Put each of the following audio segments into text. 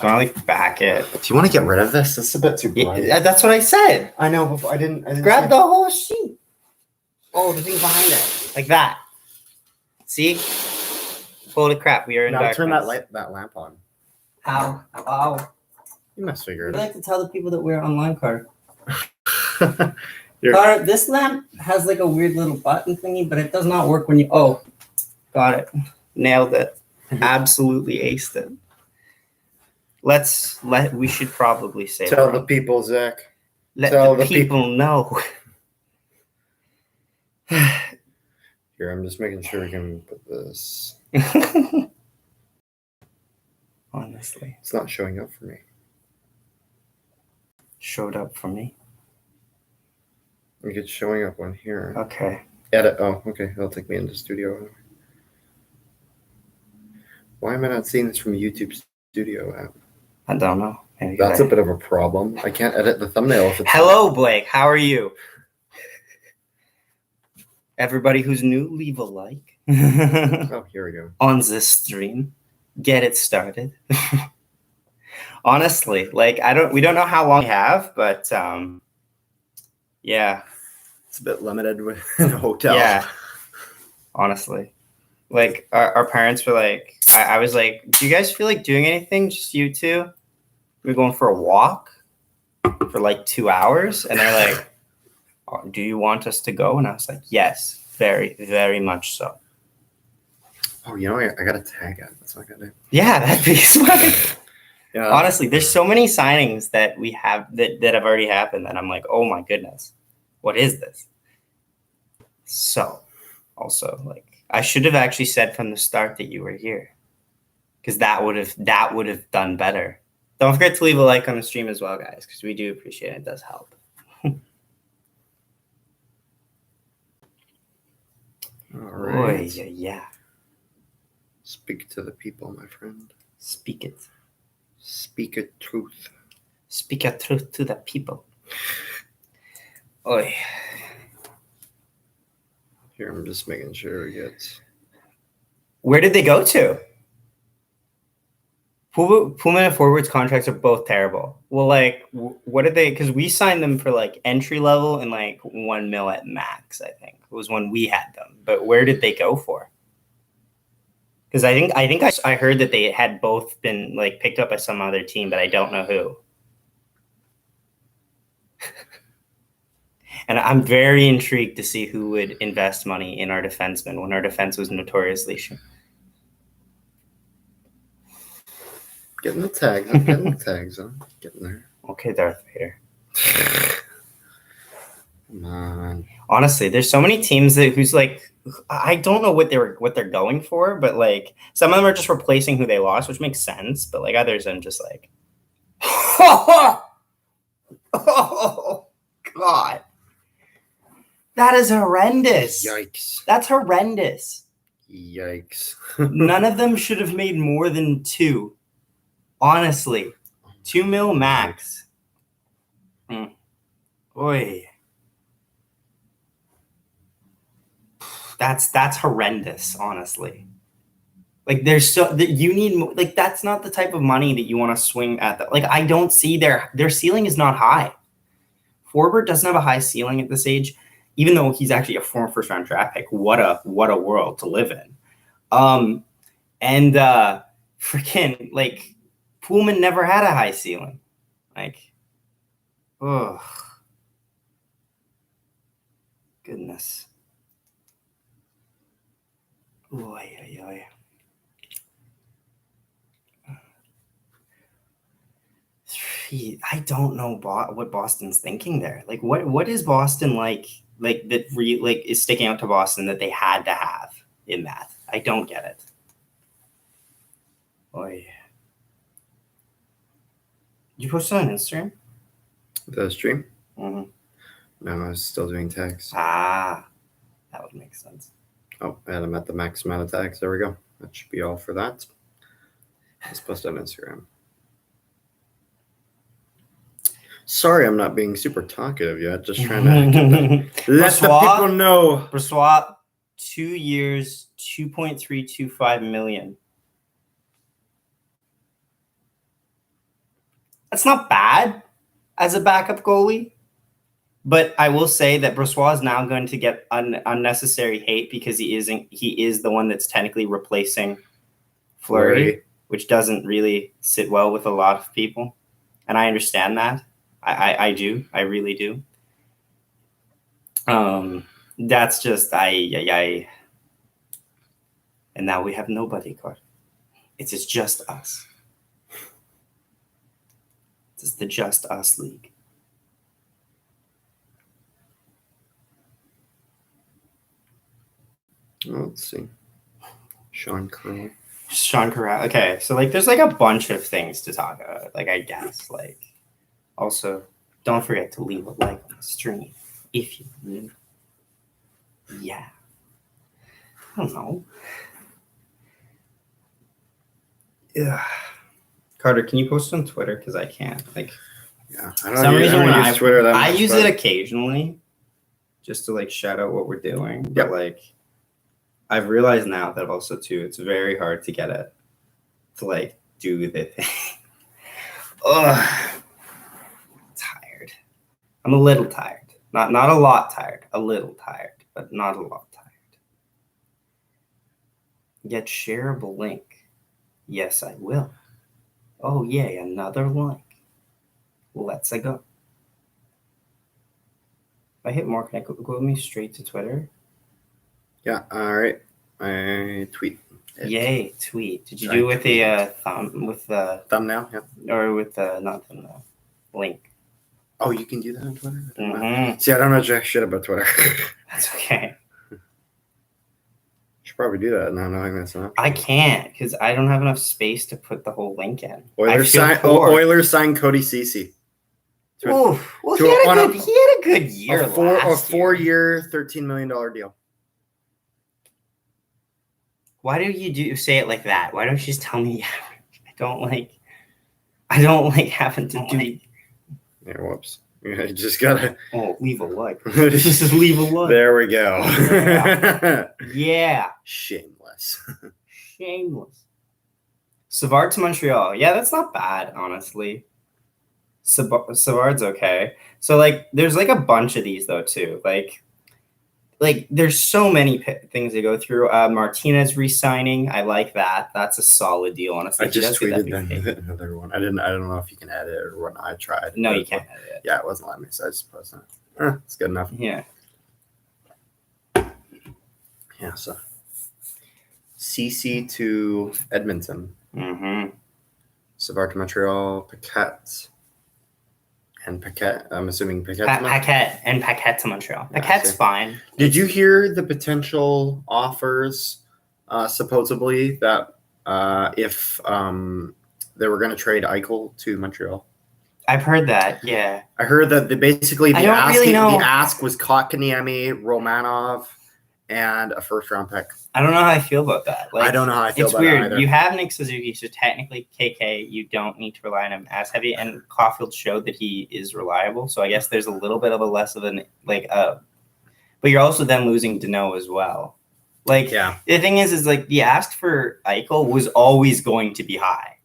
So I like back it. Do you want to get rid of this? It's a bit too bright. Yeah, that's what I said. I know, but I didn't Grab the whole sheet. Oh, the thing behind it. Like that. See? Holy crap, we are in darkness. Turn that lamp on. How? Wow. You must figure it I'd out. like to tell the people that we're online, Carter. Carter, this lamp has like a weird little button thingy, but it does not work when you... Oh, got it. Nailed it. Absolutely aced it. We should probably say... Tell the people, Zach. Let the people know. Here, I'm just making sure we can put this. Honestly. It's not showing up for me. Showed up for me. I think it's showing up on here. Okay. Edit. Oh, okay. That'll take me into Studio. Why am I not seeing this from YouTube Studio app? I don't know. Maybe that's a bit of a problem. I can't edit the thumbnail if it's... Hello, Blake. How are you? Everybody who's new, leave a like. Oh, here we go. On this stream. Get it started. Honestly, like we don't know how long we have, but yeah. It's a bit limited with a hotel. Yeah. Honestly. Like our parents were like, I was like, do you guys feel like doing anything? Just you two? We're going for a walk for like 2 hours. And they're like, oh, do you want us to go? And I was like, yes, very, very much so. Oh, you know, I got to tag it. That's what I got to do. Yeah, that'd be smart. Yeah. Honestly, there's so many signings that we have that have already happened that I'm like, oh my goodness, what is this? So also, like, I should have actually said from the start that you were here, because that would have done better. Don't forget to leave a like on the stream as well, guys, because we do appreciate it. It does help. All right. Oy, yeah. Speak to the people, my friend. Speak it. Speak a truth. Speak a truth to the people. Oy. Here, I'm just making sure it gets... Where did they go to? Pullman and Forward's contracts are both terrible. Well, like, what did they... Because we signed them for, like, entry level and, like, 1 mil at max, I think. It was when we had them. But where did they go for? Because I think I heard that they had both been, like, picked up by some other team, but I don't know who. And I'm very intrigued to see who would invest money in our defensemen when our defense was notoriously shit. Getting the tags. I'm getting the tags on. Getting there. Okay, Darth Vader. Come on. Honestly, there's so many teams who's like, I don't know what they're going for, but like some of them are just replacing who they lost, which makes sense. But like others, I'm just like, oh God. That is horrendous. Yikes. That's horrendous. Yikes. None of them should have made more than 2. Honestly. 2 mil max. Oy. That's horrendous, honestly. Like there's so that you need like that's not the type of money that you want to swing at. Like I don't see their ceiling is not high. Forward doesn't have a high ceiling at this age. Even though he's actually a former first-round draft pick, what a world to live in. Freaking like Pullman never had a high ceiling. Like, oh goodness. Oy, oy, oy. I don't know what Boston's thinking there. Like, what is Boston like that is sticking out to Boston that they had to have in that? I don't get it. Oy. You posted on Instagram? The stream? Mm-hmm. No, I was still doing tags. Ah, that would make sense. Oh, and I'm at the max amount of tags. There we go. That should be all for that. Let's post on Instagram. Sorry, I'm not being super talkative yet. Just trying to let the people know. Brossoit, 2 years, $2.325 million. That's not bad as a backup goalie. But I will say that Brossoit is now going to get unnecessary hate because he is the one that's technically replacing Fleury, which doesn't really sit well with a lot of people. And I understand that. I do. I really do. That's just and now we have nobody, Carter. It's just us. It's the Just Us League. Let's see. Sean Carroll. Okay, so like there's like a bunch of things to talk about. Like I guess like also don't forget to leave a like on the stream if you new. Yeah. I don't know. Yeah. Carter, can you post on Twitter? Because I can't. Like yeah, I don't use Twitter that much. I use it occasionally just to like shout out what we're doing. But like I've realized now that also too, it's very hard to get it to like do the thing. Ugh. Tired. I'm a little tired. Not a lot tired. A little tired, but not a lot tired. Get shareable link. Yes, I will. Oh yay, another link. Let's go. If I hit more, can I go with me straight to Twitter? Yeah, all right. I tweet. Yay, tweet. Did you do it with the thumbnail? Yeah. Or with the not thumbnail link? Oh, you can do that on Twitter? Mm-hmm. See, I don't know jack shit about Twitter. That's okay. Should probably do that now knowing that's an option. I can't because I don't have enough space to put the whole link in. Oilers signed Cody Ceci. Well, he had a good year. A 4-year, $13 million deal. Why do you say it like that? Why don't you just tell me? I don't like having to do. Yeah, whoops. Yeah, you just gotta. Oh, leave a like. This is leave a like. There we go. Yeah. Shameless. Savard to Montreal. Yeah, that's not bad, honestly. Savard's okay. So like, there's like a bunch of these though too. Like there's so many things to go through. Martinez re-signing, I like that. That's a solid deal, honestly. I just tweeted another one. I don't know if you can edit it or what. I tried. No, you can't edit it. Yeah, it wasn't letting me, so I just posted it. It's good enough. Yeah. Yeah. So, CC to Edmonton. Mm-hmm. Savard to Montreal. Paquette. And Paquette, I'm assuming Paquette. Paquette to Montreal. Paquette's fine. Did you hear the potential offers, supposedly, that if they were going to trade Eichel to Montreal? I've heard that, yeah. I heard that the ask was Kotkaniemi, Romanov, and a first-round pick. I don't know how I feel about that. Like, I don't know how I feel about it. It's weird. Either. You have Nick Suzuki, so technically KK, you don't need to rely on him as heavy. And Caulfield showed that he is reliable. So I guess there's a little bit of a less of an but you're also then losing Deneau as well. Like, yeah. The thing is like the ask for Eichel was always going to be high.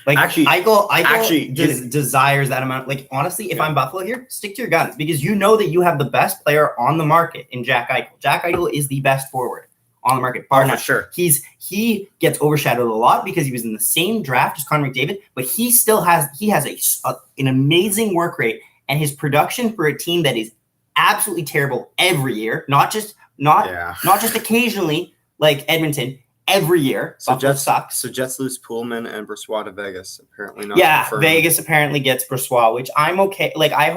Like Eichel desires that amount. Like, honestly, if I'm Buffalo here, stick to your guns because you know that you have the best player on the market in Jack Eichel. Jack Eichel is the best forward on the market. For sure. He gets overshadowed a lot because he was in the same draft as Connor McDavid, but he still has an amazing work rate and his production for a team that is absolutely terrible every year, not just occasionally like Edmonton. Every year, so Buffalo sucks. So Jets lose Pullman and Brossoit to Vegas. Apparently not. Yeah, confirmed. Vegas apparently gets Brossoit, which I'm okay. Like, I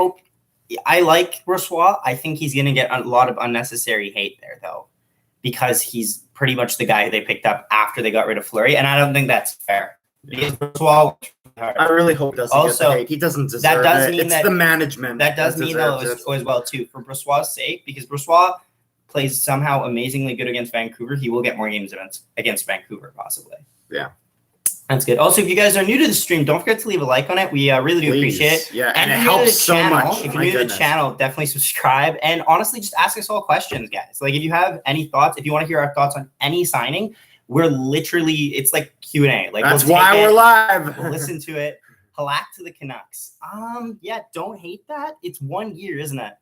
like Brossoit. I think he's going to get a lot of unnecessary hate there, though, because he's pretty much the guy they picked up after they got rid of Fleury, and I don't think that's fair. Because Brossoit, I really hope he doesn't get the hate. He doesn't deserve that does mean it's the management. That does mean, though, as well, too, for Brossoit's sake, because Brossoit plays somehow amazingly good against Vancouver, he will get more games against Vancouver, possibly. Yeah. That's good. Also, if you guys are new to the stream, don't forget to leave a like on it. We really do appreciate it. Yeah, and it helps so much. If you're new to the channel, definitely subscribe. And honestly, just ask us all questions, guys. Like, if you have any thoughts, if you want to hear our thoughts on any signing, we're literally, it's like Q&A. Like, that's why we're live. We'll listen to it. Halak to the Canucks. Yeah, don't hate that. It's 1 year, isn't it?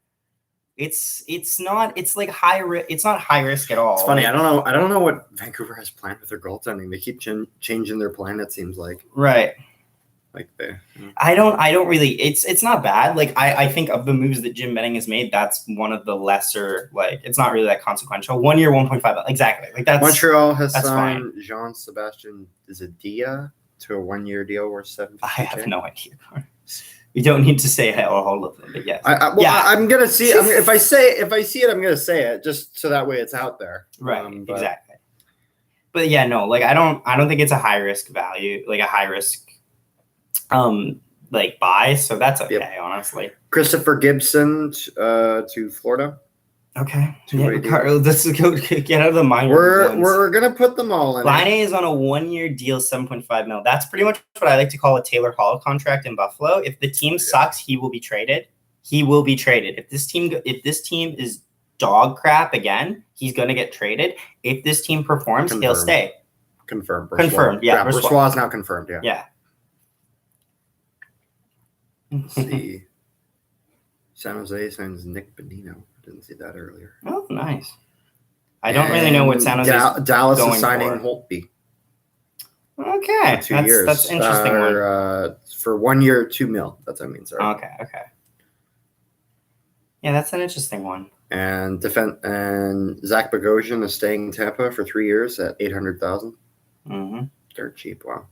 It's not. It's like high risk. It's not high risk at all. It's funny. Like, I don't know what Vancouver has planned with their goaltending. They keep changing their plan. It seems like right. like they. I don't really. It's not bad. Like I think of the moves that Jim Benning has made, that's one of the lesser. Like it's not really that consequential. 1 year, 1.5. Exactly. Like that's Montreal has that's signed Jean-Sebastien Zadia to a 1 year deal worth $750K. I have no idea. You don't need to say all of them, but yes. I'm gonna see. If I see it, I'm gonna say it just so that way it's out there. Right. Exactly. But yeah, no. Like I don't think it's a high risk value, like a high risk, like buy. So that's okay, honestly. Christopher Gibson to Florida. Okay. Yeah, let's go get out of the minor. We're gonna put them all in. Laine is on a 1 year deal, $7.5 million. That's pretty much what I like to call a Taylor Hall contract in Buffalo. If the team sucks, he will be traded. He will be traded. If this team is dog crap again, he's gonna get traded. If this team performs, he'll stay. Confirmed. Yeah. Brossois is now confirmed. Yeah. Yeah. Let's see. San Jose signs Nick Bonino. Didn't see that earlier. Oh, nice. I don't really know what San Jose Dallas going is signing for. Holtby. Okay. For 2 years. That's interesting. For 1 year, $2 million. That's what I mean. Sorry. Okay. Yeah, that's an interesting one. And Zach Bogosian is staying in Tampa for 3 years at $800,000. Mm-hmm. They're cheap. Wow.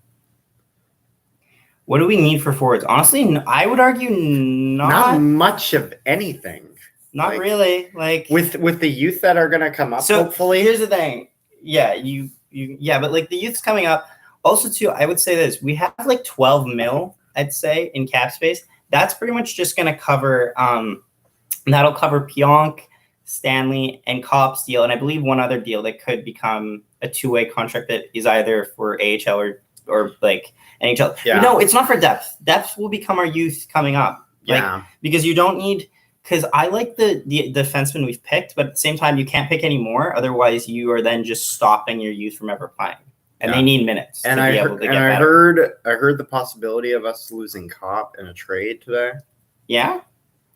What do we need for forwards? Honestly, I would argue not much of anything. Not really. Like with the youth that are going to come up. So hopefully, here's the thing. Yeah, but like the youth's coming up. Also, too, I would say this: we have like 12 mil, I'd say, in cap space. That's pretty much just going to cover. That'll cover Pionk, Stanley, and Kopp's deal, and I believe one other deal that could become a 2-way contract that is either for AHL or like NHL. Yeah. No, it's not for depth. Depth will become our youth coming up. Yeah. Because you don't need. Because I like the defenseman we've picked, but at the same time, you can't pick any more. Otherwise, you are then just stopping your youth from ever playing, and they need minutes. And I heard the possibility of us losing Kopp in a trade today. Yeah,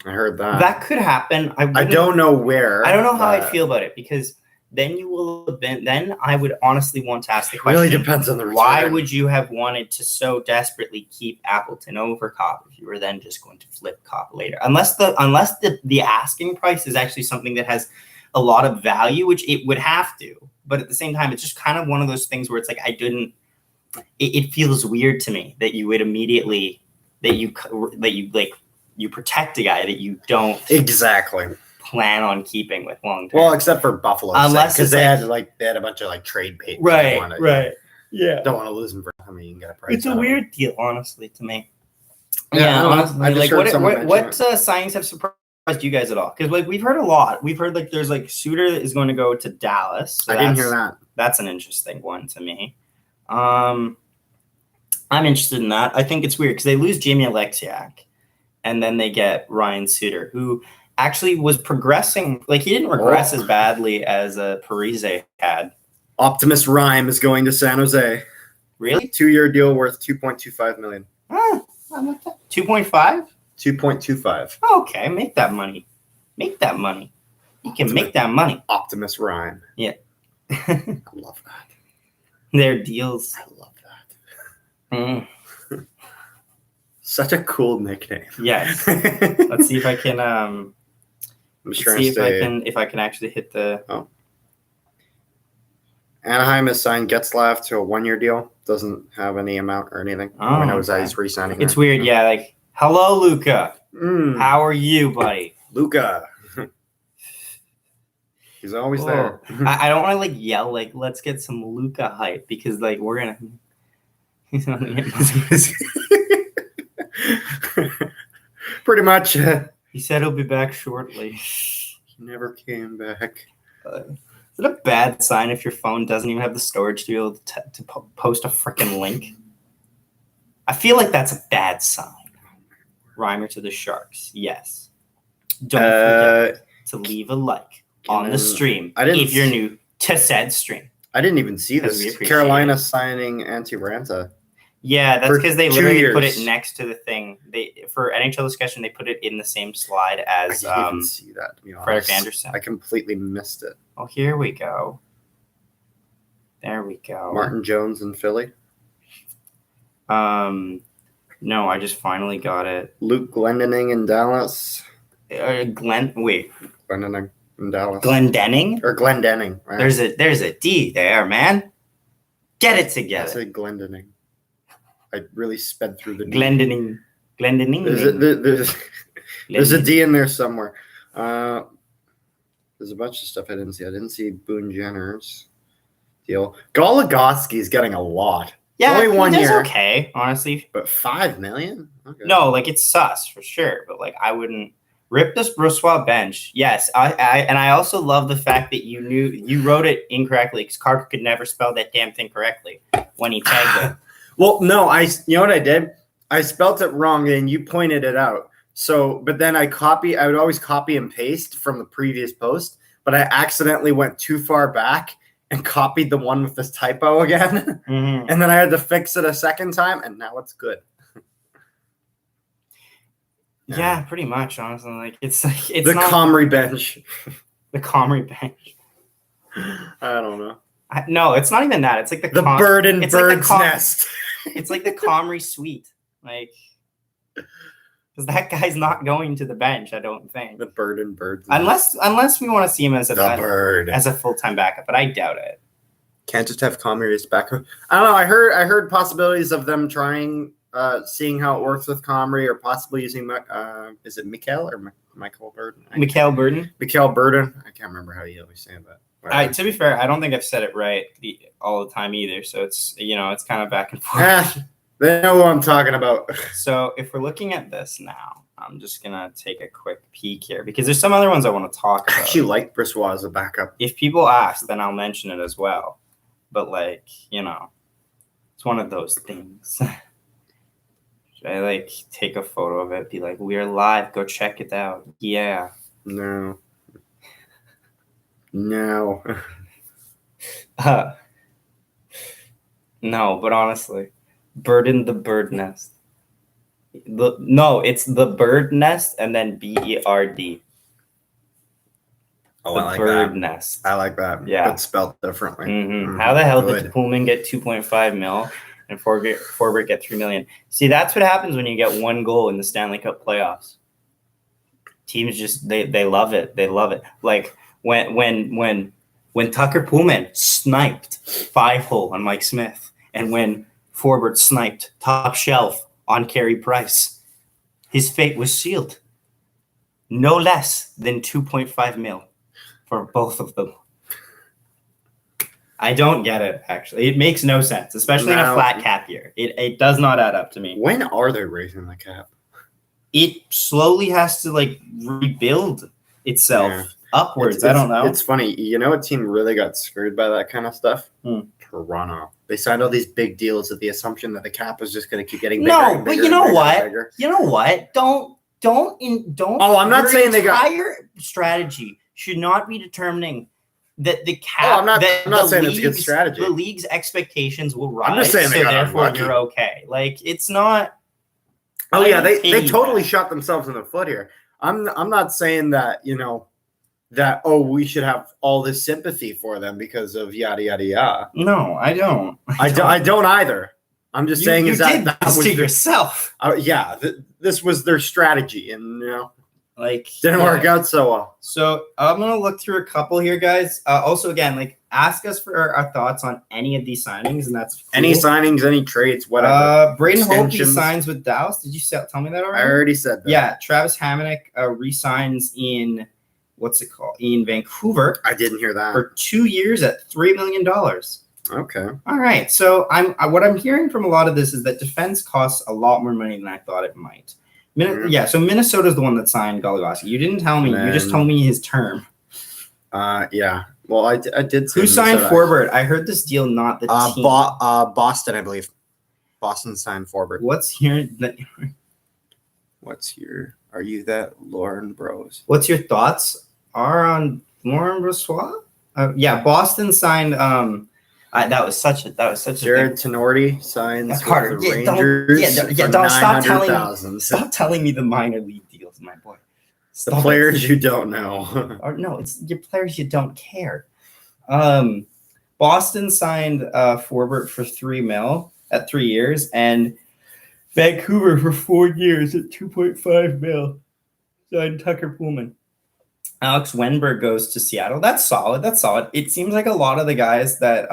I heard that. That could happen. I don't know where. I don't know how I'd feel about it because then you will have been. Then I would honestly want to ask the question. Really depends on the return. Why would you have wanted to so desperately keep Appleton over Kopp if you were then just going to flip Kopp later? Unless the asking price is actually something that has a lot of value, which it would have to. But at the same time, it's just kind of one of those things where it's like it feels weird to me that you would immediately you protect a guy that you don't exactly plan on keeping with long term. Well, except for Buffalo, unless because they had a bunch of like trade bait. Right. Yeah. Don't want to lose them for. I mean, you can get a price. It's a weird deal, honestly, to me. Yeah, honestly. I just heard what signings have surprised you guys at all? Because like we've heard a lot. We've heard like there's like Suter that is going to go to Dallas. So I didn't hear that. That's an interesting one to me. I'm interested in that. I think it's weird because they lose Jamie Alexiak, and then they get Ryan Suter, who actually was progressing. Like he didn't regress as badly as Parise had. Optimus Rhyme is going to San Jose. Really? 2 year deal worth $2.25 million. I like that. 2.5? 2.25. Okay, make that money. Make that money. You can make that money. Optimus Rhyme. Yeah. I love that. Their deals. I love that. Such a cool nickname. Yes. Let's see if I can if I can actually hit the Anaheim has signed Getzlaff to a 1 year deal. Doesn't have any amount or anything. I know he's re-signing. It's weird, yeah. Like, hello, Luca. How are you, buddy? Luca. He's always there. I don't want to like yell like let's get some Luca hype because like we're gonna. He's not gonna get pretty much. He said he'll be back shortly. He never came back. Is it a bad sign if your phone doesn't even have the storage to be able to post a freaking link? I feel like that's a bad sign. Reimer to the Sharks. Yes. Don't forget to leave a like on the stream if you're new to said stream. I didn't even see this. Carolina signing Antti Ranta. Yeah, that's For because they 2 literally put years. it next to the thing. For NHL discussion, they put it in the same slide I as didn't even see that, to be Frederick honest. Anderson. I completely missed it. Oh, here we go. There we go. Martin Jones in Philly. No, I just finally got it. Luke Glendening in Dallas. Glendening in Dallas. Glendening? Or Glendening, right? There's a D there, man. Get it I together. said Glendening. I really sped through the D. Glendening. There's a D in there somewhere. There's a bunch of stuff I didn't see. I didn't see Boone Jenner's deal. Goligoski's getting a lot. Yeah, only 1 year. Okay, honestly. But $5 million? Okay. No, like it's sus for sure. But like I wouldn't rip this Brossoit bench. Yes, I also love the fact that you wrote it incorrectly because Carter could never spell that damn thing correctly when he tagged it. Well, no, you know what I did? I spelt it wrong and you pointed it out. So, but then I would always copy and paste from the previous post, but I accidentally went too far back and copied the one with this typo again. Mm-hmm. And then I had to fix it a second time, and now it's good. Yeah, pretty much, honestly. Like it's the Comrie bench. The Comrie bench. I don't know. No, it's not even that. It's like the bird and bird's nest. It's like the Comrie suite. Like, because that guy's not going to the bench, I don't think. The bird and bird's nest. Unless we want to see him as a full-time backup, but I doubt it. Can't just have Comrie as backup. I don't know. I heard possibilities of them trying, seeing how it works with Comrie, or possibly using is it Mikhail or Michael Burden? Mikhail Burden. Mikhail Burden. I can't remember how you always say that. To be fair, I don't think I've said it right all the time either. So it's it's kind of back and forth. They know what I'm talking about. So if we're looking at this now, I'm just gonna take a quick peek here because there's some other ones I want to talk about. I actually like Brossoit as a backup. If people ask, then I'll mention it as well. But like, it's one of those things. Should I take a photo of it? Be like, we're live. Go check it out. Yeah. No. No, but honestly, Burden the bird nest. It's the bird nest and then BERD. Oh, the I like bird that. Nest. I like that. Yeah, but spelled differently. Mm-hmm. How the hell did Pullman get 2.5 mil and Forbert get 3 million? See, that's what happens when you get one goal in the Stanley Cup playoffs. Teams just they love it. They love it. Like when Tucker Pullman sniped 5-hole on Mike Smith, and when Forbert sniped top shelf on Carey Price, his fate was sealed. No less than 2.5 mil for both of them. I don't get it, actually. It makes no sense, especially in a flat cap year. It does not add up to me. When are they raising the cap? It slowly has to rebuild itself upwards. I don't know. It's funny. You know what team really got screwed by that kind of stuff? Toronto. They signed all these big deals with the assumption that the cap was just going to keep getting bigger. No, but you know what? You know what? Don't. Oh, I'm not saying they got. Entire strategy should not be determining that the cap. Oh, I'm not saying it's a good strategy. The league's expectations will rise. I'm just saying they got therefore unlucky. You're okay. It's not. Oh yeah, they totally shot themselves in the foot here. I'm not saying that that we should have all this sympathy for them because of yada yada yada. No, I don't. I don't either. I'm just saying that was to yourself. This was their strategy, and didn't work out so well. So I'm gonna look through a couple here, guys. Also, again, ask us for our thoughts on any of these signings, and that's cool. Any signings, any trades, whatever. Braden Holtby signs with Dallas. Did you tell me that already? I already said that. Yeah, Travis Hamonic resigns in what's it called? In Vancouver. I didn't hear that. For 2 years at $3 million. Okay. All right. So what I'm hearing from a lot of this is that defense costs a lot more money than I thought it might. So Minnesota's the one that signed Goligoski. You didn't tell me. You just told me his term. Yeah. Well, I did. Who signed Forbert? I heard this deal, not the team. Boston, I believe. Boston signed Forbert. What's your? Are you that Lauren Bros? What's your thoughts are on Lauren Brossoit? Yeah, Boston signed That was such a Jared thing. Tenorti signs Carter, with the yeah, Rangers don't stop telling me. 900,000. Stop telling me the minor league deals, my boy. The players you don't know. Or no, it's your players you don't care. Boston signed Forbert for $3 million at 3 years, and Vancouver for 4 years at $2.5 million. Signed Tucker Pullman. Alex Wenberg goes to Seattle. That's solid. It seems like a lot of the guys that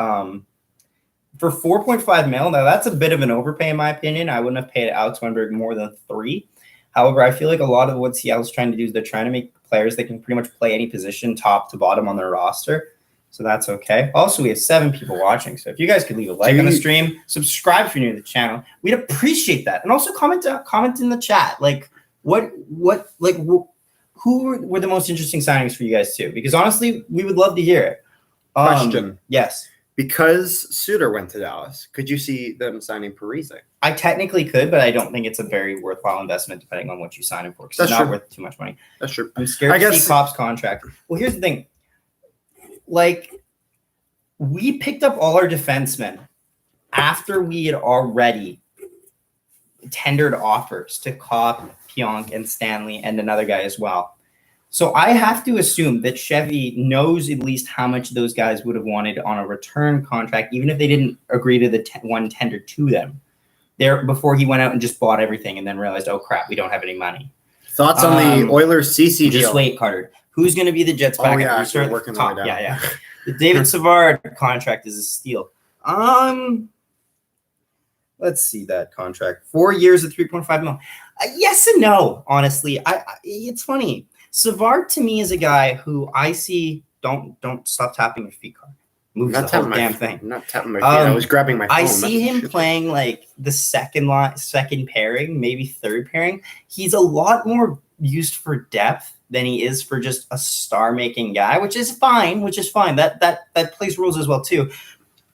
for $4.5 million, now that's a bit of an overpay in my opinion. I wouldn't have paid Alex Wenberg more than 3. However, I feel like a lot of what Seattle's trying to do is they're trying to make players that can pretty much play any position top to bottom on their roster. So that's okay. Also, we have 7 people watching. So if you guys could leave a like on the stream, subscribe if you're new to the channel, we'd appreciate that. And also comment in the chat. Like who were the most interesting signings for you guys too? Because honestly, we would love to hear it. Question. Yes. Because Suter went to Dallas, could you see them signing Parise? I technically could, but I don't think it's a very worthwhile investment depending on what you sign him for. Because it's not worth too much money. That's true. I'm scared to see Copp's contract. Well, here's the thing. Like, we picked up all our defensemen after we had already tendered offers to Copp, Pionk, and Stanley, and another guy as well. So I have to assume that Chevy knows at least how much those guys would have wanted on a return contract, even if they didn't agree to the one tender to them there before he went out and just bought everything and then realized, oh crap, we don't have any money. Thoughts on the Oilers CC deal? Just wait, Carter. Who's going to be the Jets backup? Oh yeah, you're working my way down. Yeah. The David Savard contract is a steal. Let's see that contract. 4 years at $3.5 million. Yes and no, honestly. It's funny. Savard to me is a guy who I see. Don't stop tapping your feet, Carter. Moves the whole damn thing. I'm not tapping my feet. I was grabbing my phone. I see him playing like the second pairing, maybe third pairing. He's a lot more used for depth than he is for just a star-making guy, which is fine. That plays rules as well too.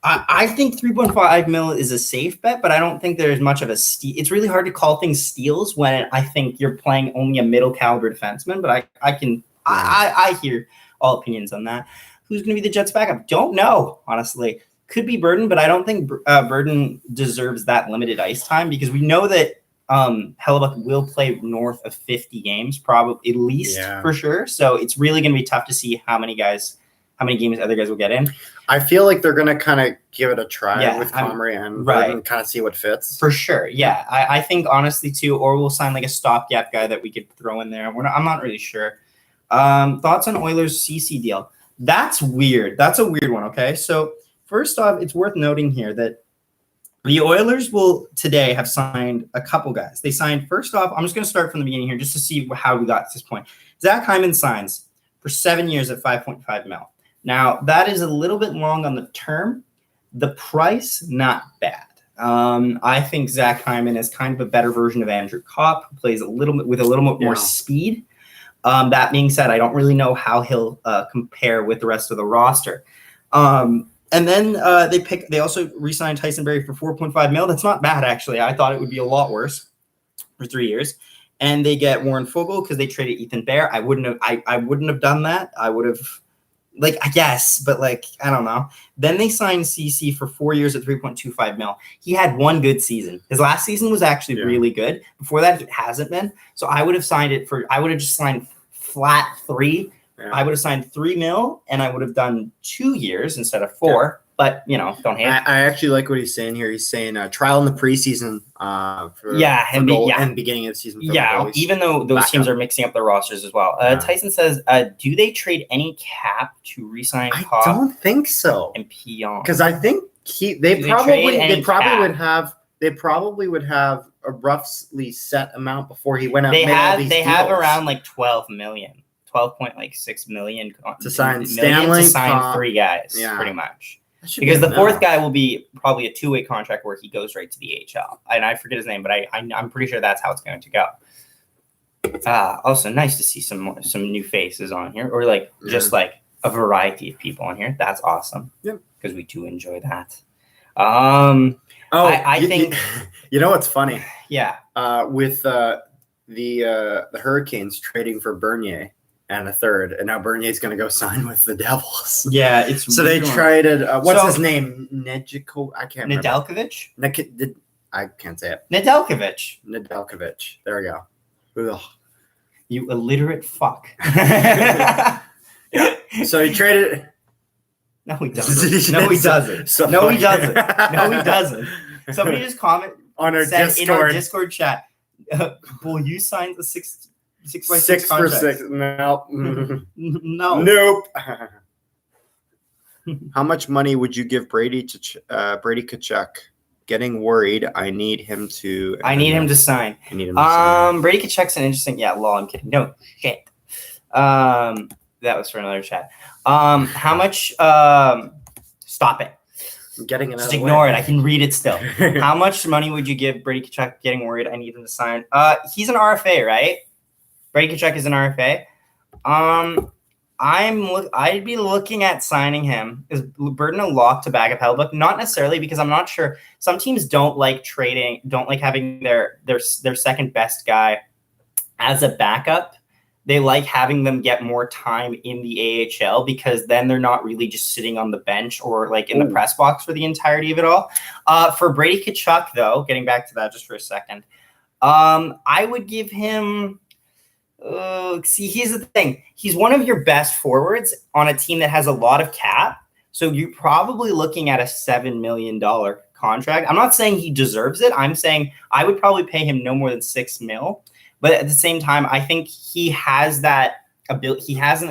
I think 3.5 mil is a safe bet, but I don't think there's much of a steal. It's really hard to call things steals when I think you're playing only a middle caliber defenseman, but I hear all opinions on that. Who's going to be the Jets backup? Don't know, honestly. Could be Burden, but I don't think Burden deserves that limited ice time because we know that Hellebuck will play north of 50 games, probably at least for sure. So it's really going to be tough to see how many games other guys will get in. I feel like they're going to kind of give it a try with Comrie and Burden, kind of see what fits. For sure, yeah. I think honestly too, or we'll sign like a stopgap guy that we could throw in there. I'm not really sure. Thoughts on Oilers CC deal? That's weird. That's a weird one. Okay, so first off, it's worth noting here that the Oilers will today have signed a couple guys. They signed, first off, I'm just going to start from the beginning here just to see how we got to this point. Zach Hyman signs for 7 years at $5.5 million. Now, that is a little bit long on the term. The price, not bad. I think Zach Hyman is kind of a better version of Andrew Copp, who plays a little bit more speed. That being said, I don't really know how he'll compare with the rest of the roster. And then they also re-signed Tyson Berry for $4.5 million. That's not bad, actually. I thought it would be a lot worse for 3 years. And they get Warren Fogle because they traded Ethan Bear. I wouldn't have done that. I would have, I guess, but I don't know. Then they signed CC for 4 years at $3.25 million. He had one good season. His last season was actually really good. Before that, it hasn't been. So I would have signed it I would have just signed flat 3. Yeah. I would have signed $3 million, and I would have done 2 years instead of 4. Yeah. But, don't hate. I actually like what he's saying here. He's saying trial in the preseason and beginning of the season. Even though those teams are mixing up their rosters as well. Tyson says, do they trade any cap to re-sign Copp? I don't think so. And Pionk? Because I think they probably would have a roughly set amount before he went out. They have around $12 million. 12.6 million to sign Stanley, to sign 3 guys, pretty much. Because the 4th guy will be probably a 2-way contract where he goes right to the AHL. And I forget his name, but I'm pretty sure that's how it's going to go. Also, nice to see some new faces on here, or just a variety of people on here. That's awesome. Yep. Because we do enjoy that. I think you know what's funny? Yeah. With the Hurricanes trading for Bernier and a third, and now Bernier's going to go sign with the Devils. Yeah, it's so they traded. What's So- his name? Nedjico. I can't remember. Nedeljkovic? I can't say it. Nedeljkovic. Nedeljkovic. There we go. Ugh. You illiterate fuck. So he traded. No, he doesn't. No, he doesn't. So No, he funny. doesn't. No, he doesn't. Somebody just comment on our said Discord. in our Discord chat, will you sign the 6x6 6 for contracts? 6. No. No. Nope. How much money would you give Brady Tkachuk? Getting worried. I need him to. I need him to sign. I need him to sign. Brady Tkachuk's an interesting. Yeah, lol. I'm kidding. No shit. That was for another chat. How much? Stop it. I'm getting it. Just ignore it. I can read it still. How much money would you give Brady Tkachuk? Getting worried. I need him to sign. He's an RFA, right? Brady Tkachuk is an RFA. I'd be looking at signing him. Is Burden a lock to back up Hellbook? Not necessarily, because I'm not sure. Some teams don't like trading, don't like having their second best guy as a backup. They like having them get more time in the AHL because then they're not really just sitting on the bench or like in the press box for the entirety of it all. For Brady Tkachuk, though, getting back to that just for a second, I would give him. See, here's the thing. He's one of your best forwards on a team that has a lot of cap. So you're probably looking at a $7 million contract. I'm not saying he deserves it. I'm saying I would probably pay him no more than $6 million. But at the same time, I think he has that ability. He has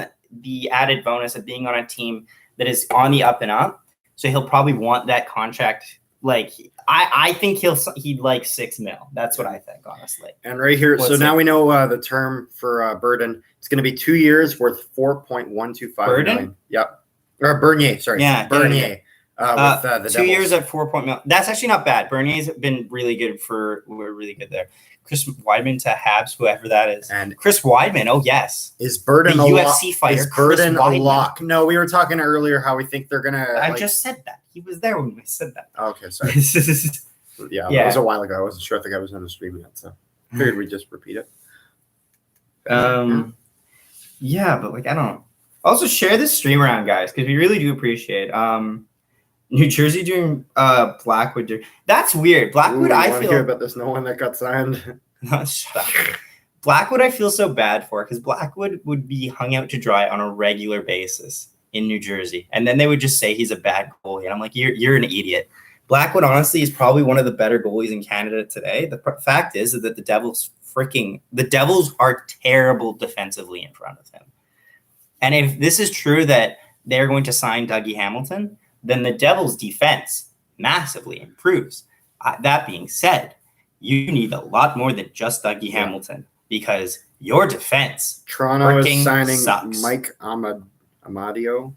the added bonus of being on a team that is on the up and up. So he'll probably want that contract. Like I think he'd like $6 million. That's what I think, honestly. And right here, so now we know the term for Burden. It's going to be 2 years worth $4.125 million. Yep. Or Bernier, sorry. Yeah, Bernier. With the 2 Devils. years at 4 million. That's actually not bad. Bernier's been really good we're really good there. Chris Weidman to Habs, whoever that is. And Chris Weidman, oh yes. Is Burden the a UFC lock? fighter? Is Burden Chris a Weidman. lock? No, we were talking earlier how we think they're gonna. I just said that. He was there when we said that. Okay, sorry. Yeah, that was a while ago. I wasn't sure if the guy was on the stream yet, so figured we'd just repeat it. Yeah, but like I don't. Also, share this stream around, guys, because we really do appreciate. New Jersey doing Blackwood. That's weird. Blackwood, I feel hear about this. No one that got signed. Shut up. Blackwood, I feel so bad for because Blackwood would be hung out to dry on a regular basis in New Jersey, and then they would just say he's a bad goalie, and I'm like, you're an idiot. Blackwood, honestly, is probably one of the better goalies in Canada today. The fact is that the Devils are terrible defensively in front of him, and if this is true that they're going to sign Dougie Hamilton, then the Devils' defense massively improves. That being said, you need a lot more than just Dougie Hamilton because your defense Toronto is signing sucks. Mike Amadio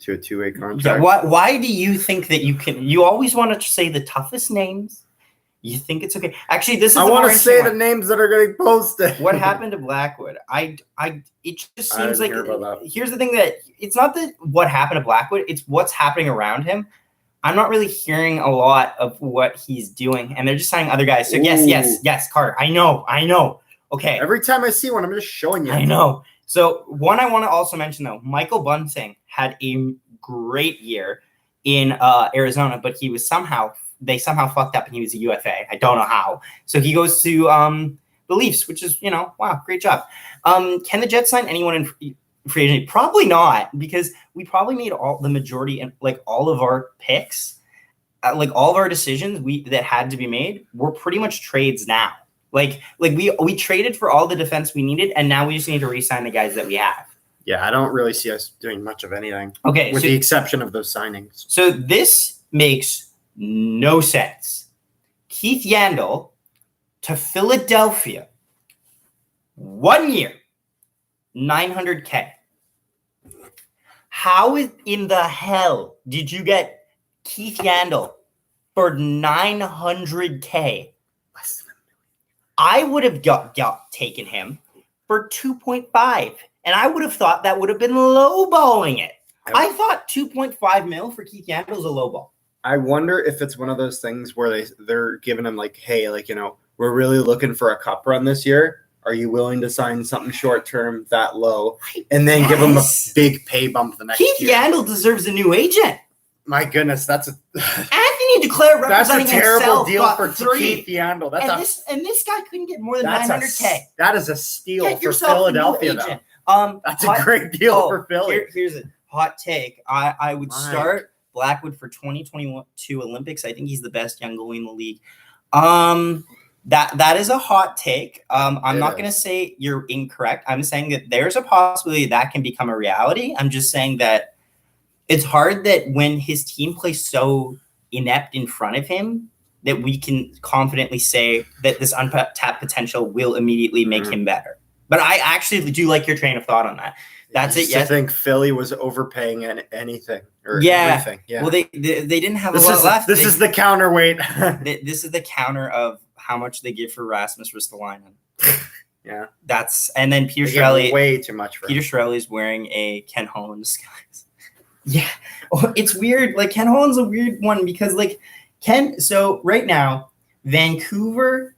to a 2-way contract. Yeah, why do you think that you can? You always want to say the toughest names. You think it's okay? Actually, this is. I want to say the names that are getting posted. What happened to Blackwood? It just seems like. Here's the thing that it's not that what happened to Blackwood. It's what's happening around him. I'm not really hearing a lot of what he's doing, and they're just signing other guys. So yes, Carter. I know. Okay. Every time I see one, I'm just showing you. I know. So one I want to also mention though, Michael Bunting had a great year in Arizona, but they somehow fucked up and he was a UFA. I don't know how. So he goes to the Leafs, which is, wow, great job. Can the Jets sign anyone in free agency? Probably not, because we probably made the majority and like all of our picks, like all of our decisions that had to be made were pretty much trades now. Like we traded for all the defense we needed, and now we just need to re-sign the guys that we have. Yeah, I don't really see us doing much of anything. Okay, with the exception of those signings. So this makes no sense. Keith Yandel to Philadelphia, 1 year, $900K. How in the hell did you get Keith Yandel for $900K? I would have taken him for 2.5, and I would have thought that would have been lowballing it. I thought 2.5 mil for Keith Yandel is a lowball. I wonder if it's one of those things where they're giving him like, hey, like, we're really looking for a cup run this year. Are you willing to sign something short term that low and then give him a big pay bump the next Keith year? Yandel deserves a new agent. My goodness, that's a Anthony Declare representing terrible himself deal got for 3. Keith Yandel. And this guy couldn't get more than that's $900K. That is a steal Get for yourself Philadelphia. a new agent. That's a great deal for Philly. Here's a hot take. I would start Blackwood for 2022 Olympics. I think he's the best young goalie in the league. That is a hot take. I'm not going to say you're incorrect. I'm saying that there's a possibility that can become a reality. I'm just saying that it's hard that when his team plays so inept in front of him that we can confidently say that this untapped potential will immediately make him better. But I actually do like your train of thought on that. That's it. Yes. I think Philly was overpaying anything or everything. Yeah. Well, they didn't have a lot left. This is the counterweight. This is the counter of how much they give for Rasmus Ristolainen. Yeah. And then Peter Chiarelli. Way too much for Peter Chiarelli is wearing a Ken Holland disguise. Yeah. It's weird. Like Ken Holland's a weird one because so right now, Vancouver,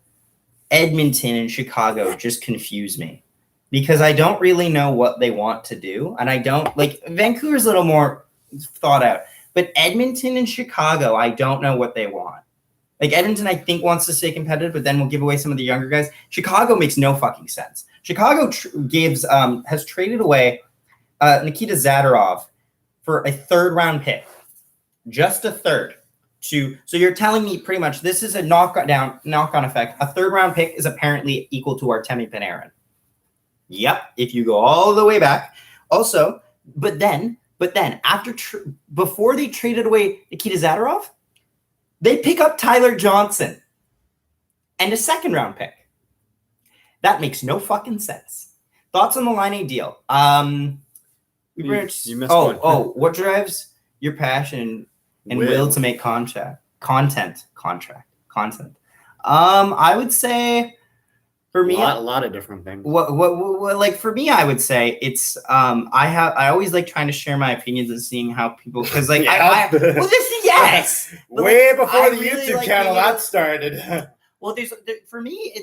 Edmonton, and Chicago just confuse me because I don't really know what they want to do. And I don't Vancouver's a little more thought out, but Edmonton and Chicago, I don't know what they want. Like Edmonton, I think wants to stay competitive, but then we'll give away some of the younger guys. Chicago makes no fucking sense. Chicago has traded away Nikita Zadorov for a 3rd round pick, just a 3rd. So you're telling me pretty much this is a knock-on effect. A 3rd round pick is apparently equal to Artemi Panarin. Yep, if you go all the way back. Also, but then before they traded away Nikita Zadorov, they pick up Tyler Johnson and a 2nd round pick. That makes no fucking sense. Thoughts on the Line A deal? You missed one. What drives your passion and will to make content? I would say for me, a lot of different things. What for me, I would say it's I always like trying to share my opinions and seeing how people because way before the YouTube channel that started. Well, for me,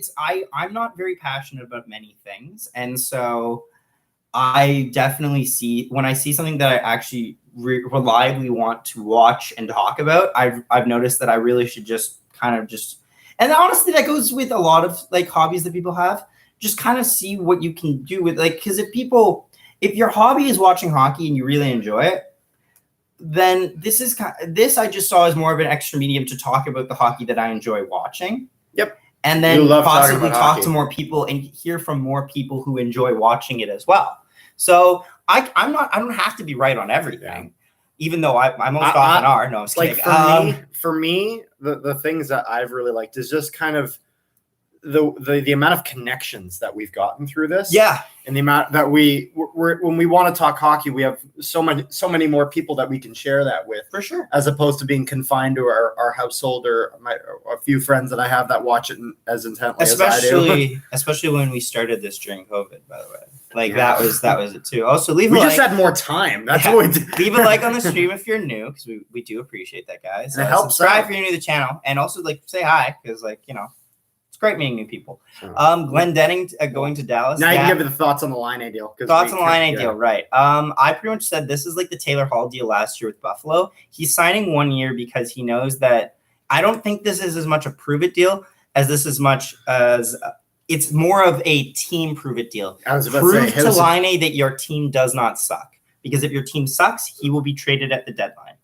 I'm not very passionate about many things, and so I definitely see when I see something that I actually reliably want to watch and talk about. I've noticed that I really should just and honestly, that goes with a lot of hobbies that people have. Just kind of see what you can do with because if your hobby is watching hockey and you really enjoy it, then this I just saw as more of an extra medium to talk about the hockey that I enjoy watching. Yep. And then possibly talk to more people and hear from more people who enjoy watching it as well. So I don't have to be right on everything, even though I most often are. No, I'm just kidding. For me, the things that I've really liked is just kind of the amount of connections that we've gotten through this. Yeah. And the amount that we're when we want to talk hockey, we have so many more people that we can share that with. For sure. As opposed to being confined to our household or a few friends that I have that watch it as intently as I do. Especially when we started this during COVID, by the way. That was it too. Also, we just had more time. That's what we did. Leave a like on the stream if you're new, because we do appreciate that, guys. And it helps subscribe if you're new to the channel, and also say hi, because it's great meeting new people. Glenn Denning going to Dallas. Now you can give me the thoughts on the Line A deal. Thoughts on the Line A deal, right? I pretty much said this is like the Taylor Hall deal last year with Buffalo. He's signing 1 year because he knows that I don't think this is as much a prove it deal as this is much as it's more of a team prove it deal. Prove to Line A that your team does not suck. Because if your team sucks, he will be traded at the deadline.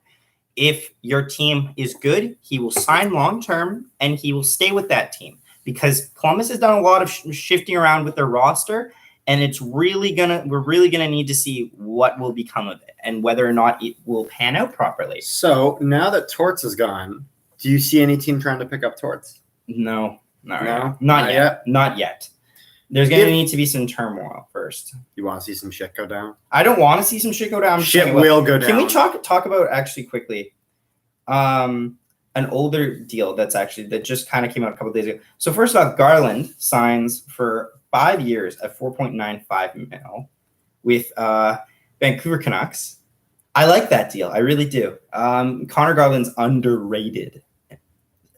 If your team is good, he will sign long term and he will stay with that team. Because Columbus has done a lot of shifting around with their roster, and we're really gonna need to see what will become of it and whether or not it will pan out properly. So now that Torts is gone, do you see any team trying to pick up Torts? No, not yet. Not yet. There's gonna need to be some turmoil first. You want to see some shit go down? I don't want to see some shit go down. Shit will go down. Can we talk about actually quickly? An older deal that just kind of came out a couple of days ago. So first off, Garland signs for 5 years at $4.95 million with Vancouver Canucks. I like that deal. I really do. Connor Garland's underrated.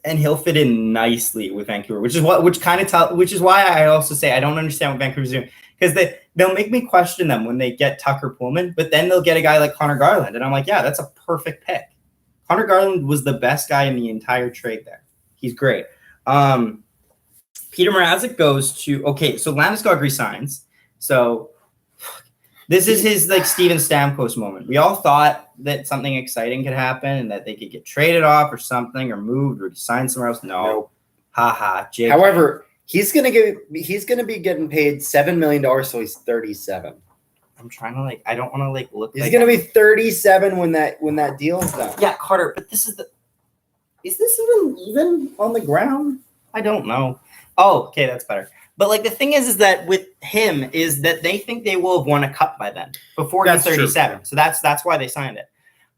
and he'll fit in nicely with Vancouver, which is why I also say I don't understand what Vancouver's doing, because they'll make me question them when they get Tucker Pullman, but then they'll get a guy like Connor Garland, and I'm like, yeah, that's a perfect pick. Connor Garland was the best guy in the entire trade there. He's great. Peter Mrazek goes to so Landeskog resigns. So this is his like Steven Stamkos moment. We all thought that something exciting could happen and that they could get traded off or something or moved or signed somewhere else. No. Nope. Haha. However, he's gonna be getting paid $7 million, so he's 37. I'm trying to I don't want to look. He's gonna be 37 when that deal's done. Yeah, Carter. But is this even on the ground? I don't know. Oh, okay, that's better. But the thing is that with him is that they think they will have won a cup by then before he's 37. True. So that's why they signed it.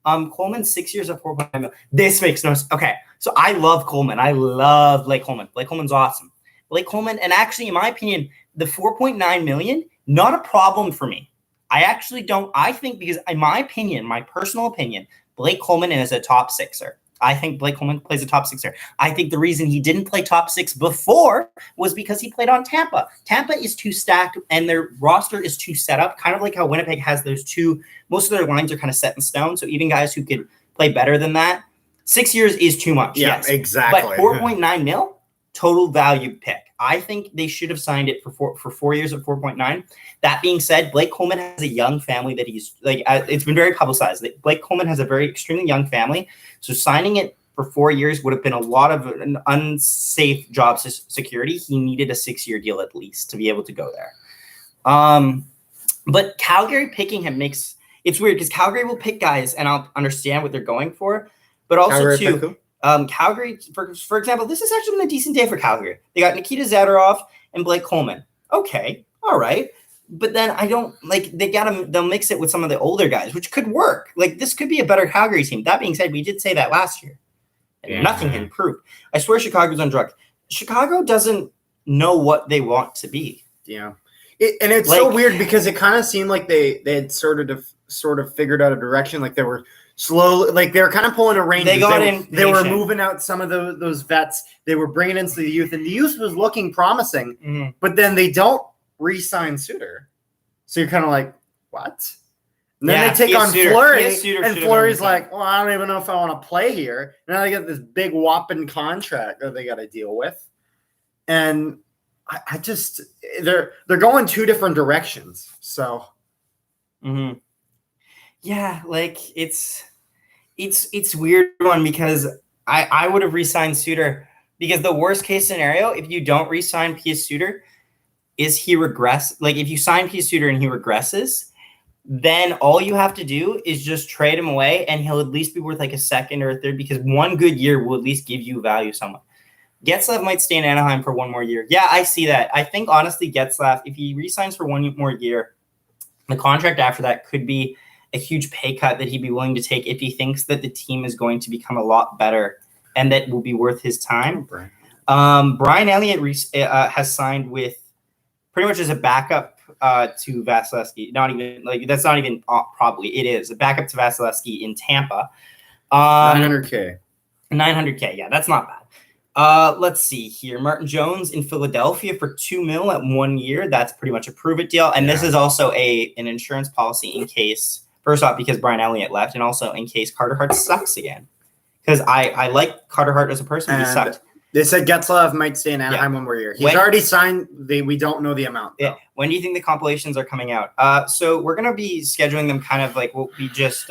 Coleman 6 years at $4.9 million. This makes no sense. Okay, so I love Coleman. I love Blake Coleman. Blake Coleman's awesome. Blake Coleman, and actually, in my opinion, the $4.9 million, not a problem for me. I actually don't. I think because, in my opinion, my personal opinion, Blake Coleman is a top sixer. I think Blake Coleman plays a top sixer. I think the reason he didn't play top six before was because he played on Tampa. Tampa is too stacked and their roster is too set up, kind of like how Winnipeg has those two. Most of their lines are kind of set in stone. So even guys who could play better than that, 6 years is too much. Yeah, yes. Exactly. But 4.9 mil, total value pick. I think they should have signed it for 4 years at 4.9. That being said, Blake Coleman has a young family that he's it's been very publicized that Blake Coleman has a very extremely young family. So signing it for 4 years would have been a lot of an unsafe job security. He needed a 6-year deal at least to be able to go there. But Calgary picking him it's weird because Calgary will pick guys and I'll understand what they're going for, but also Calgary, for example, this has actually been a decent day for Calgary. They got Nikita Zadorov and Blake Coleman. Okay, all right. But then I don't they'll mix it with some of the older guys, which could work. This could be a better Calgary team. That being said, we did say that last year. And nothing had improved. I swear Chicago's on drugs. Chicago doesn't know what they want to be. Yeah. And it's so weird because it kind of seemed like they had sort of figured out a direction. They were slowly, they were kind of pulling a range. They were moving out some of those vets. They were bringing in the youth, and the youth was looking promising. But then they don't re-sign Suter, so you're kind of like, what? And then they take on Fleury, and Fleury's like, well, I don't even know if I want to play here. And now they get this big whopping contract that they got to deal with, and I just they're going two different directions. So, yeah, it's weird one because I would have re-signed Suter because the worst case scenario, if you don't re-sign Pius Suter, is he regress. If you sign Pius Suter and he regresses, then all you have to do is just trade him away and he'll at least be worth a second or a third because one good year will at least give you value somewhat. Getzlaf might stay in Anaheim for one more year. Yeah, I see that. I think, honestly, Getzlaf, if he re-signs for one more year, the contract after that could be a huge pay cut that he'd be willing to take if he thinks that the team is going to become a lot better and that will be worth his time. Brian Elliott has signed with pretty much as a backup to Vasilevsky. Not even that's not even probably it is a backup to Vasilevsky in Tampa. $900K. Yeah, that's not bad. Let's see here. Martin Jones in Philadelphia for $2 million at 1 year. That's pretty much a prove it deal. And this is also an insurance policy in case, first off, because Brian Elliott left, and also in case Carter Hart sucks again. Because I like Carter Hart as a person. He sucked. They said Getzlaf might stay in Anaheim one more year. He's already signed. We don't know the amount, though. Yeah. When do you think the compilations are coming out? So we're going to be scheduling them kind of we'll be just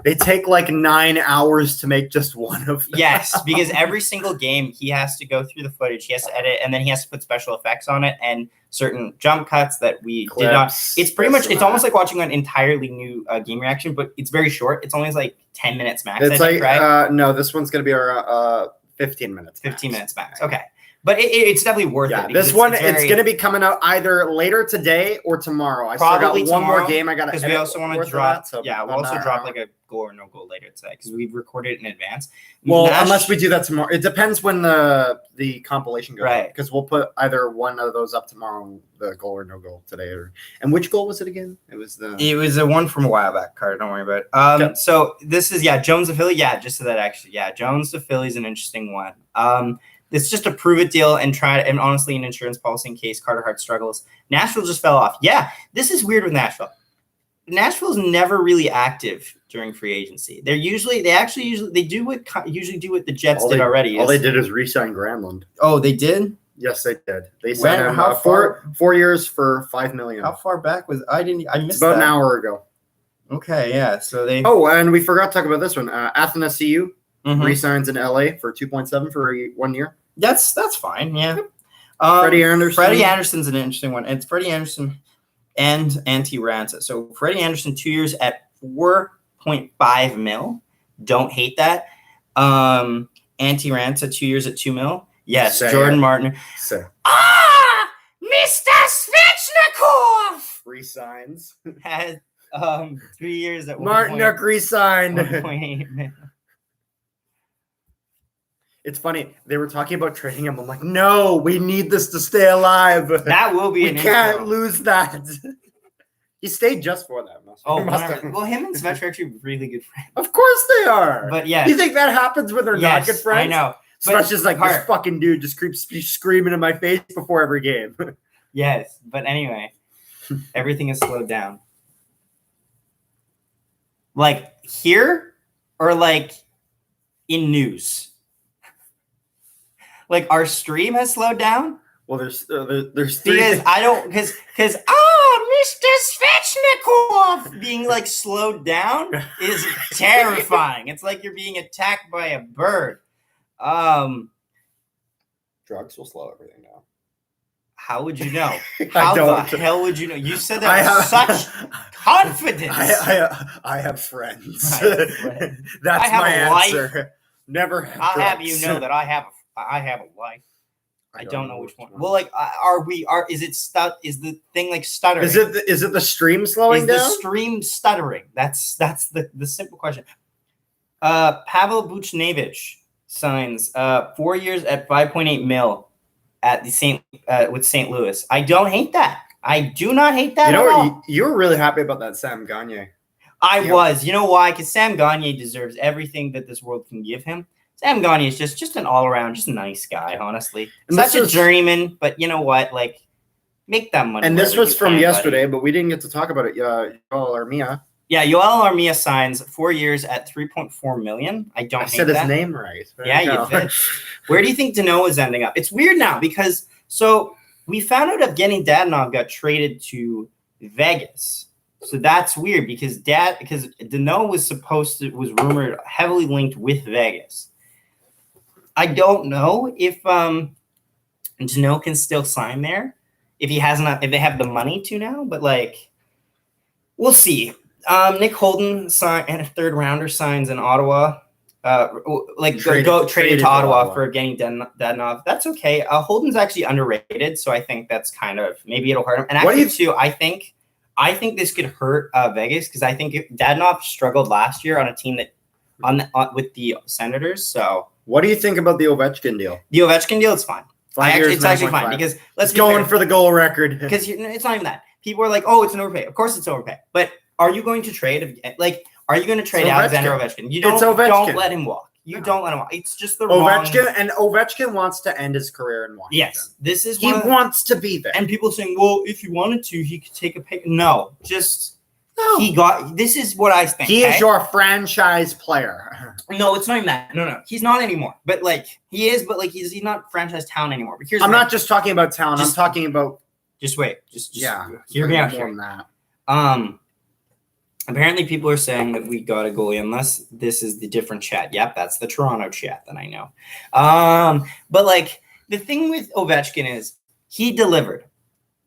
they take 9 hours to make just one of them. Yes, because every single game he has to go through the footage, he has to edit, and then he has to put special effects on it and certain jump cuts that we did not. It's pretty much, it's almost like watching an entirely new game reaction, but it's very short. It's only 10 minutes max. It's right? No, this one's going to be our 15 minutes. 15 minutes max. Okay. But it's definitely worth Yeah, it. this one, it's going to be coming out either later today or tomorrow. I still got one more game I got to because we also want to drop. We'll also drop like a goal or no goal later today because we've recorded it in advance. Well, unless we do that tomorrow. It depends when the compilation goes out. Because we'll put either one of those up tomorrow, the goal or no goal today. And which goal was it again? It was a one from a while back, Carter. Don't worry about it. Okay. So this is Jones to Philly. Yeah, just so that actually, Jones to Philly is an interesting one. It's just a prove it deal and honestly an insurance policy in case Carter Hart struggles. Nashville just fell off. Yeah, this is weird with Nashville. Nashville's never really active during free agency. They usually do what the Jets did already. All they did is re-sign Granlund. Oh, they did? Yes, they did. They signed him 4 years for $5 million. How far back was I missed about an hour ago. Okay, yeah. So they. Oh, and we forgot to talk about this one. Athanasiou re-signs in LA for 2.7 for 1 year. That's fine, yeah. Freddie Anderson. Freddie Anderson's an interesting one. It's Freddie Anderson and Antti Raanta. So Freddie Anderson 2 years at $4.5 million. Don't hate that. Antti Raanta 2 years at $2 million. Yes, Jordan Martin. Mr. Svechnikov resigns. Had 3 years at Martinook resigned. 1.8 million. It's funny. They were talking about trading him. I'm like, no, we need this to stay alive. That will be. We can't lose that. He stayed just for that. Well, him and Svetch are actually really good friends. Of course they are. But yeah, you think that happens when they're not good friends? I know. Svetch just like this fucking dude just keeps screaming in my face before every game. Yes, but anyway, everything is slowed down. Like here, or like in news. Like our stream has slowed down. Well, there's three. Because Mr. Svechnikov being like slowed down is terrifying. It's like you're being attacked by a bird. Drugs will slow everything down. How would you know? How the hell would you know? You said that with such confidence. I have friends. That's my answer. Life. Never. I'll have you know that I have a life. I don't know which one. Well, like, is the thing like stuttering? Is it the stream slowing down? Is the stream stuttering? That's the simple question. Pavel Buchnevich signs 4 years at $5.8 million at the with St. Louis. I don't hate that. I do not hate that. You were really happy about that Sam Gagner. I was. You know why? Because Sam Gagner deserves everything that this world can give him. Sam Gagner is just an all-around, just nice guy, honestly. Such a journeyman, but you know what? Like, make that money. And this was from yesterday, but we didn't get to talk about it. Yoel Armia. Yeah, Yoel Armia signs 4 years at $3.4 million. I said his name right. You did. Where do you think Danault is ending up? It's weird now because we found out Evgeny Dadonov got traded to Vegas. So that's weird because Danault was rumored heavily linked with Vegas. I don't know if Danault can still sign there if they have the money to now, but like we'll see. Nick Holden and a third rounder signs in Ottawa. Traded to Ottawa for Evgeny Dadonov. That's okay. Holden's actually underrated, so I think that's kind of maybe it'll hurt him. And actually, I think this could hurt Vegas because I think Dadonov struggled last year on a team that with the Senators. So, what do you think about the Ovechkin deal? The Ovechkin deal is fine. It's actually fine because let's going for the goal record. Because it's not even that. People are like, "Oh, it's an overpay." Of course, it's overpay. But are you going to trade? Are you going to trade Alexander Ovechkin? You don't let him walk. Don't let him walk. It's just the Ovechkin, wrong. And Ovechkin wants to end his career in Washington. Yes, this is he wants to be there. And people saying, "Well, if he wanted to, he could take a pay." No, he got. This is what I think. He is your franchise player. No, it's not even that. No, he's not anymore. But he is. But he's not franchise talent anymore. But I'm not just talking about talent. I'm talking about. Just wait. Just yeah. Hear me out here. More than that. Apparently, people are saying that we got a goalie unless this is the different chat. Yep, that's the Toronto chat that I know. But the thing with Ovechkin is he delivered.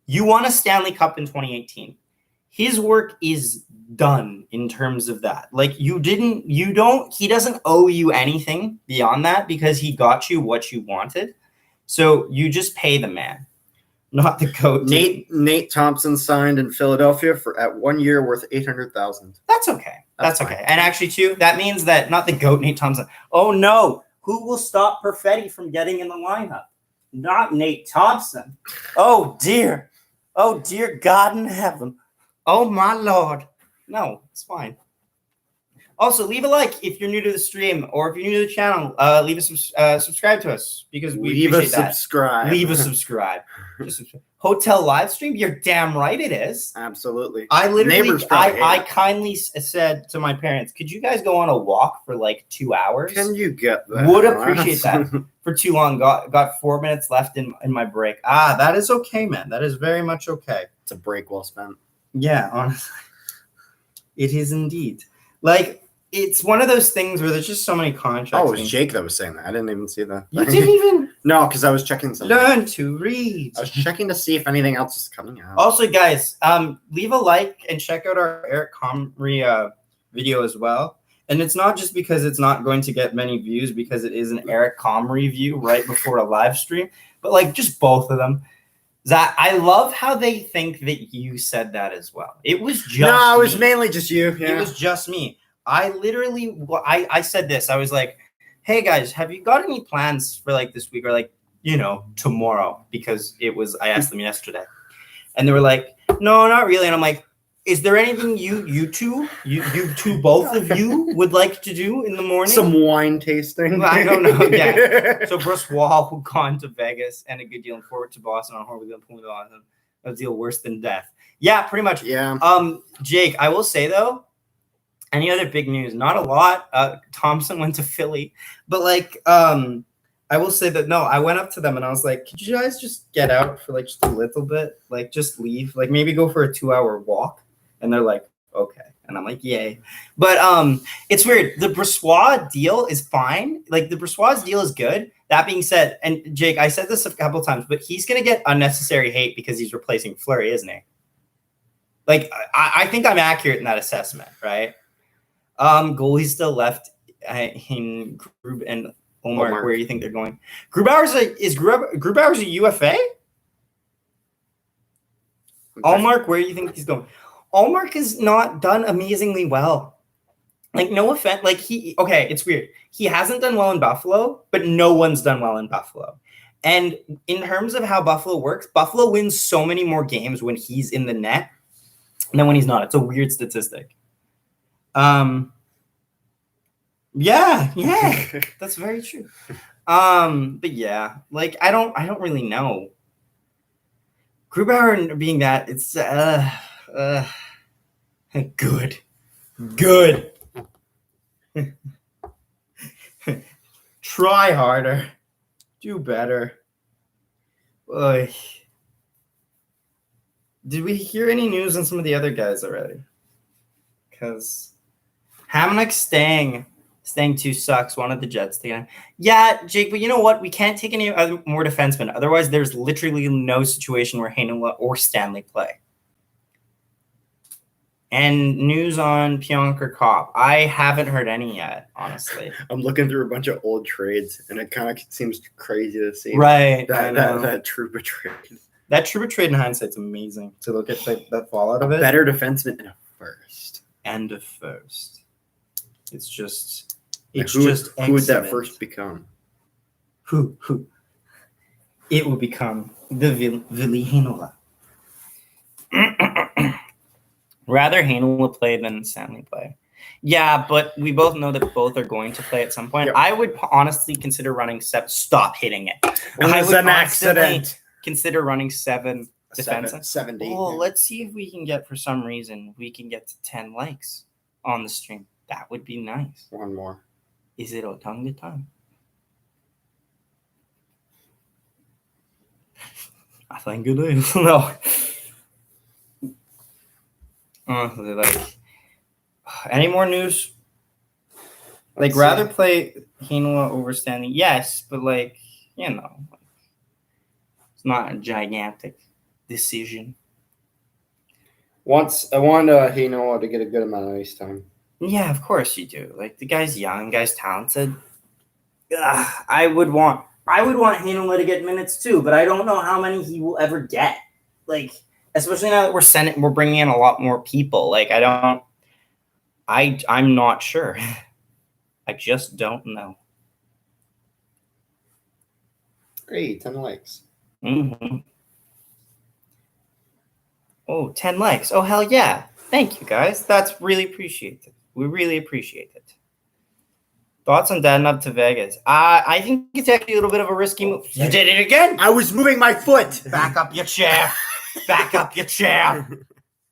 You won a Stanley Cup in 2018. His work is done in terms of that. He doesn't owe you anything beyond that because he got you what you wanted. So you just pay the man, not the goat. Nate Thompson signed in Philadelphia at 1 year worth $800,000. That's okay. That's okay. And actually, too, that means that not the GOAT, Nate Thompson. Oh, no. Who will stop Perfetti from getting in the lineup? Not Nate Thompson. Oh, dear. Oh, dear God in heaven. Oh, my Lord. No, it's fine. Also, leave a like if you're new to the stream, or if you're new to the channel, leave a subscribe to us because we appreciate that. Subscribe. Leave a subscribe. Hotel live stream? You're damn right it is. Absolutely. I literally, I kindly said to my parents, could you guys go on a walk for like 2 hours? Can you get that? Would appreciate that. For too long. Got 4 minutes left in my break. That is okay, man. That is very much okay. It's a break well spent. Yeah, honestly. It is indeed. Like, it's one of those things where there's just so many contracts. Oh, it was Jake that was saying that. I didn't even see that. You didn't even? No, because I was checking something. Learn to read. I was checking to see if anything else is coming out. Also, guys, leave a like and check out our Eric Comrie video as well. And it's not just because it's not going to get many views, because it is an Eric Comrie view right before a live stream, but like just both of them. Zach, I love how they think that you said that as well. It was just No, it was mainly just you. Yeah. It was just me. I literally, I said this. I was like, hey, guys, have you got any plans for like this week or like, tomorrow? Because I asked them yesterday. And they were like, no, not really. And I'm like, is there anything you two, both of you would like to do in the morning? Some wine tasting. I don't know. Yeah. So Brossois will gone to Vegas and a good deal forward to Boston on horrible deal on him. A deal worse than death. Yeah, pretty much. Yeah. Jake, I will say though, any other big news? Not a lot. Thompson went to Philly, but like, I will say that no, I went up to them and I was like, could you guys just get out for like just a little bit? Like just leave, like maybe go for a 2-hour walk. And they're like, okay. And I'm like, yay. But it's weird. The Brossois deal is fine. Like the Brossois deal is good. That being said, and Jake, I said this a couple of times, but he's going to get unnecessary hate because he's replacing Fleury, isn't he? Like, I think I'm accurate in that assessment, right? Goalies still left in Grub and Omar. Where do you think they're going? Grubauer's a UFA? Allmark, where do you think he's going? Allmark has not done amazingly well. Like, no offense. Like, it's weird. He hasn't done well in Buffalo, but no one's done well in Buffalo. And in terms of how Buffalo works, Buffalo wins so many more games when he's in the net than when he's not. It's a weird statistic. Yeah, that's very true. But yeah, like I don't really know. Grubauer being that, it's good. Try harder. Do better. Boy. Did we hear any news on some of the other guys already? Because Hamonic staying 2 sucks. Wanted the Jets to get. Yeah, Jake, but you know what? We can't take any other more defensemen. Otherwise, there's literally no situation where Heinola or Stanley play. And news on Pionk or Kopp. I haven't heard any yet, honestly. I'm looking through a bunch of old trades, and it kind of seems crazy to see. Right. That Trouba trade. That Trouba trade in hindsight's amazing to look at the fallout of it. Better defenseman in a first. And a first. It's just who would that first become? Who? It will become the Ville Heinola. Rather Heinola play than Stanley play. Yeah, but we both know that both are going to play at some point. Yep. I would honestly consider running 7. Stop hitting it. I would an accident. Consider running 7 defensemen. 70. Oh, let's see if we can get, for some reason, to 10 likes on the stream. That would be nice. One more. Is it Otunga time? I think it is. No. Like, any more news? Like, rather play Heinola over Stanley? Yes, but like, it's not a gigantic decision. I want Heinola to get a good amount of ice time. Yeah, of course you do. Like, the guy's young, guy's talented. I would want I would want Heinola to get minutes too, but I don't know how many he will ever get. Like, especially now that we're bringing in a lot more people. Like, I'm not sure. I just don't know. Hey, 10 likes. Mm-hmm. Oh, 10 likes. Oh, hell yeah. Thank you, guys. That's really appreciated. We really appreciate it. Thoughts on Dad up to Vegas? I think it's actually a little bit of a risky move. You did it again? I was moving my foot. Back up your chair. Back up your chair.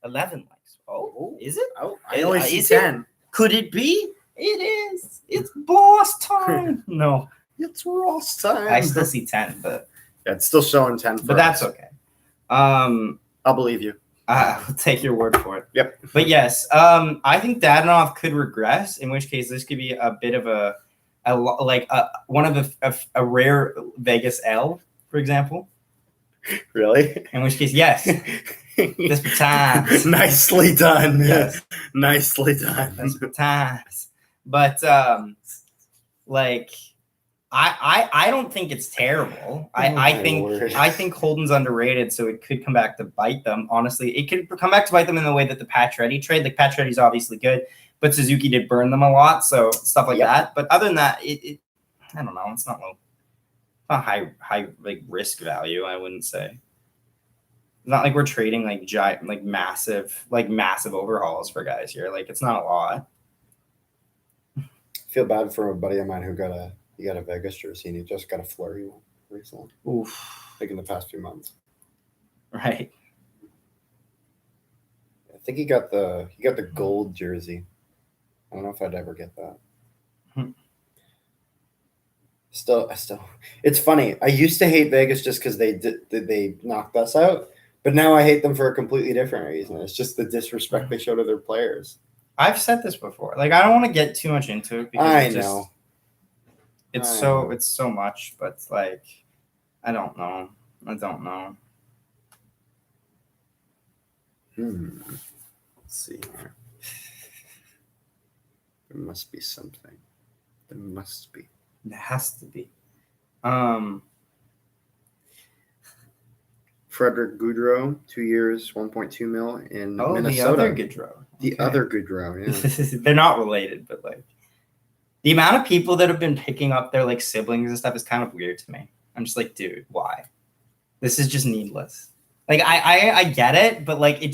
11 likes. Oh, is it? Oh, I only see Is 10. it? Could it be? It is. It's boss time. No. It's Ross time. I still see 10, but yeah, it's still showing 10 for but that's us. okay. I'll believe you. I'll take your word for it. Yep. But yes, I think Dadonov could regress, in which case this could be a bit of a rare Vegas L, for example. Really? In which case, yes. Desperate times. Nicely done. Yes. Nicely done. Desperate times. But I don't think it's terrible. I think Holden's underrated, so it could come back to bite them. Honestly, it could come back to bite them in the way that the Pacioretty trade. Like Pacioretty's obviously good, but Suzuki did burn them a lot, so stuff like that. But other than that, it I don't know. It's not low. It's not high like risk value. I wouldn't say. It's not like we're trading like giant, like massive overhauls for guys here. Like it's not a lot. I feel bad for a buddy of mine who got a Vegas jersey and he just got a Fleury one recently. Oof. Like in the past few months. Right. I think he got the gold jersey. I don't know if I'd ever get that. Still, it's funny. I used to hate Vegas just because they knocked us out, but now I hate them for a completely different reason. It's just the disrespect they show to their players. I've said this before. Like, I don't want to get too much into it because it's so much, but like, I don't know. Let's see here. There must be something. There must be. There has to be. Frederick Goudreau, 2 years, 1.2 mil in Minnesota. The other Goudreau. The other Goudreau, yeah. They're not related, but like the amount of people that have been picking up their like siblings and stuff is kind of weird to me. I'm just like, dude, why? This is just needless. Like I get it, but like it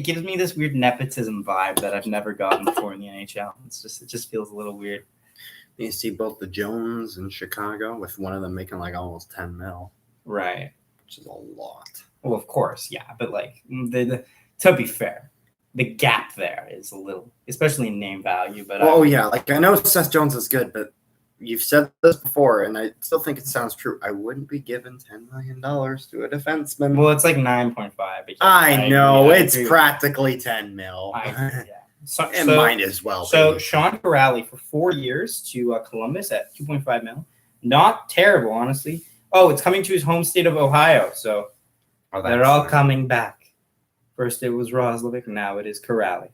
gives me this weird nepotism vibe that I've never gotten before in the NHL. It just feels a little weird. You see both the Jones in Chicago, with one of them making like almost 10 mil. Right. Which is a lot. Well, of course, yeah. But like to be fair, the gap there is a little, especially in name value. But yeah, like I know Seth Jones is good, but you've said this before, and I still think it sounds true. I wouldn't be giving $10 million to a defenseman. Well, it's like 9.5. I know it's practically 10 mil. Yeah. So might as well. So Sean Corrali for 4 years to Columbus at 2.5 mil. Not terrible, honestly. Oh, it's coming to his home state of Ohio. So they're all coming back. First it was Roslovic, now it is Corrali.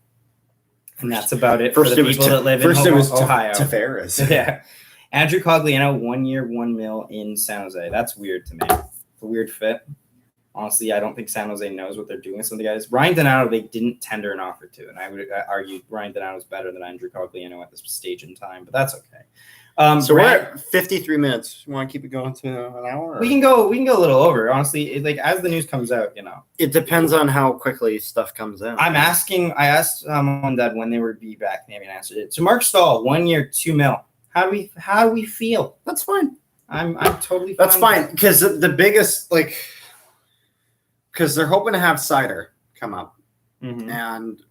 And that's about it for the people that live in Ohio. Tavares. Yeah. Andrew Cogliano, 1 year, 1 mil in San Jose. That's weird to me. It's a weird fit. Honestly, I don't think San Jose knows what they're doing with some of the guys. Ryan Donato, they didn't tender an offer to, and I would argue Ryan Donato is better than Andrew Cogliano at this stage in time, but that's okay. So we're at 53 minutes. You want to keep it going to an hour? Or? We can go a little over. Honestly, like as the news comes out, it depends on how quickly stuff comes in. I asked on that when they would be back, and they haven't answered it. So Mark Stahl, 1 year, 2 mil. How do we feel? That's fine. I'm totally fine. That's fine because the biggest because they're hoping to have Cider come up, and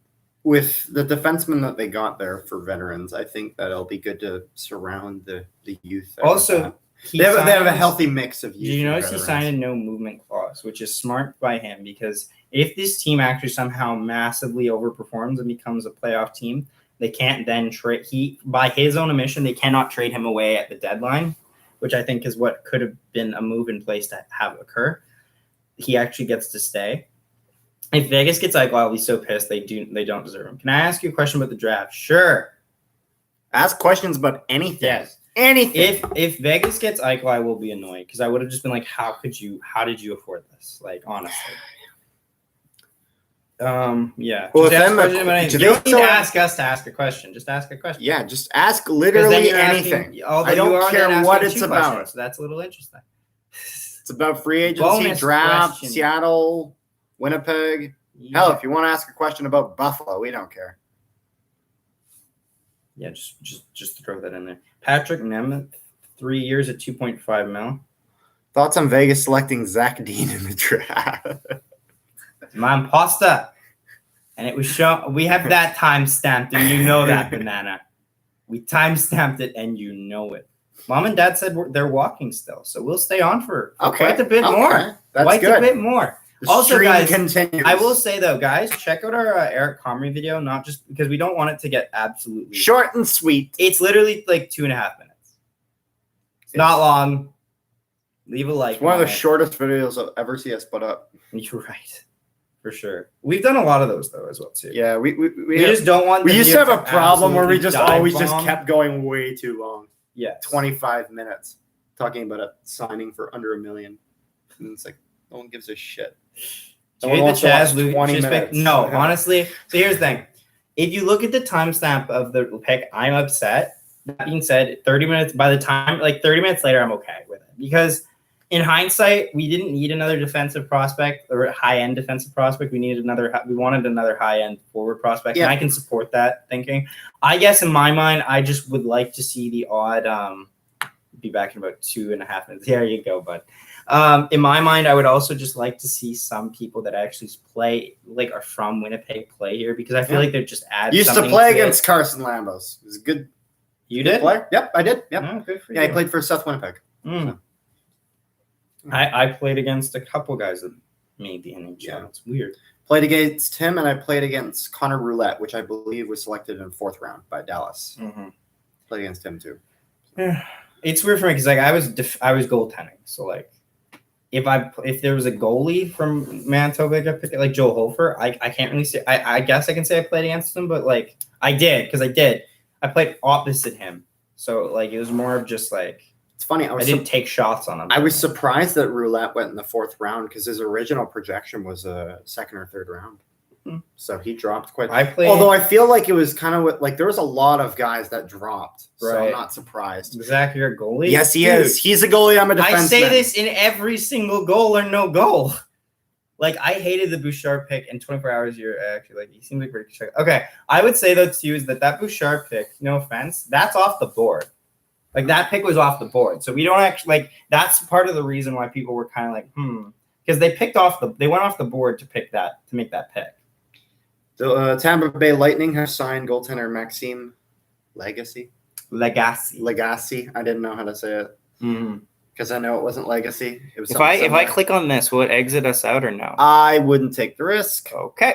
with the defensemen that they got there for veterans, I think that it'll be good to surround the youth. Also, they have a healthy mix of youth. Did you notice he signed a no movement clause, which is smart by him because if this team actually somehow massively overperforms and becomes a playoff team, they can't then trade. By his own admission, they cannot trade him away at the deadline, which I think is what could have been a move in place to have occur. He actually gets to stay. If Vegas gets Eichel, I'll be so pissed. They don't deserve him. Can I ask you a question about the draft? Sure. Ask questions about anything. Yes. anything. If Vegas gets Eichel, I will be annoyed because I would have just been like, how did you afford this? Like, honestly. Yeah. Well, Just ask then a question, do you don't they need to also- ask us to ask a question. Just ask a question. Yeah, just ask 'Cause then literally you're anything. asking- although I you don't are care then what asking it's 2 about. questions, so that's a little interesting. It's about free agency, Bonus draft, question. Seattle, Winnipeg. Hell, if you want to ask a question about Buffalo, we don't care. Yeah, just throw that in there. Patrick Nemeth, 3 years at 2.5 mil. Thoughts on Vegas selecting Zach Dean in the draft? My pasta. And it was shown. We have that time stamped, and you know that, Banana. We time stamped it, and you know it. Mom and Dad said they're walking still, so we'll stay on for quite a bit more. That's Quite good. a bit more. The Also, stream guys, continues. I will say though, guys, check out our Eric Comrie video. Not just because we don't want it to get absolutely short and sweet. It's literally like 2.5 minutes. It's not long. Leave a like. It's one of the it. shortest videos I'll ever see us put up. You're right, for sure. We've done a lot of those though, as well too. Yeah, we just don't want. We used to have a problem where we absolutely just dive always bomb. just kept going way too long. Yeah, 25 minutes talking about a signing for under $1 million, and it's like no one gives a shit. Do you hate the Chaz Luke? 20 minutes. No, honestly. So here's the thing: if you look at the timestamp of the pick, I'm upset. That being said, 30 minutes. By the time, like 30 minutes later, I'm okay with it because, in hindsight, we didn't need another defensive prospect or a high-end defensive prospect. We wanted another high-end forward prospect, and I can support that thinking. I guess in my mind, I just would like to see the odd. Be back in about 2.5 minutes. There you go, bud. In my mind, I would also just like to see some people that actually play, like are from Winnipeg, play here because I feel like they're just add. Used to play against Carson Lambos. It was a good. You did? Player? Yep, I did. Yep. Oh, good for yeah, you. I played for South Winnipeg. Mm. I played against a couple guys that made the NHL. Yeah. It's weird. Played against him, and I played against Connor Roulette, which I believe was selected in the 4th round by Dallas. Mm-hmm. Played against him too. It's weird for me because like I was goaltending, so like if there was a goalie from Manitoba, like Joe Hofer, I can't really say. I guess I can say I played against him, but like I did because I did. I played opposite him, so like it was more of just like it's funny. I didn't take shots on him. I was surprised that Roulette went in the 4th round because his original projection was a 2nd or 3rd round. So he dropped quite. Although I feel like it was kind of like there was a lot of guys that dropped, so I'm not surprised. Zach, you're a goalie. Yes, he is. He's a goalie. I'm a defenseman. I say this in every single goal or no goal. Like I hated the Bouchard pick in 24 hours. You're actually like he seems like pretty sure. Okay, I would say though too is that Bouchard pick. No offense, that's off the board. Like that pick was off the board, so we don't actually like. That's part of the reason why people were kind of like because they went off the board to make that pick. The Tampa Bay Lightning have signed goaltender Maxime Legacy. Legacy. I didn't know how to say it because I know it wasn't Legacy. It was. If I click on this, will it exit us out or no? I wouldn't take the risk. Okay.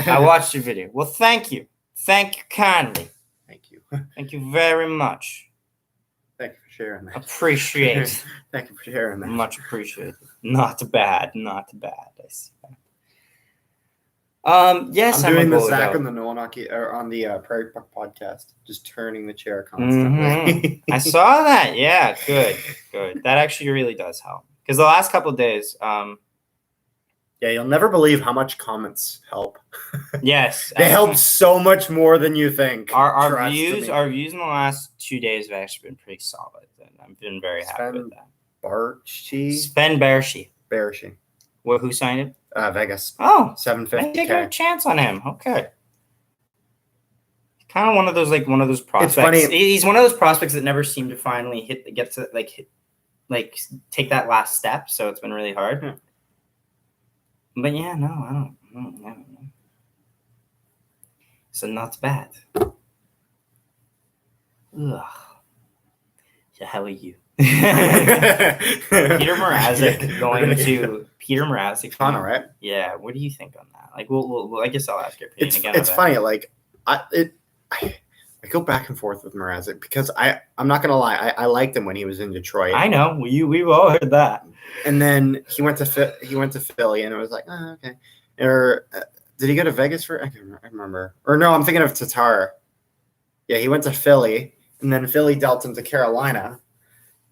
I watched your video. Well, thank you. Thank you kindly. Thank you. Thank you very much. Thank you for sharing that. Appreciate it. Thank you for sharing that. Much appreciated. Not bad. I see that. Yes, I'm doing the Zach on the Nolanaki or on the Prairie Puck podcast, just turning the chair constantly. I saw that. Yeah, good. That actually really does help because the last couple of days. Yeah, you'll never believe how much comments help. Yes, they help so much more than you think. Our views in the last 2 days have actually been pretty solid, and I've been very happy with that. Sven Baertschi. Well, who signed it? Vegas. Oh, $750K. Take a chance on him. Okay. Kind of one of those prospects. It's funny. He's one of those prospects that never seem to finally take that last step. So it's been really hard. But yeah, no, I don't know. So not bad. Ugh. So how are you? Peter Mrazek going to Peter Mrazek. Connor, right? Yeah. What do you think on that? Like, well I guess I'll ask your opinion again. It's funny. Like, I go back and forth with Mrazek because I'm not gonna lie. I liked him when he was in Detroit. I know we've all heard that. And then he went to Philly, and it was like, oh, okay. Or did he go to Vegas for? I can't remember. Or no, I'm thinking of Tatar. Yeah, he went to Philly. and then Philly dealt him to Carolina,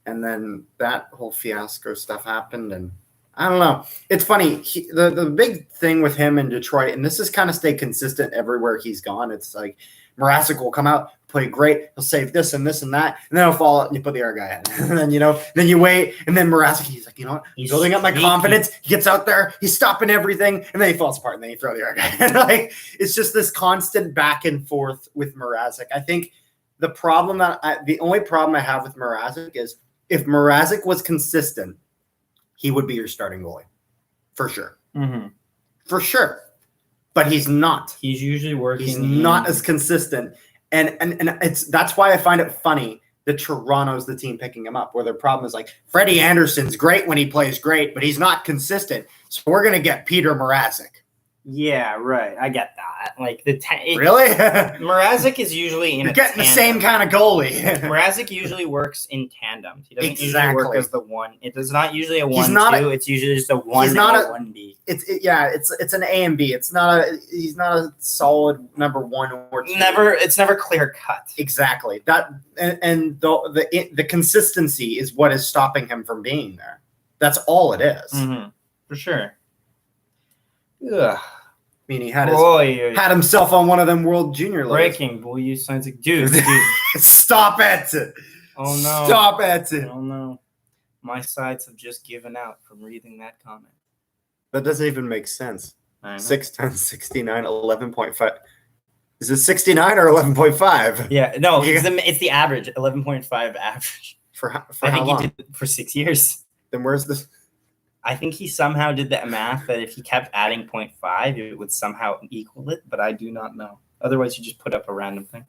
and then that whole fiasco stuff happened, and I don't know. It's funny. The big thing with him in Detroit, and this has kind of stayed consistent everywhere he's gone. It's like Mrazek will come out, play great. He'll save this and this and that, and then he'll fall out and you put the other guy in. And then, then you wait, and then Mrazek, he's like, you know what? He's building up my confidence. He gets out there, he's stopping everything, and then he falls apart, and then you throw the other guy in. Like, it's just this constant back and forth with Mrazek. I think the only problem I have with Mrazek is if Mrazek was consistent, he would be your starting goalie, for sure. Mm-hmm. For sure. But he's not. He's usually working. He's not as consistent. And that's why I find it funny that Toronto's the team picking him up, where their problem is like, Freddie Anderson's great when he plays great, but he's not consistent. So we're going to get Peter Mrazek. Yeah, right. I get that. Like really? Mrazek is usually in You're getting the same kind of goalie. Mrazek usually works in tandems. He doesn't usually work as the one. It is not usually a 1-2. It's usually just a 1 or 1B. It's an A and B. He's not a solid number 1 or 2. It's never clear cut. Exactly. That and the consistency is what is stopping him from being there. That's all it is. Mm-hmm. For sure. Ugh. I mean, he had himself on one of them World Junior lists. Breaking. Boy, you signs like, dude. Stop it. Oh, no. Stop it. Oh, no. My sides have just given out from reading that comment. That doesn't even make sense. 6 times 69, 11.5. Is it 69 or 11.5? Yeah, no, it's the average, 11.5 average. For how long? He did it for 6 years. Then where's this? I think he somehow did that math that if he kept adding 0.5, it would somehow equal it, but I do not know. Otherwise, you just put up a random thing.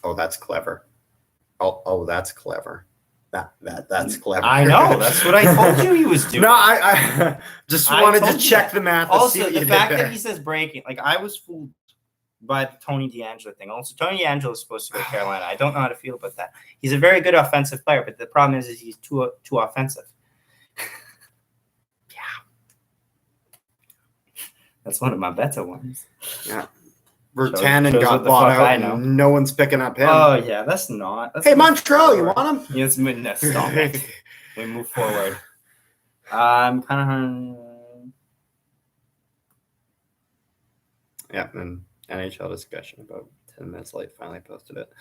Oh, that's clever. Oh, that's clever. That's clever. I know. That's what I told you he was doing. No, I just wanted to check the math. Also, the fact that he says breaking, like I was fooled by the Tony DeAngelo thing. Also, Tony DeAngelo is supposed to go to Carolina. I don't know how to feel about that. He's a very good offensive player, but the problem is he's too offensive. Yeah. That's one of my better ones. Yeah. Vertanen got bought out. And no one's picking up him. Oh, yeah. That's hey, Montreal, you want him? Yes, no, stop it. We move forward. I'm kind of... Yeah, and NHL discussion about 10 minutes late. Finally posted it.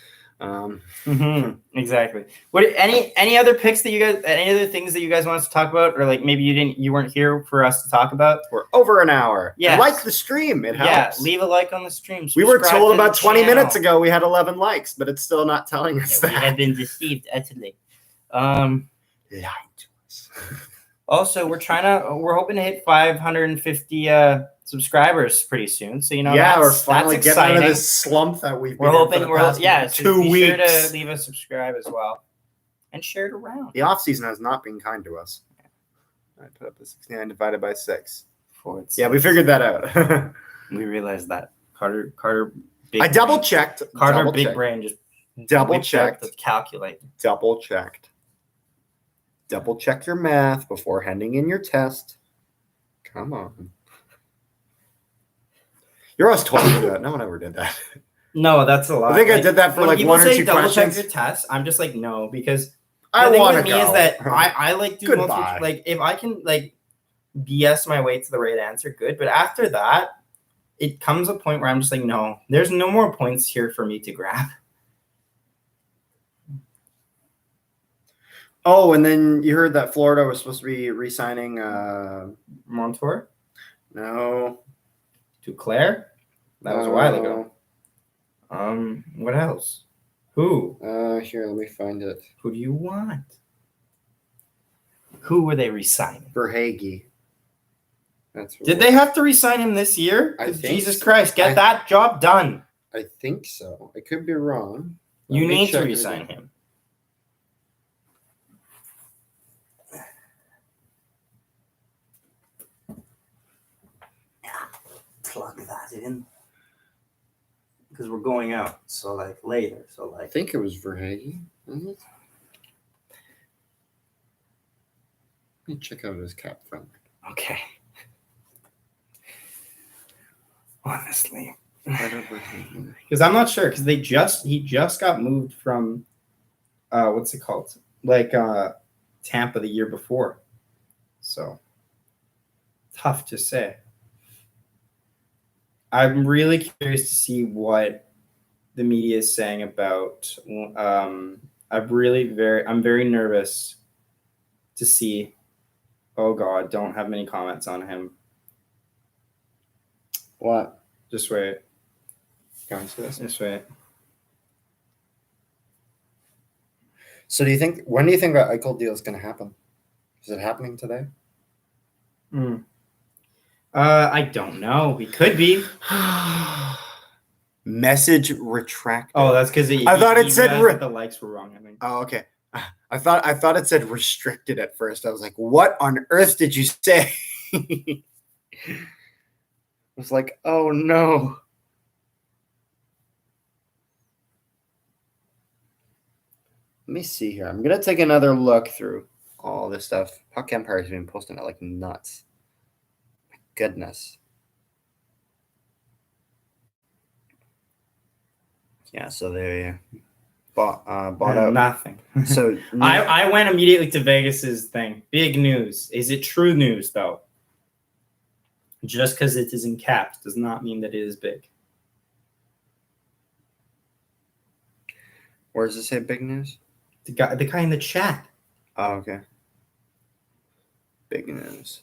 Exactly. What any other picks that you guys, any other things that you guys want us to talk about, or like maybe you weren't here for us to talk about? We're over an hour. Yeah, like the stream. It helps. Yeah, leave a like on the stream. We were told about 20 minutes ago we had 11 likes, but it's still not telling us that. We have been deceived utterly. Lied to us. Also, we're hoping to hit 550 subscribers pretty soon. So we're finally getting out of this slump that we're hoping. So 2 weeks. Sure to leave a subscribe as well, and share it around. The off season has not been kind to us. I put up the 69 divided by 6. Yeah, we figured that out. We realized that Carter. I double checked. Carter big brain just double checked. Calculate. Double checked. Double check your math before handing in your test. Come on. You're always told me to do that. No one ever did that. No, that's a lot. I think I did that for like 1 or 2 double questions. Check your test. I'm just like, no, because I want to me go. Is that I like do multiple, like if I can like BS my way to the right answer, good. But after that, it comes a point where I'm just like, no, there's no more points here for me to grab. Oh, and then you heard that Florida was supposed to be re-signing Montour? No. Duclair? That was a while ago. What else? Who? Here, let me find it. Who do you want? Who were they re-signing? Verhaeghe. Did they have to re-sign him this year? Jesus Christ, get that job done. I think so. I could be wrong. You need to re-sign him. Plug that in because we're going out, so like later. So like, I think it was Verhaeghe, isn't it? Let me check out his cap friendly. Okay. Honestly, Because I'm not sure, because he just got moved from what's it called? Tampa the year before. So tough to say. I'm really curious to see what the media is saying about I'm very nervous to see. Oh God, don't have many comments on him. What? Just wait. Going to this? Just wait. So when do you think that Eichel deal is going to happen? Is it happening today? I don't know. It could be. Message retracted. Oh, that's because I thought it said that the likes were wrong. I think. Oh, okay. I thought it said restricted at first. I was like, what on earth did you say? I was like, oh no. Let me see here. I'm gonna take another look through all this stuff. Puck Empire's been posting it like nuts. My goodness. Yeah, so there you bought out nothing. So I went immediately to Vegas's thing. Big news. Is it true news though? Just because it is in caps does not mean that it is big. Where does it say big news? The guy in the chat. Oh, okay. Big news.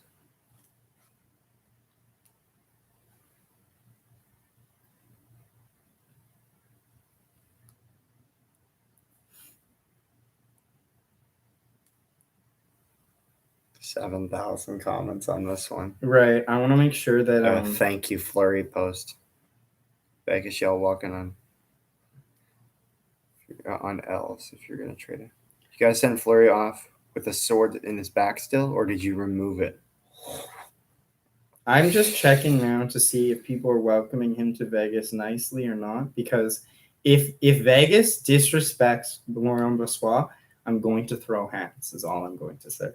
$7,000 comments on this one. Right. I want to make sure that thank you, Flurry post. Vegas y'all walking on L's if you're gonna trade it. You guys send Flurry off with a sword in his back still, or did you remove it? I'm just checking now to see if people are welcoming him to Vegas nicely or not. Because if Vegas disrespects Laurent Brossoit, I'm going to throw hands. Is all I'm going to say.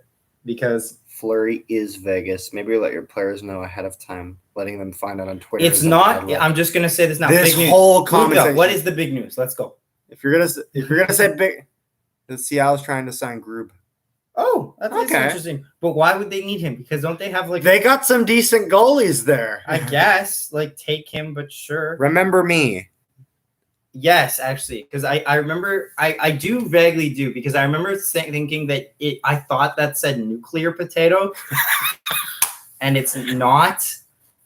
Because Flurry is Vegas. Maybe let your players know ahead of time, letting them find out on Twitter. It's not. I'm just gonna say this now. This big whole news. conversation. What is the big news? Let's go. If you're gonna say big, the Seattle's trying to sign Grub. Oh, that's interesting. But why would they need him? Because don't they have They got some decent goalies there. I guess take him, but sure. Remember me. Yes, actually, because I remember I do vaguely do because I remember thinking that I thought that said nuclear potato, and it's not.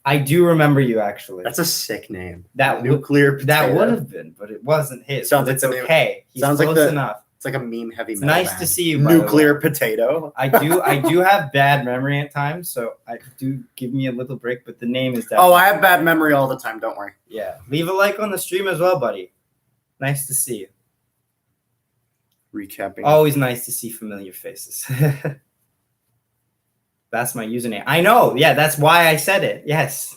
I do remember you actually. That's a sick name. That nuclear potato. That would have been, but it wasn't his. Sounds like it's okay. He's close enough. It's like a meme heavy metal. It's nice band. To see you. Nuclear potato. I do have bad memory at times, so I do give me a little break. But the name is definitely. Oh, I have bad memory all the time. Don't worry. Yeah, leave a like on the stream as well, buddy. Nice to see you. Recapping. Always nice to see familiar faces. That's my username. I know. Yeah, that's why I said it. Yes.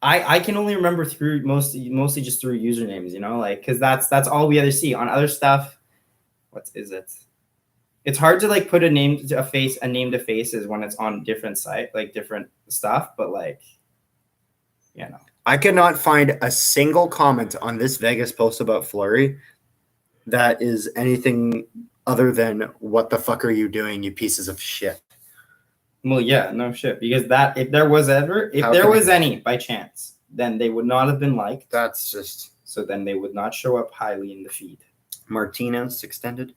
I can only remember through mostly just through usernames, because that's all we ever see on other stuff. What is it? It's hard to put a name to faces when it's on different site, different stuff, but I could not find a single comment on this Vegas post about Fleury that is anything other than "What the fuck are you doing, you pieces of shit?" Well, yeah, no shit. Because if there was any by chance, then they would not have been liked. That's just so then they would not show up highly in the feed. Martinez extended.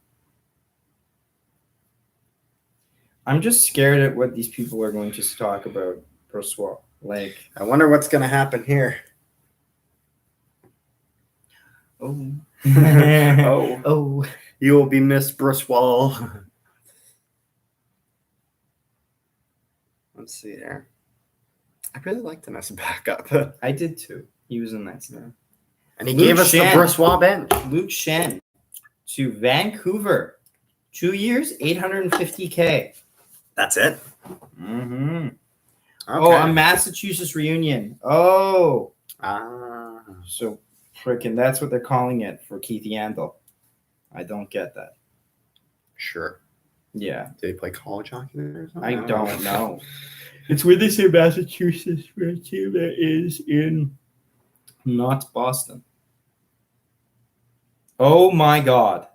I'm just scared at what these people are going to talk about Brossoit. I wonder what's going to happen here. Oh. Oh. You will be missed, Brossoit. Let's see here. I really liked him as a backup. I did too. He was a nice man. And he gave us the Brossoit bench. Luke Shen to Vancouver. 2 years, $850K. That's it? Mm-hmm. Okay. Oh, a Massachusetts reunion. Oh. So freaking that's what they're calling it for Keith Yandel. I don't get that. Sure. Yeah. Did he play college hockey there or something? I don't know. It's weird they say Massachusetts for a team that is in not Boston. Oh my God.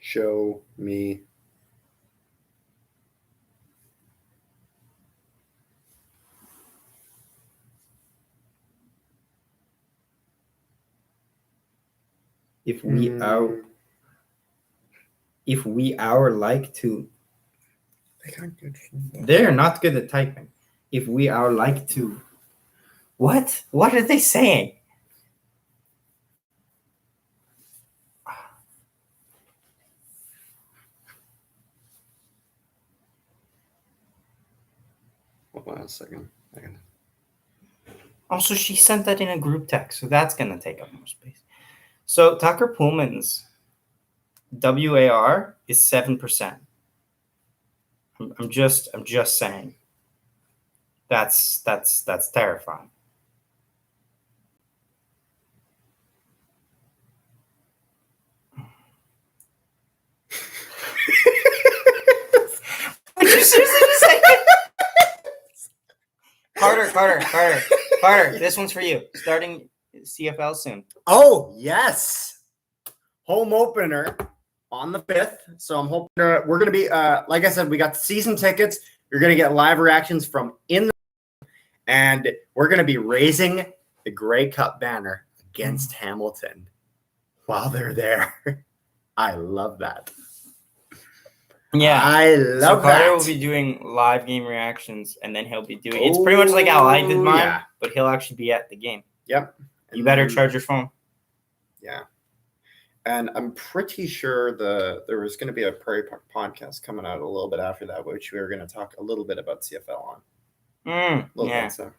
Show me. If we are like to, they're not good at typing. If we are like to, what are they saying? Hold on a second. Also, she sent that in a group text, so that's gonna take up more space. So Tucker Pullman's WAR is 7%. I'm just saying. That's terrifying. Would you seriously just say it? Carter, this one's for you. Starting CFL soon. Oh, yes. Home opener on the 5th. So I'm hoping we're going to be, like I said, we got season tickets. You're going to get live reactions from and we're going to be raising the Grey Cup banner against Hamilton while they're there. I love that. Yeah, I love that. Carter will be doing live game reactions, and then he'll be doing. It's pretty much like how I did mine, but he'll actually be at the game. Yep. You better charge your phone. Yeah. And I'm pretty sure there was going to be a Prairie Park podcast coming out a little bit after that, which we were going to talk a little bit about CFL on. Yeah. So.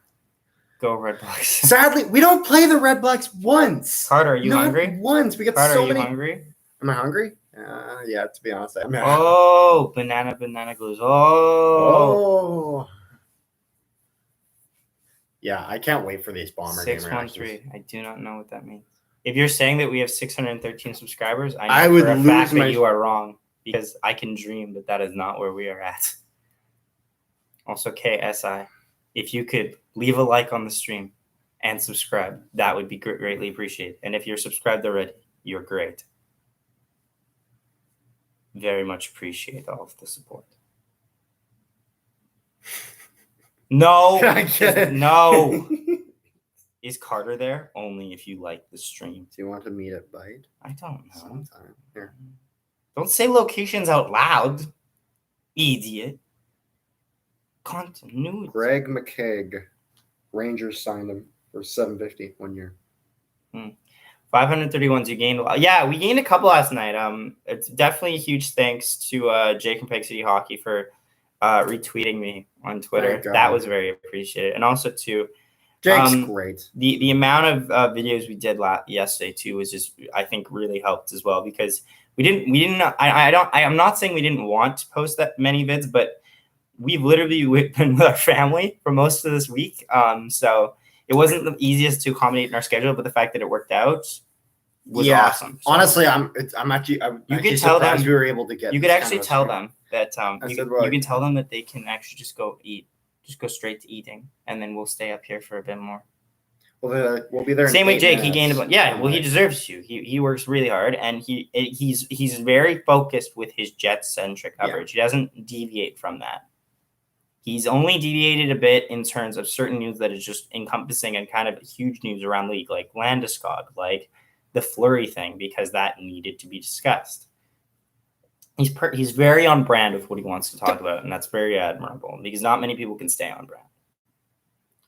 Go Red Blacks. Sadly, we don't play the Red Blacks once. Carter, are you hungry? Once. We got Carter, so are you many. Hungry? Am I hungry? Yeah, to be honest. Banana glues. Oh. Yeah, I can't wait for these Bomber game reactions. 613. I do not know what that means. If you're saying that we have 613 subscribers, I know for a fact that you are wrong, because I can dream, but that is not where we are at. Also, KSI, if you could leave a like on the stream and subscribe, that would be greatly appreciated. And if you're subscribed already, you're great. Very much appreciate all of the support. No. No. Is Carter there? Only if you like the stream. Do you want to meet at Bite? I don't know. Sometime. Here. Don't say locations out loud, idiot. Continuity. Greg McKegg. Rangers signed him for $750 one year. 531s you gained. Yeah, we gained a couple last night. It's definitely a huge thanks to Jake and Peg City Hockey for retweeting me on Twitter. That was very appreciated, and also to Jake's great. The amount of videos we did yesterday too was just, I think, really helped as well, because we didn't. I'm not saying we didn't want to post that many vids, but we've literally been with our family for most of this week. So it wasn't the easiest to accommodate in our schedule, but the fact that it worked out was awesome. So, honestly, I'm actually surprised we were able to get. You could actually tell them that you can tell them that they can actually just go eat, just go straight to eating, and then we'll stay up here for a bit more. Well, we'll be there. Same with Jake. He gained he deserves to. He works really hard, and he's very focused with his Jet-centric coverage. He doesn't deviate from that. He's only deviated a bit in terms of certain news that is just encompassing and kind of huge news around the league, like Landeskog, like the Fleury thing, because that needed to be discussed. He's very on brand with what he wants to talk about, and that's very admirable, because not many people can stay on brand.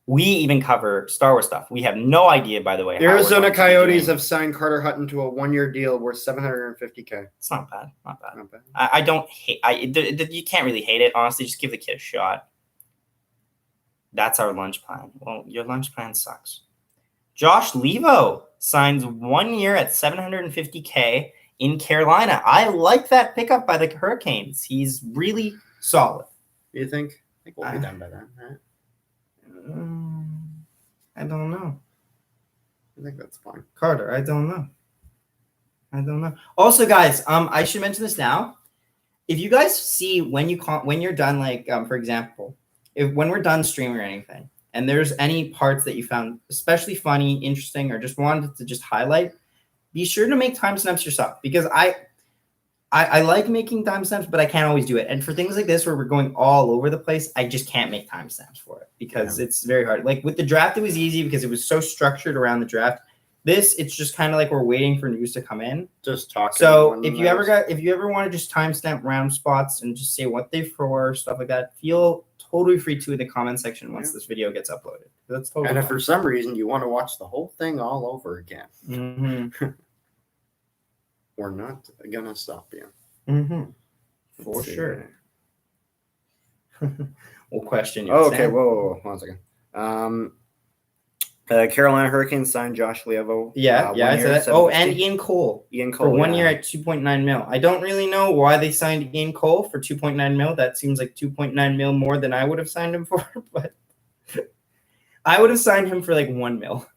We even cover Star Wars stuff. We have no idea, by the way. The Arizona Coyotes have signed Carter Hutton to a 1-year deal worth $750K. It's not bad. Not bad. I don't hate. You can't really hate it. Honestly, just give the kid a shot. That's our lunch plan. Well, your lunch plan sucks. Josh Levo signs 1 year at $750K in Carolina. I like that pickup by the Hurricanes. He's really solid. You think? I think we'll be done by then, right? I don't know. I think that's fine. Carter, I don't know. Also, guys, I should mention this now. if you guys see when you're done, like for example, when we're done streaming or anything, and there's any parts that you found especially funny, interesting, or just wanted to just highlight, be sure to make timestamps yourself, because I like making timestamps, but I can't always do it. And for things like this where we're going all over the place, I just can't make timestamps for it because it's very hard. Like with the draft, it was easy because it was so structured around the draft. This, it's just kind of like we're waiting for news to come in. Just talking. So if you ever want to just timestamp round spots and just say what they for, stuff like that, feel totally free to in the comment section once this video gets uploaded. That's totally And if fine. for some reason you want to watch the whole thing all over again, we're not gonna stop you. For sure. We'll question you. Oh, okay. Whoa. 1 second. Carolina Hurricanes signed Josh Lievo. I said that. Oh, and Ian Cole. For 1 year at 2.9 mil. I don't really know why they signed Ian Cole for 2.9 mil. That seems like 2.9 mil more than I would have signed him for, but I would have signed him for like 1 mil.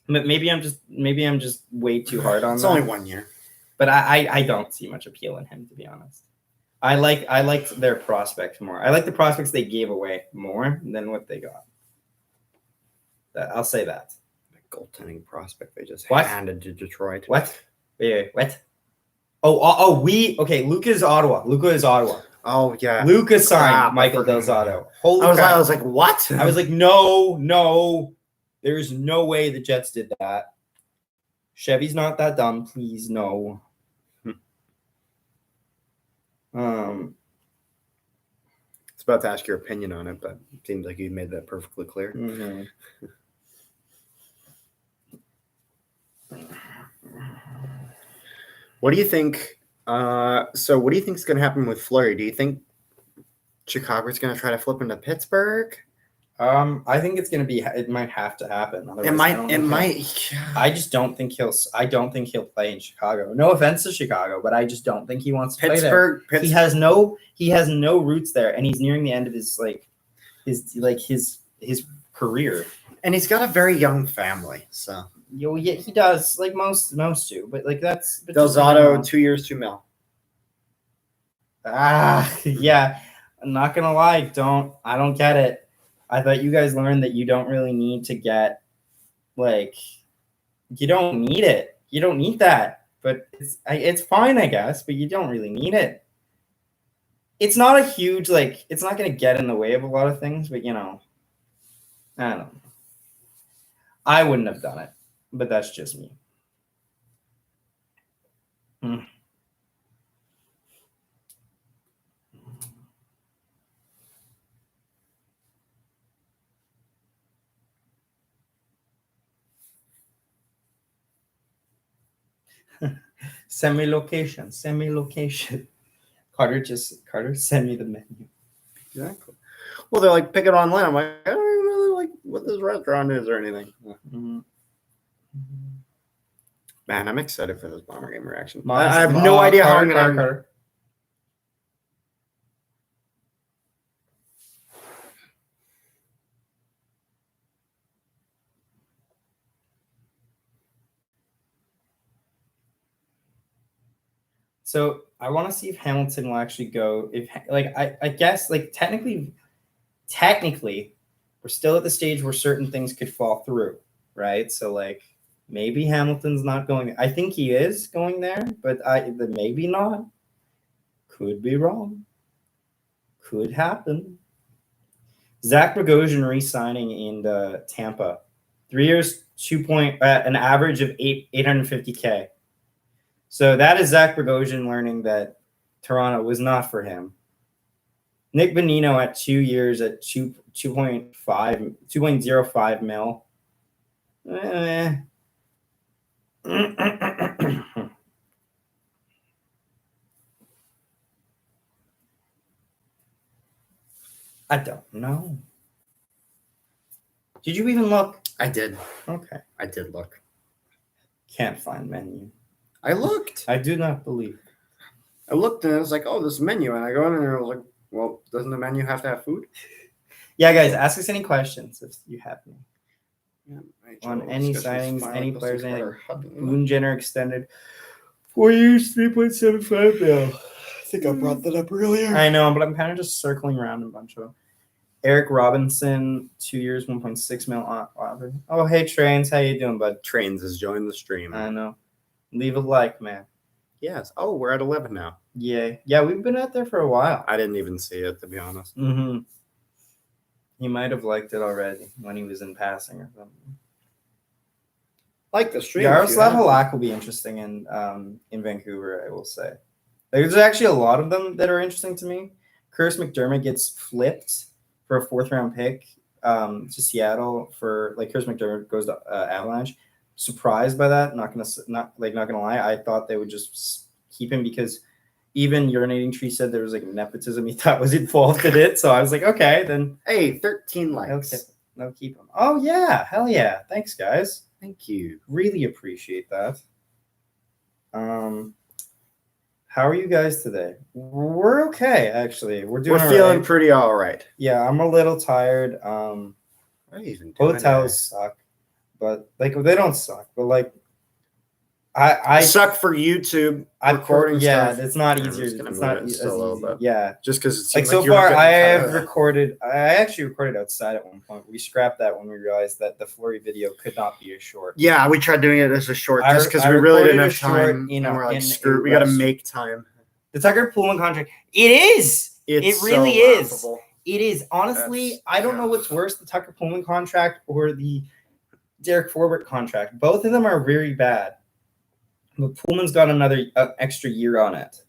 But maybe I'm just way too hard on It's that. only 1 year. But I don't see much appeal in him, to be honest. I liked their prospects more. I like the prospects they gave away more than what they got. I'll say that. The goaltending prospect they just handed to Detroit. What? Wait, what? Luka is Ottawa. Oh, yeah. Luka signed Michael Del Zotto. Holy crap. I was like, what? I was like, no. There's no way the Jets did that. Chevy's not that dumb. Please, no. It's about to ask your opinion on it, but it seems like you made that perfectly clear. What do you think? So what do you think is going to happen with Fleury? Do you think Chicago's going to try to flip into Pittsburgh? I think it's going to be. It might have to happen. It might. I just don't think he'll. I don't think he'll play in Chicago. No offense to Chicago, but I just don't think he wants to play there. He has no roots there, and he's nearing the end of his career. And he's got a very young family, so. Yeah, he does, like most do, but like that's. Del Zotto, 2 years, 2 mil. Yeah. I'm not gonna lie. I don't get it. I thought you guys learned that you don't really need to get, like, you don't need it. You don't need that. But it's fine, I guess, but you don't really need it. It's not a huge, like, it's not going to get in the way of a lot of things, but, I don't know. I wouldn't have done it, but that's just me. Send me location. Carter, send me the menu. Exactly. Well, they're like, pick it online. I'm like, I don't even know like what this restaurant is or anything. Man, I'm excited for this Bomber Game reaction. I have no idea how I'm going to. So I want to see if Hamilton will actually go. If I guess like technically, we're still at the stage where certain things could fall through, right? So like maybe Hamilton's not going. I think he is going there, but maybe not. Could be wrong. Could happen. Zach Bogosian re-signing in Tampa, 3 years, an average of $850K. So that is Zach Bogosian learning that Toronto was not for him. Nick Bonino at 2 years at 2.05 mil. I don't know. Did you even look? I did. Okay. I did look. Can't find menu. I looked. I do not believe. I looked and it was like, oh, this menu. And I go in and I was like, well, doesn't the menu have to have food? Yeah, guys, ask us any questions if you have any. Yeah, on any signings, any players, anything. Boone Jenner extended 4 years, 3.75 mil. think I brought that up earlier. I know, but I'm kind of just circling around a bunch of Eric Robinson, 2 years, 1.6 mil offer. Oh, hey, Trains. How you doing, bud? Trains has joined the stream. I know. Leave a like, man. Yes. Oh, we're at 11 now. Yay. Yeah, we've been out there for a while. I didn't even see it, to be honest. Mm-hmm. He might have liked it already when he was in passing or something. Like the stream. Yaroslav Halak will be interesting in Vancouver, I will say. There's actually a lot of them that are interesting to me. Curtis McDermott gets flipped for a 4th-round pick to Seattle for Curtis McDermott goes to Avalanche. Surprised by that. Not gonna lie. I thought they would just keep him because even Urinating Tree said there was nepotism he thought was involved in it. So I was like, okay, then. Hey, 13 likes. They'll keep him. Oh yeah, hell yeah! Thanks, guys. Thank you. Really appreciate that. How are you guys today? We're okay, actually. We're feeling pretty all right. Yeah, I'm a little tired. What are you even doing? Hotels suck, but they don't suck. But I suck for YouTube recording. Yeah, stuff. it's not easier. It's not easy. Yeah, just because it's so far I have recorded. I actually recorded outside at one point. We scrapped that when we realized that the Flurry video could not be as short. Yeah, we tried doing it as a short just because we really didn't have time. And we're like, screw, we got to make time. The Tucker Pullman contract. It is. It really is. Laughable. It is. Honestly, I don't know what's worse, the Tucker Pullman contract or the Derek Forbort contract. Both of them are very bad. But Pullman's got another extra year on it.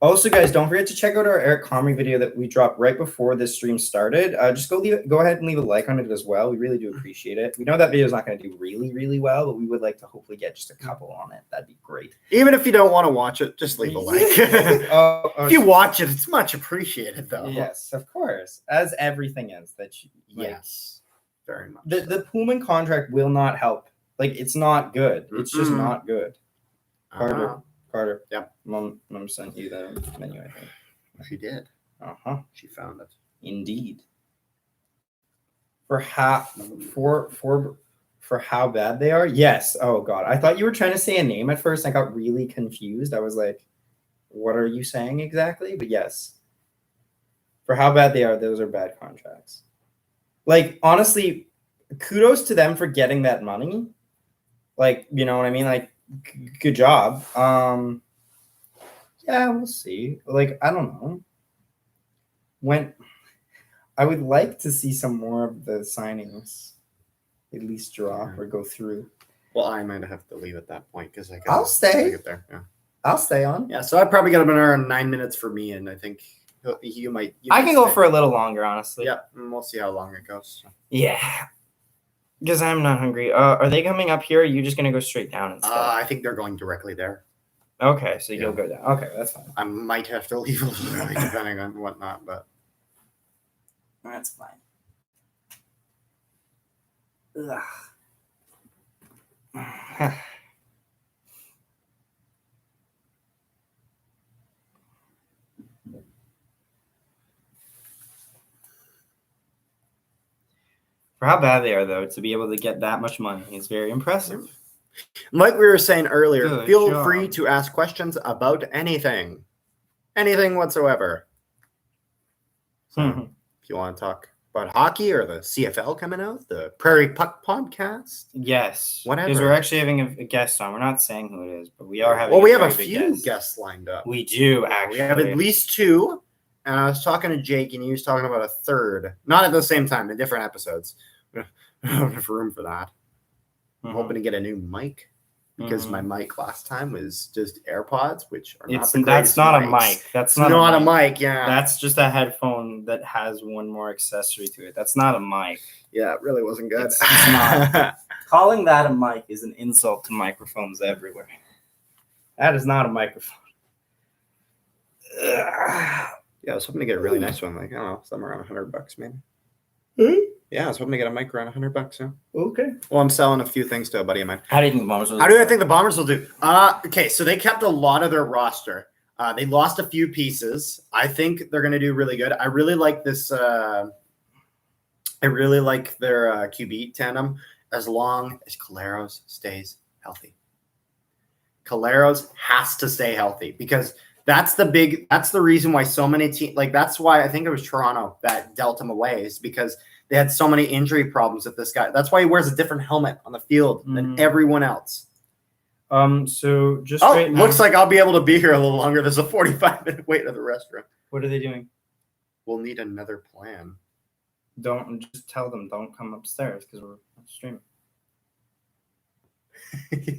Also, guys, don't forget to check out our Eric Comrie video that we dropped right before this stream started. Just go ahead and leave a like on it as well. We really do appreciate it. We know that video is not going to do really, really well, but we would like to hopefully get just a couple on it. That'd be great. Even if you don't want to watch it, just leave a like. If you watch it, it's much appreciated, though. Yes, of course. As everything is that yes, very much. The Pullman contract will not help. It's not good. It's just not good. Carter. Yep. Mom sent you the menu, I think. She did. She found it. Indeed. For how bad they are? Yes. Oh God. I thought you were trying to say a name at first. I got really confused. I was like, what are you saying exactly? But yes. For how bad they are, those are bad contracts. Honestly, kudos to them for getting that money. You know what I mean? Good job. Yeah, we'll see. I don't know. I would like to see some more of the signings at least drop or go through. Well, I might have to leave at that point because I'll stay. Get there. Yeah. I'll stay on. Yeah, so I probably got another 9 minutes for me, and I think you might. I can go for a little longer, honestly. Yeah, and we'll see how long it goes. Yeah. Because I'm not hungry. Are they coming up here? Or are you just gonna go straight down instead? I think they're going directly there. Okay, so you'll go down. Okay, that's fine. I might have to leave a little early depending on whatnot, but that's fine. Ugh. For how bad they are, though, to be able to get that much money is very impressive. Like we were saying earlier, feel free to ask questions about anything whatsoever. So, if you want to talk about hockey or the CFL coming out, the Prairie Puck podcast, yes, whatever. Because we're actually having a guest on. We're not saying who it is, but we are having. Well, we have a few guests lined up. We do actually. We have at least two. And I was talking to Jake, and he was talking about a third, not at the same time, in different episodes. I don't have room for that. I'm hoping to get a new mic because my mic last time was just AirPods, which are not the That's not mics. A mic. That's not a mic. Yeah, that's just a headphone that has one more accessory to it. That's not a mic. Yeah, it really wasn't good. It's not. Calling that a mic is an insult to microphones everywhere. That is not a microphone. Yeah, I was hoping to get a really nice one, I don't know, somewhere around $100 maybe. Yeah, I was hoping to get a mic around $100. Yeah. Okay. Well, I'm selling a few things to a buddy of mine. How do you think the Bombers will do? How do I think the Bombers will do? Okay, so they kept a lot of their roster. They lost a few pieces. I think they're going to do really good. I really like this. I really like their QB tandem as long as Collaros stays healthy. Collaros has to stay healthy because That's the reason why so many teams, like that's why I think it was Toronto that dealt him away, is because they had so many injury problems with this guy. That's why he wears a different helmet on the field than everyone else. So just right now, looks like I'll be able to be here a little longer. There's a 45-minute wait at the restaurant. What are they doing? We'll need another plan. Don't just tell them don't come upstairs because we're streaming.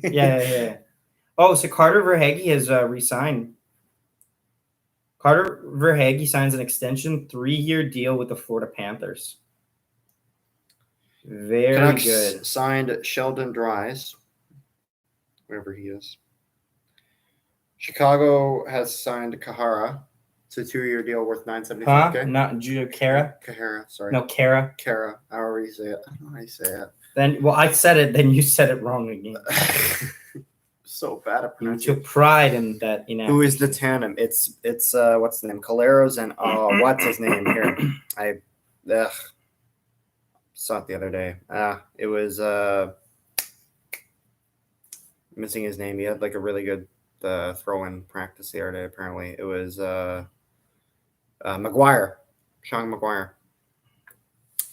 Yeah. Oh, so Carter Verhaeghe has resigned. Carter Verhaeghe signs an extension 3-year deal with the Florida Panthers. Very Canucks good. Signed Sheldon Dries, wherever he is. Chicago has signed Kahara. It's a 2-year deal worth $975K. Not Kara. Kahara, sorry. No, Kara. Kara. I already say it. I don't know how you say it. Then, well, I said it. Then you said it wrong again. So bad at You pronunciation. took pride in that. Who is the tandem? It's what's the name? Caleros and what's his name here? I saw it the other day. It was missing his name. He had like a really good throw-in practice the other day. Apparently, it was McGuire, Sean McGuire.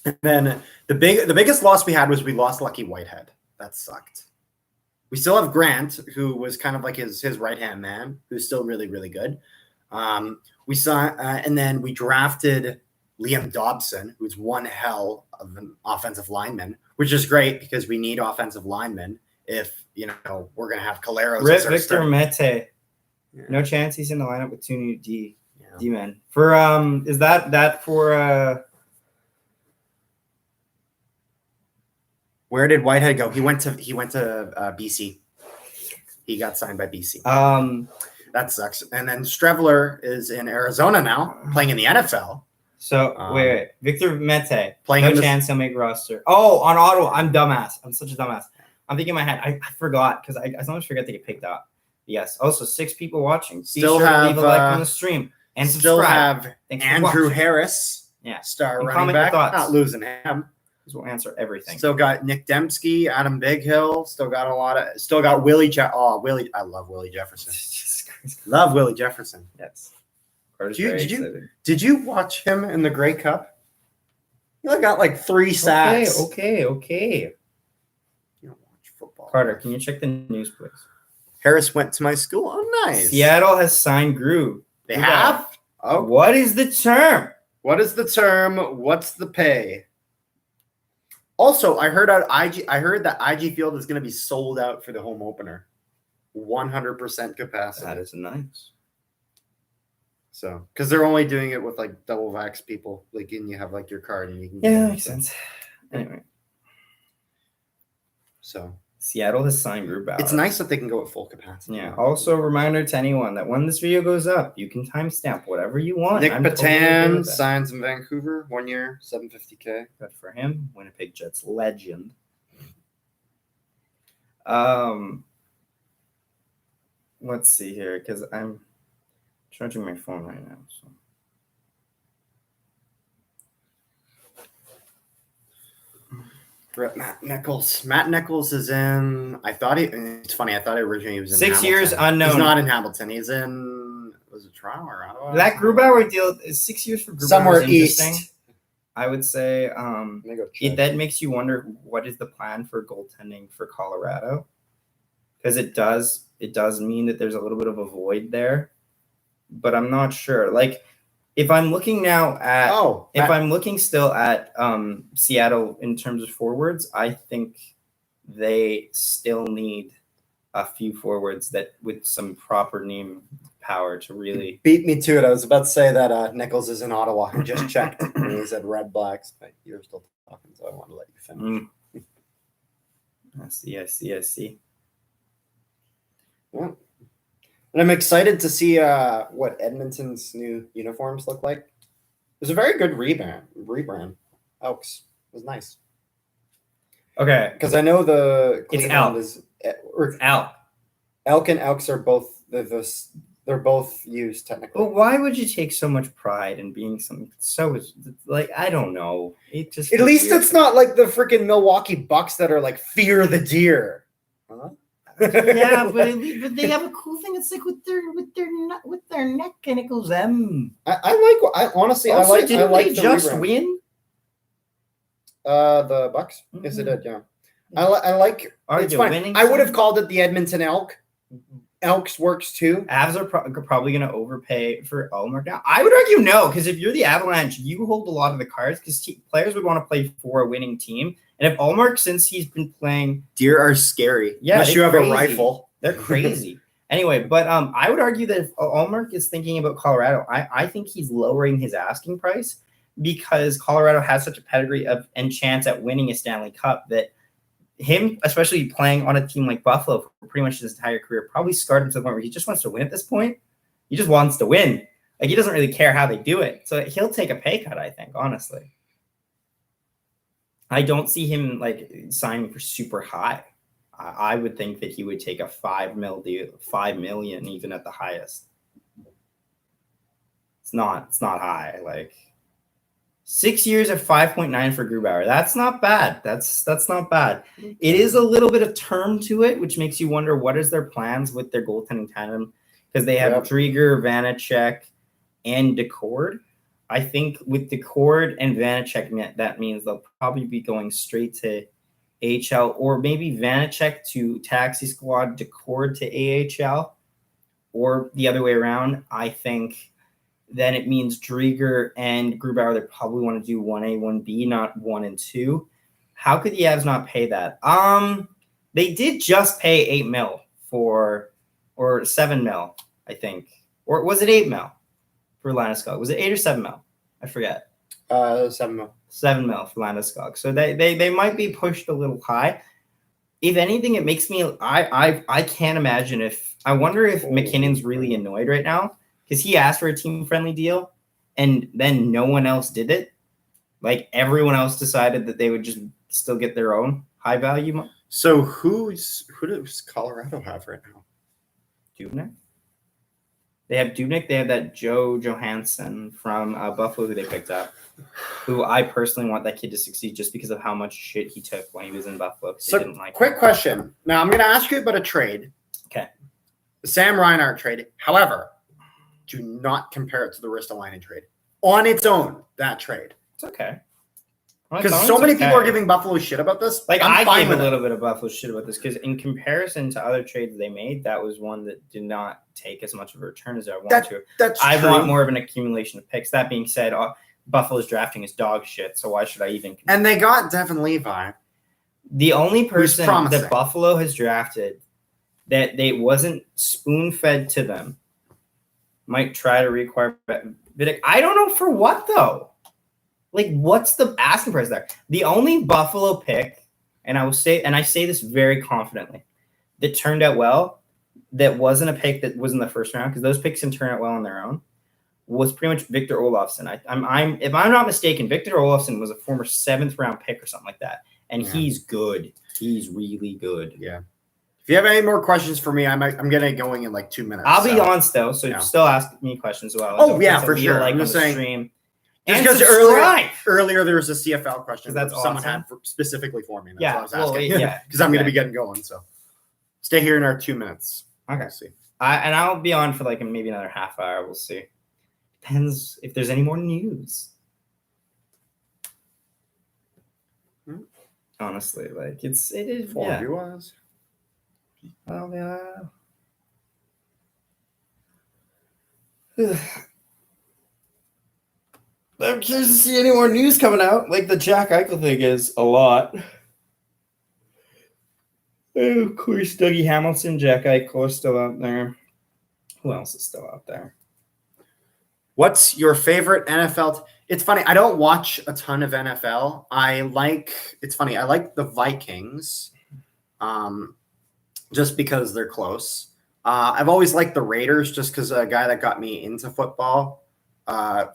And then the biggest loss we had was we lost Lucky Whitehead. That sucked. We still have Grant, who was kind of like his right-hand man, who's still really, really good. We saw, and then we drafted Liam Dobson, who's one hell of an offensive lineman, which is great because we need offensive linemen if, we're going to have Caleros. Victor Mete. Yeah. No chance he's in the lineup with 2 new D-men. For, is that for... Where did Whitehead go? He went to BC. He got signed by BC. That sucks. And then Strevler is in Arizona now, playing in the NFL. So wait, Victor Mete playing. No chance he'll make roster. Oh, on Ottawa. I'm dumbass. I'm such a dumbass. I'm thinking in my head. I forgot because I sometimes forget to get picked up. Yes. Also, 6 people watching. Still Be sure have to leave a like on the stream and still subscribe. Have Andrew Harris. Yeah. Star and running back. Not losing him. We'll answer everything. Still got Nick Dembski, Adam Bighill. Still got Willie. Willie. I love Willie Jefferson. Love Willie Jefferson. Yes. Did you watch him in the Grey Cup? He got like 3 sacks. Okay. You don't watch football. Carter, can you check the news, please? Harris went to my school. Oh, nice. Seattle has signed Groove. They have? Oh. What is the term? What's the pay? Also, I heard that IG Field is going to be sold out for the home opener. 100% capacity. That is nice. So, because they're only doing it with like double vax people, like, and you have like your card and you can. Yeah, that makes sense. Anyway, so Seattle has signed Group out. It's nice that they can go at full capacity. Yeah. Also, a reminder to anyone that when this video goes up, you can timestamp whatever you want. Nick Patan signs in Vancouver, 1 year, $750K. Good for him. Winnipeg Jets legend. Let's see here, because I'm charging my phone right now. So. Matt Nichols. Matt Nichols is in. It's funny. I thought originally he was in 6 Hamilton. years unknown. He's not in Hamilton. He's in. Was it Toronto or Ottawa? That Grubauer deal is 6 years for Grubauer. Somewhere east. I would say that makes you wonder what is the plan for goaltending for Colorado, because it does mean that there's a little bit of a void there, but I'm not sure. Like, if I'm looking now at I'm looking still at Seattle in terms of forwards, I think they still need a few forwards that with some proper name power to really beat me to it. I was about to say that Nichols is in Ottawa. I just checked and he said Red Blacks, but you're still talking, so I want to let you finish. I see. Yeah. And I'm excited to see what Edmonton's new uniforms look like. It was a very good rebrand. Elks was nice. Okay, because I know the Cleveland is Elk. Elk and Elks are both they're both used technically. Well, why would you take so much pride in being something so like, I don't know? It just at least weird. It's not like the freaking Milwaukee Bucks that are like fear the deer. Huh? Yeah, but they have a cool thing. It's like with their neck, and it goes M. I honestly Also, I didn't like they the just rebrand. win? The Bucks. Yes, they did. Yeah, I like. Are It's you fine. winning? I would have called it the Edmonton Elk. Elks works too. Avs are probably going to overpay for Allmark now. I would argue no, because if you're the Avalanche, you hold a lot of the cards because players would want to play for a winning team. And if Allmark, since he's been playing, Deer are scary. Yeah, unless you have crazy. a rifle, they're crazy. Anyway, but I would argue that if Allmark is thinking about Colorado, I think he's lowering his asking price because Colorado has such a pedigree and chance at winning a Stanley Cup that him, especially playing on a team like Buffalo for pretty much his entire career, probably scarred him to the point where he just wants to win at this point. He just wants to win. Like, he doesn't really care how they do it. So he'll take a pay cut, I think, honestly. I don't see him, like, signing for super high. I would think that he would take a $5 million even at the highest. It's not high. Like, 6 years at 5.9 for Grubauer. That's not bad. That's not bad. It is a little bit of term to it, which makes you wonder what is their plans with their goaltending tandem, because they have Drieger, Vanacek, and Decord. I think with Decord and Vanacek, that means they'll probably be going straight to AHL, or maybe Vanacek to taxi squad, Decord to AHL, or the other way around. I think then it means Drieger and Grubauer, they probably want to do 1A, 1B, not 1 and 2. How could the Avs not pay that? They did just pay $8 million or $7 million, I think. Or was it $8 million for Landeskog? Was it $8 or $7 million? I forget. $7 million. $7 million for Landeskog. So they might be pushed a little high. If anything, it makes me I can't imagine I wonder if McKinnon's really annoyed right now, because he asked for a team-friendly deal, and then no one else did it. Like, everyone else decided that they would just still get their own high-value. So who does Colorado have right now? Dubnyk. They have Dubnyk. They have that Joe Johansson from Buffalo who they picked up, who I personally want that kid to succeed just because of how much shit he took when he was in Buffalo. So, quick question. Now, I'm going to ask you about a trade. Okay. The Sam Reinhart trade. However, do not compare it to the Ristolainen trade. On its own, that trade. It's okay. Because so many people are giving Buffalo shit about this. Like, I gave a little bit of Buffalo shit about this because in comparison to other trades they made, that was one that did not take as much of a return as I wanted to. That's I true. want more of an accumulation of picks. That being said, Buffalo's drafting is dog shit, so why should I even compare? And they got Devin Levi. The only person that Buffalo has drafted that they wasn't spoon-fed to them might try to require Vidic. I don't know for what, though. Like, what's the asking price there? The only Buffalo pick, and I say this very confidently, that turned out well, that wasn't a pick that was in the first round, because those picks can turn out well on their own, was pretty much Victor Olofsson. If I'm not mistaken, Victor Olofsson was a former 7th round pick or something like that, and he's good. He's really good. Yeah. If you have any more questions for me, I'm getting going in like 2 minutes. I'll be on still, so still ask me questions as well. For sure. Like, I'm just saying. Stream. Just because earlier there was a CFL question that someone had specifically for me. That's what I was asking. Because I'm going to be getting going. So stay here in our 2 minutes. Okay. We'll see. And I'll be on for like maybe another half hour. We'll see. Depends if there's any more news. Honestly, like it is. For viewers. Oh yeah. I'm curious to see any more news coming out. Like the Jack Eichel thing is a lot. Oh, of course, Dougie Hamilton, Jack Eichel are still out there. Who else is still out there? What's your favorite NFL? It's funny. I don't watch a ton of NFL. I like the Vikings, just because they're close. I've always liked the Raiders, just because a guy that got me into football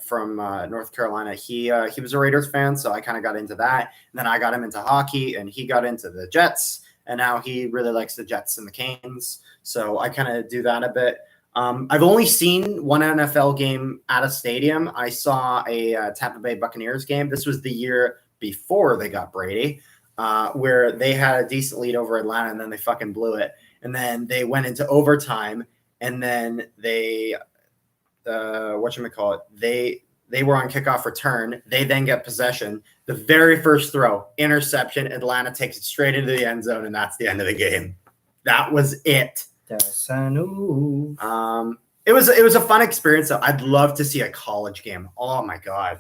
from North Carolina, he was a Raiders fan, so I kind of got into that. And then I got him into hockey, and he got into the Jets, and now he really likes the Jets and the Canes. So I kind of do that a bit. I've only seen one NFL game at a stadium. I saw a Tampa Bay Buccaneers game. This was the year before they got Brady, where they had a decent lead over Atlanta, and then they fucking blew it. and then they went into overtime, and then they whatchamacallit, they were on kickoff return. They then get possession. The very first throw, interception. Atlanta takes it straight into the end zone, and that's the end of the game. That was it. It was a fun experience. Though. I'd love to see a college game. Oh my god,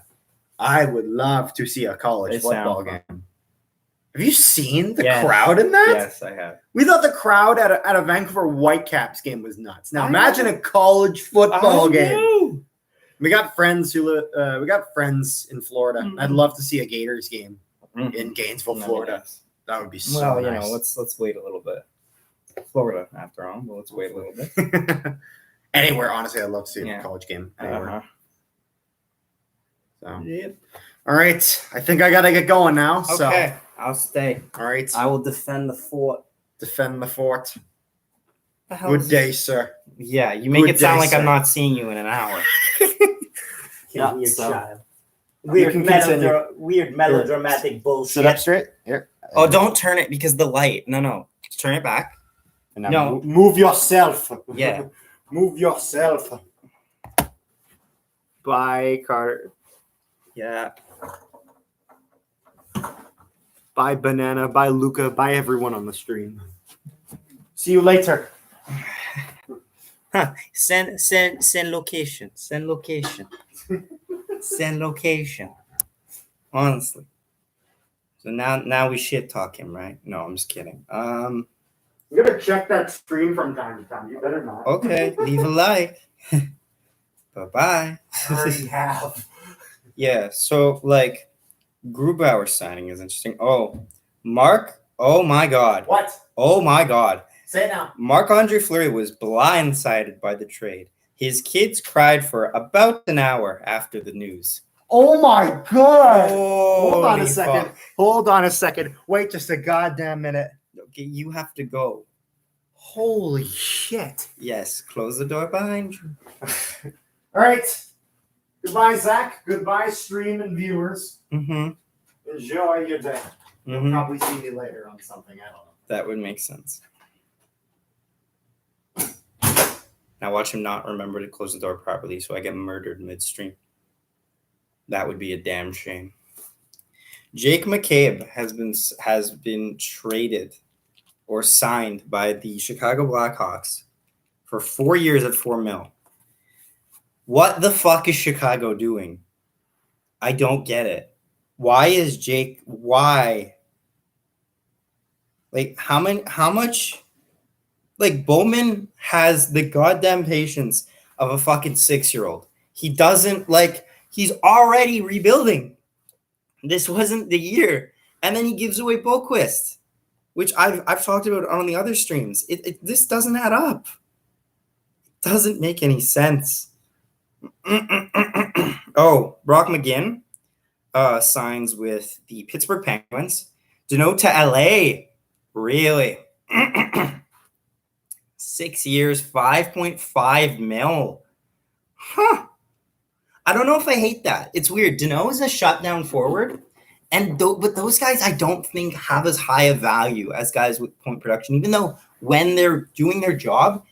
I would love to see a college football game. Have you seen the crowd in that? Yes, I have. We thought the crowd at a Vancouver Whitecaps game was nuts. Now imagine a college football game. We got friends in Florida. Mm-hmm. I'd love to see a Gators game in Gainesville, Florida. That would be so nice. Let's wait a little bit. Florida, after all, but let's wait a little bit. Anywhere, honestly, I'd love to see a college game. Anywhere. So, yep. All right. I think I got to get going now. Okay. I'll stay. All right. I will defend the fort. Defend the fort. Good day, sir. Yeah, you make it sound like I'm not seeing you in an hour. Weird melodramatic bullshit. Sit up straight. Here. Oh, don't turn it because the light. No. Turn it back. And no. Move yourself. Yeah. Move yourself. Bye, Carter. Yeah. Bye, Banana. Bye, Luca. Bye, everyone on the stream. See you later. Send location. Send location. Send location. Honestly. So now we shit talk him, right? No, I'm just kidding. I'm gonna check that stream from time to time. You better not. Okay, leave a like. Bye-bye. I already have. Yeah, so like Grubauer signing is interesting. Oh, Mark. Oh my God. What? Oh my God. Say it now. Marc-Andre Fleury was blindsided by the trade. His kids cried for about an hour after the news. Oh my God. Hold on a second. Fuck. Hold on a second. Wait just a goddamn minute. Okay, you have to go. Holy shit. Yes, close the door behind you. All right. Goodbye, Zach. Goodbye, stream and viewers. Mm-hmm. Enjoy your day. You'll probably see me later on something. I don't know. That would make sense. Now watch him not remember to close the door properly so I get murdered midstream. That would be a damn shame. Jake McCabe has been traded or signed by the Chicago Blackhawks for 4 years at $4 million. What the fuck is Chicago doing? I don't get it. Why is Jake? Why? Like how much? Like Bowman has the goddamn patience of a fucking 6-year-old. He doesn't he's already rebuilding. This wasn't the year. And then he gives away Boquist, which I've talked about on the other streams. This doesn't add up. It doesn't make any sense. Oh, Brock McGinn signs with the Pittsburgh Penguins. Dano to LA. Really? 6 years, $5.5 million. Huh. I don't know if I hate that. It's weird. Dano is a shutdown forward. But those guys I don't think have as high a value as guys with point production, even though when they're doing their job,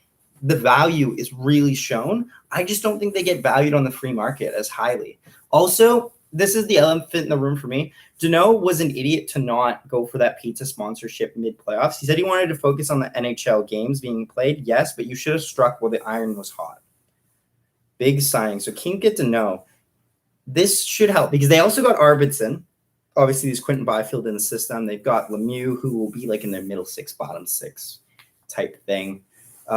the value is really shown. I just don't think they get valued on the free market as highly. Also, this is the elephant in the room for me. Dano was an idiot to not go for that pizza sponsorship mid-playoffs. He said he wanted to focus on the NHL games being played. Yes, but you should have struck while the iron was hot. Big signing. So King get to know. This should help because they also got Arvidsson. Obviously, there's Quentin Byfield in the system. They've got Lemieux, who will be like in their middle six, bottom six type thing.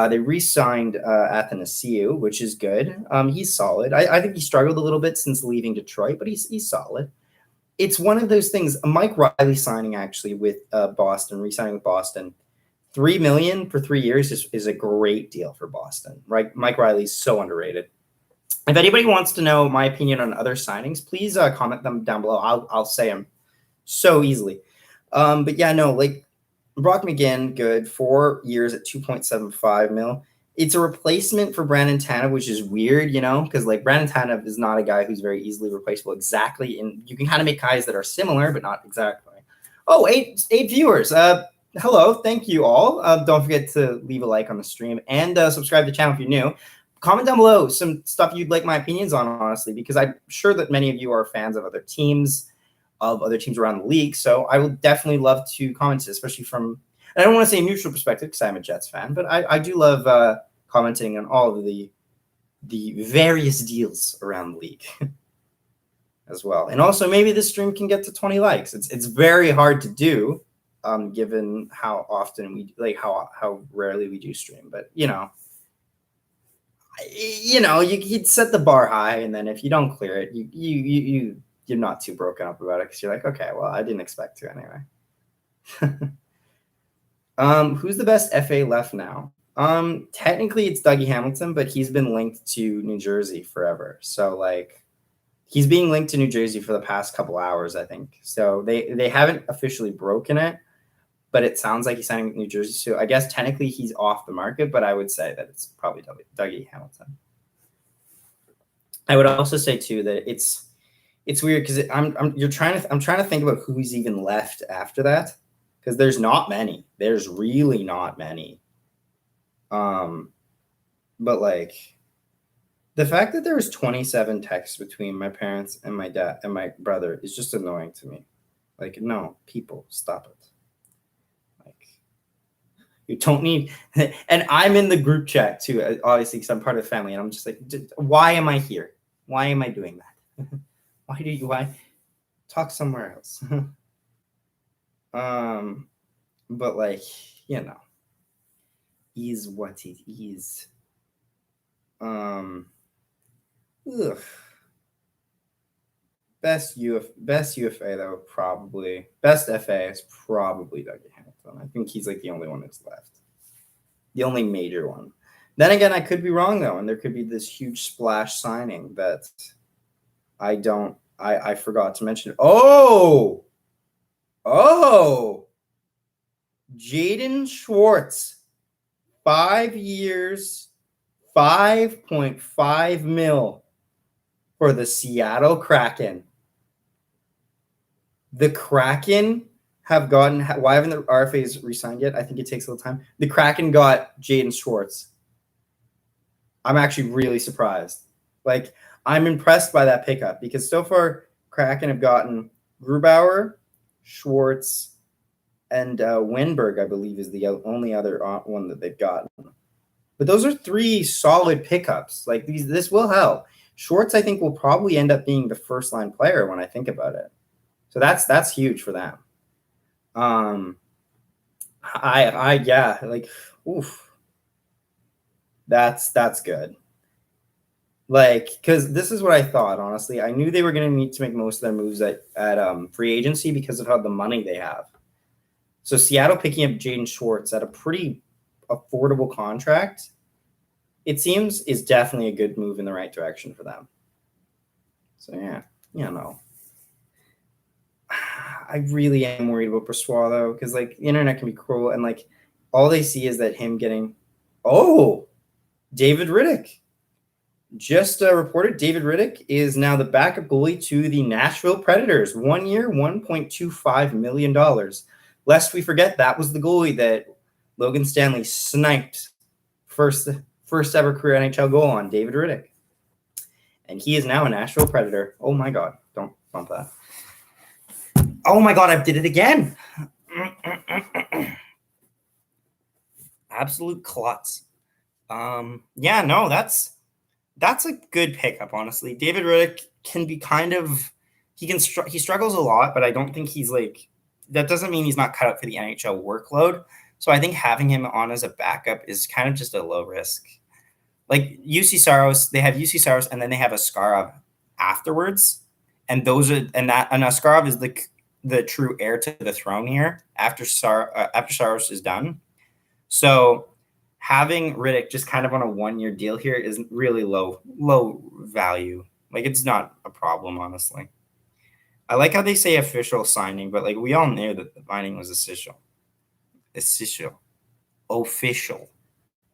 They re-signed Athanasiou, which is good. He's solid. I think he struggled a little bit since leaving Detroit, but he's solid. It's one of those things. Mike Riley signing actually with Boston, re-signing with Boston. $3 million for 3 years is a great deal for Boston, right? Mike Riley's so underrated. If anybody wants to know my opinion on other signings, please comment them down below. I'll say them so easily. But yeah, no, like Brock McGinn, good. 4 years at $2.75 million. It's a replacement for Brandon Tanev, which is weird, because like Brandon Tanev is not a guy who's very easily replaceable exactly. And you can kind of make guys that are similar, but not exactly. Oh, eight viewers. hello, thank you all. Don't forget to leave a like on the stream and subscribe to the channel if you're new. Comment down below some stuff you'd like my opinions on, honestly, because I'm sure that many of you are fans of other teams around the league. So I will definitely love to comment, especially from, I don't want to say neutral perspective because I'm a Jets fan, but I do love commenting on all of the various deals around the league as well. And also maybe this stream can get to 20 likes. It's very hard to do, given how often we how rarely we do stream. But you'd set the bar high, and then if you don't clear it, you're not too broken up about it because you're like, okay, well, I didn't expect to anyway. Who's the best FA left now? Technically it's Dougie Hamilton, but he's been linked to New Jersey forever. So like he's being linked to New Jersey for the past couple hours, I think. So they haven't officially broken it, but it sounds like he's signing with New Jersey. So I guess technically he's off the market, but I would say that it's probably Dougie Hamilton. I would also say too that it's weird because I'm trying to think about who's even left after that, because there's not many. There's really not many. But like the fact that there was 27 texts between my parents and my dad and my brother is just annoying to me. Like, no, people, stop it. Like, you don't need, and I'm in the group chat too, obviously, because I'm part of the family, and I'm just like, why am I here? Why am I doing that? Why talk somewhere else? But like, is what it is. Ugh. Best UFA though, probably best FA is probably Dougie Hamilton. I think he's like the only one that's left, the only major one. Then again, I could be wrong though, and there could be this huge splash signing that I forgot to mention. Oh, Jaden Schwartz, 5 years, 5.5 mil for the Seattle Kraken. The Kraken have gotten, why haven't the RFAs re-signed yet? I think it takes a little time. The Kraken got Jaden Schwartz. I'm actually really surprised. Like, I'm impressed by that pickup because so far Kraken have gotten Grubauer, Schwartz, and Wenberg, I believe, is the only other one that they've gotten. But those are 3 solid pickups. Like this will help. Schwartz, I think, will probably end up being the first line player when I think about it. So that's huge for them. That's good. Like, because this is what I thought, honestly. I knew they were going to need to make most of their moves at free agency because of how the money they have. So Seattle picking up Jaden Schwartz at a pretty affordable contract, it seems, is definitely a good move in the right direction for them. So I really am worried about Brossoit though, because like the internet can be cruel, and like all they see is that him getting David Riddick. Just reported David Riddick is now the backup goalie to the Nashville Predators. 1 year, $1.25 million. Lest we forget, that was the goalie that Logan Stanley sniped first ever career NHL goal on, David Riddick. And he is now a Nashville Predator. Oh my God, don't bump that. Oh my God, I did it again. Absolute klutz. That's a good pickup, honestly. David Riddick can be he struggles a lot, but I don't think he's like, that doesn't mean he's not cut out for the NHL workload. So I think having him on as a backup is kind of just a low risk. Like UC Saros, they have UC Saros and then they have Askarov afterwards. And Askarov is the true heir to the throne here after Saros is done. So having Riddick just kind of on a 1-year deal here is really low value. Like, it's not a problem, honestly. I like how they say official signing, but like we all knew that the signing was official.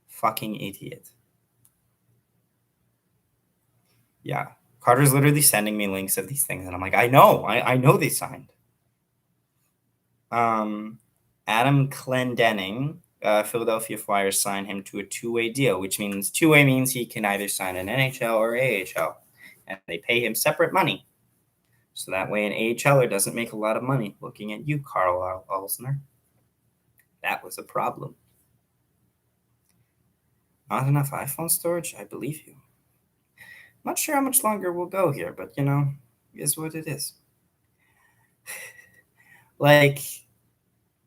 Fucking idiot. Yeah. Carter's literally sending me links of these things, and I'm like, I know they signed. And Adam Clendenning, Philadelphia Flyers signed him to a two-way deal, which means two-way means he can either sign an NHL or AHL, and they pay him separate money. So that way an AHLer doesn't make a lot of money. Looking at you, Carl Alsner. That was a problem. Not enough iPhone storage? I believe you. Not sure how much longer we'll go here, but is what it is. Like,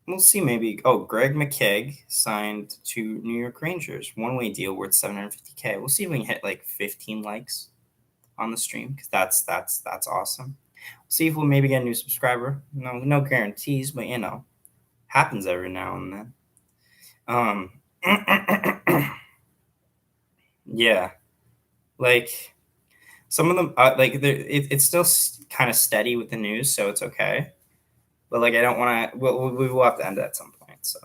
we'll see maybe. Oh, Greg McKegg signed to New York Rangers. One-way deal worth $750K. We'll see if we can hit like 15 likes on the stream, because that's awesome. We'll see if we'll maybe get a new subscriber. No guarantees, but happens every now and then. Yeah, like some of them, like it's still kind of steady with the news, so it's okay. But like I don't want to. We will have to end it at some point. So,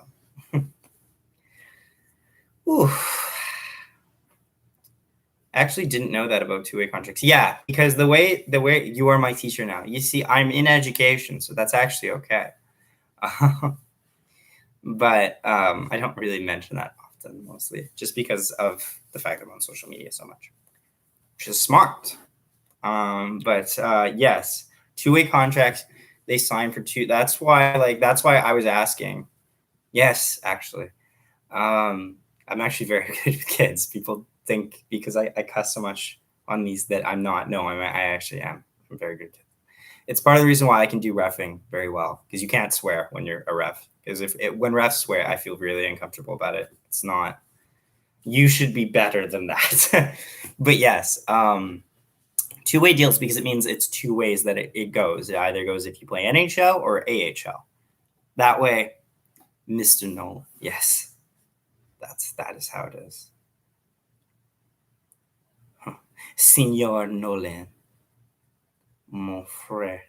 Ooh. I actually didn't know that about two-way contracts. Yeah, because the way you are my teacher now. You see, I'm in education, so that's actually okay. But I don't really mention that often, mostly just because of the fact I'm on social media so much, which is smart. But yes, two-way contracts, they sign for two. That's why I was asking. Yes, actually. I'm actually very good with kids. People think because I cuss so much on these that I'm not. No, I actually am. I'm very good. It's part of the reason why I can do reffing very well, because you can't swear when you're a ref. Because when refs swear, I feel really uncomfortable about it. It's not. You should be better than that. But yes, two-way deals, because it means it's two ways that it goes. It either goes if you play NHL or AHL. That way, Mr. Nolan. Yes, that is how it is. Huh. Senor Nolan, mon frère.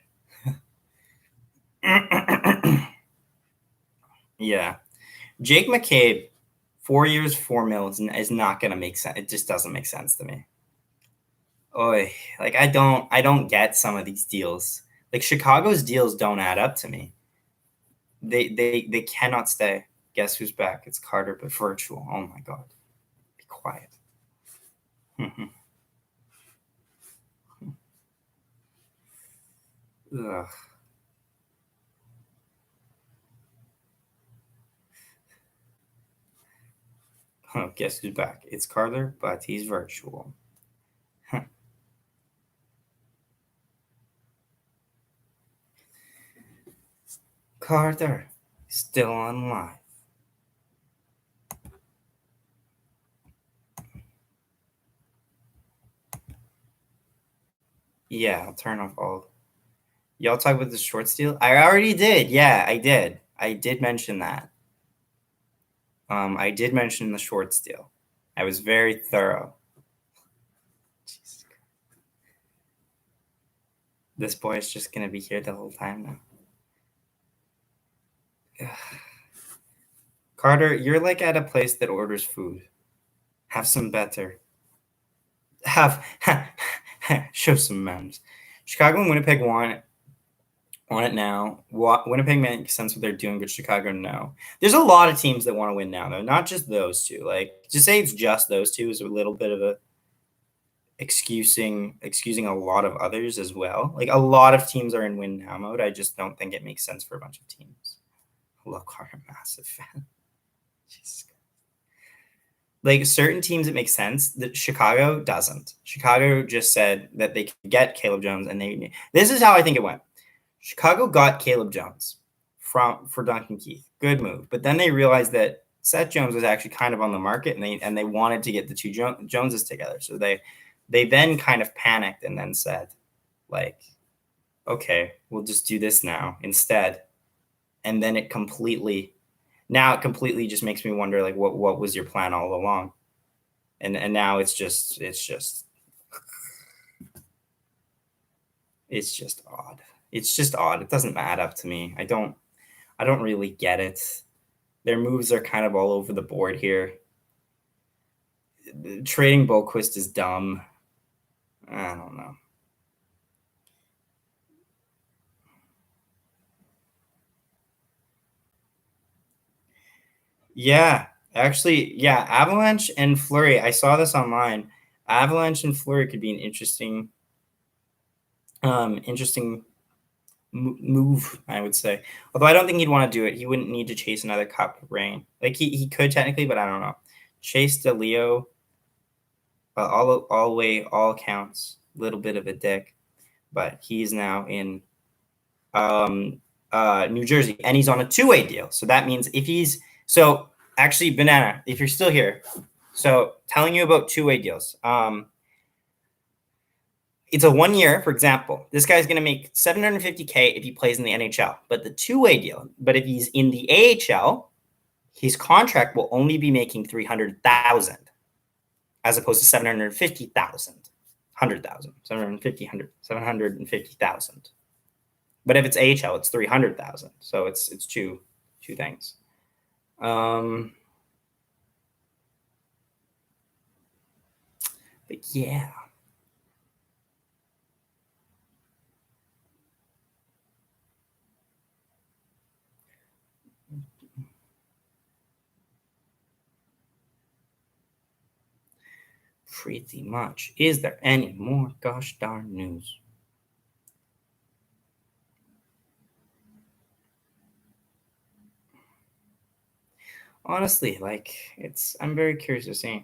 Yeah, Jake McCabe, 4 years, $4 million is not going to make sense. It just doesn't make sense to me. Oy, like I don't get some of these deals. Like Chicago's deals don't add up to me. They cannot stay. Guess who's back? It's Carter, but virtual. Oh my god. Be quiet. Ugh. Oh, guess who's back? It's Carter, but he's virtual. Carter, still on live. Yeah, I'll turn off all. Y'all talk about the short steal? I already did. Yeah, I did. I did mention that. I did mention the short steal. I was very thorough. Jesus. This boy is just going to be here the whole time now. Carter, you're like at a place that orders food. Have some better. Show some manners. Chicago and Winnipeg want it now. Winnipeg makes sense what they're doing, but Chicago, no. There's a lot of teams that want to win now, though. Not just those two. Like, to say it's just those two is a little bit of a excusing a lot of others as well. Like, a lot of teams are in win now mode. I just don't think it makes sense for a bunch of teams. I love Carter, massive fan. Jesus. Like certain teams, it makes sense. That Chicago doesn't. Chicago just said that they could get Caleb Jones, and this is how I think it went. Chicago got Caleb Jones for Duncan Keith. Good move. But then they realized that Seth Jones was actually kind of on the market, and they wanted to get the two Joneses together. So they then kind of panicked and then said, like, okay, we'll just do this now instead. And then it completely just makes me wonder, like, what was your plan all along? And now it's just odd. It's just odd. It doesn't add up to me. I don't really get it. Their moves are kind of all over the board here. Trading Boquist is dumb. I don't know. Yeah, actually, yeah, Avalanche and Fleury. I saw this online. Avalanche and Fleury could be an interesting move, I would say. Although I don't think he'd want to do it. He wouldn't need to chase another cup ring. Like he could technically, but I don't know. Chase DeLeo, all way, all counts. Little bit of a dick, but he's now in New Jersey, and he's on a two-way deal. So that means if he's actually, Banana, if you're still here, so telling you about two-way deals. It's a 1 year, for example. This guy's going to make $750K if he plays in the NHL, but the two-way deal. But if he's in the AHL, his contract will only be making $300,000 as opposed to $750,000, $100,000, $750,000. But if it's AHL, it's $300,000. So it's two things. But yeah. Pretty much. Is there any more gosh darn news? Honestly, like I'm very curious to see.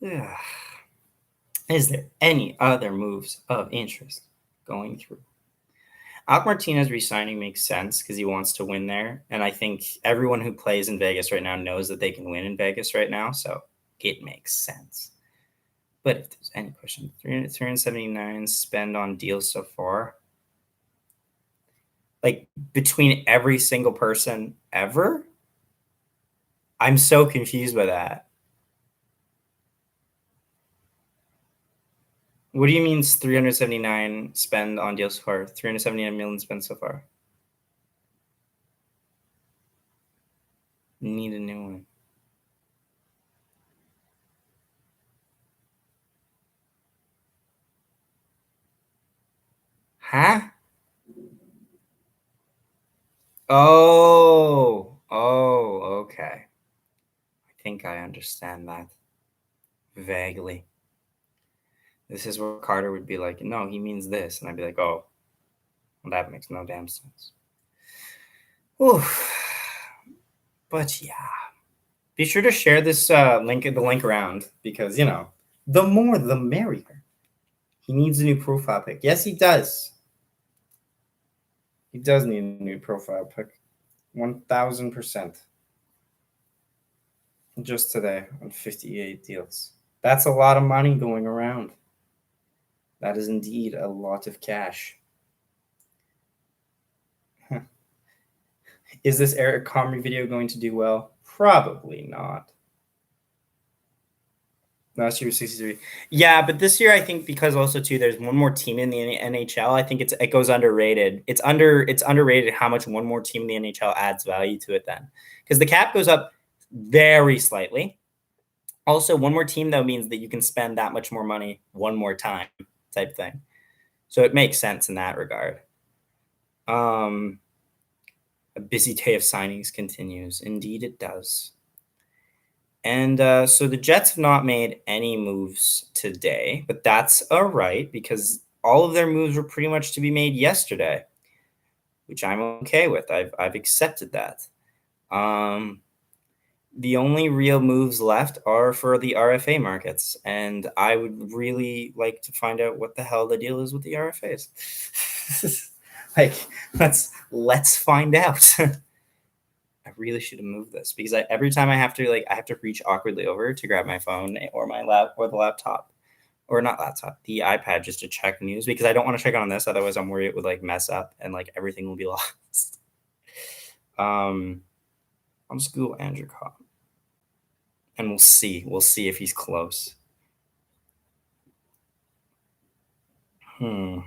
Yeah. Is there any other moves of interest going through? Alec Martinez resigning makes sense because he wants to win there. And I think everyone who plays in Vegas right now knows that they can win in Vegas right now. So it makes sense. But if there's any question, 379 spend on deals so far. Like between every single person ever? I'm so confused by that. What do you mean 379 spend on deals so far? 379 million spent so far. Need a new one. Huh? Oh, okay. I think I understand that vaguely. This is where Carter would be like, no, he means this. And I'd be like, oh, well, that makes no damn sense. Oof. But yeah, be sure to share this the link around because, the more the merrier. He needs a new profile pic. Yes, he does. He does need a new profile pic. 1,000%. Just today on 58 deals. That's a lot of money going around. That is indeed a lot of cash. Is this Eric Comrie video going to do well? Probably not. Last year was 63. Yeah, but this year I think because also too there's one more team in the NHL. I think it goes underrated. It's underrated how much one more team in the NHL adds value to it then, because the cap goes up very slightly. Also, one more team though means that you can spend that much more money one more time, type thing. So it makes sense in that regard. A busy day of signings continues. Indeed, it does. And so the Jets have not made any moves today, but that's all right because all of their moves were pretty much to be made yesterday, which I'm okay with. I've accepted that. The only real moves left are for the RFA markets, and I would really like to find out what the hell the deal is with the RFAs. Like, let's find out. I really should have moved this because every time I have to reach awkwardly over to grab my phone or my the laptop, or not laptop, the iPad, just to check news because I don't want to check on this. Otherwise, I'm worried it would mess up and everything will be lost. I'll just Google Andrew Copp. And we'll see. We'll see if he's close. Any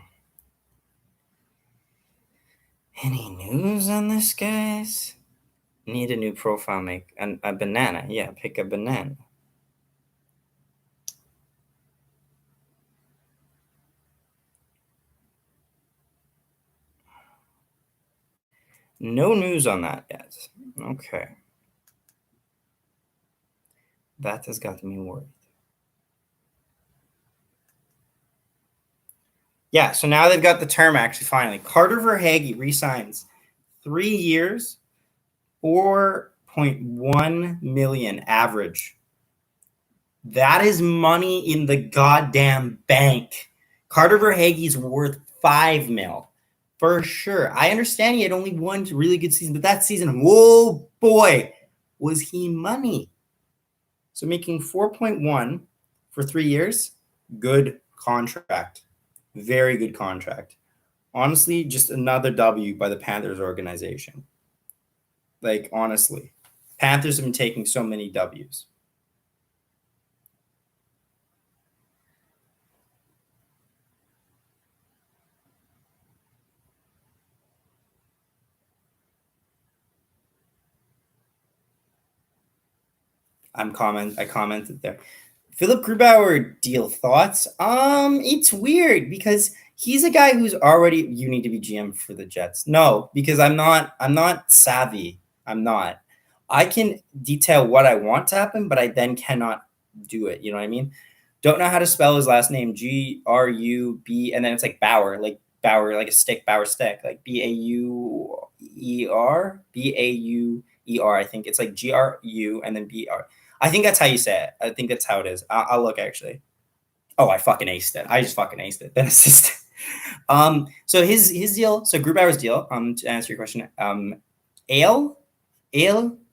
news on this, guys? Need a new profile. Make a banana. Yeah, pick a banana. No news on that yet. Okay. That has got me worried. Yeah, so now they've got the term actually finally. Carter Verhaeghe resigns 3 years, 4.1 million average. That is money in the goddamn bank. Carter Verhaeghe's worth 5 mil. For sure. I understand he had only one really good season, but that season, whoa, boy, was he money. So making 4.1 for 3 years, good contract. Very good contract. Honestly, just another W by the Panthers organization. Like, honestly. Panthers have been taking so many Ws. I commented there. Philip Grubauer deal thoughts. It's weird because he's a guy who's already. You need to be GM for the Jets. No, because I'm not savvy. I'm not. I can detail what I want to happen, but I then cannot do it. You know what I mean? Don't know how to spell his last name. Grub, and then it's like Bauer, like a stick, Bauer stick, like Bauer, Bauer. I think it's like GRU and then BR. I think that's how you say it. I think that's how it is. I'll look actually. Oh, I fucking aced it. I just fucking aced it. Then assist. So his deal. So Grubauer's deal. To answer your question, ale,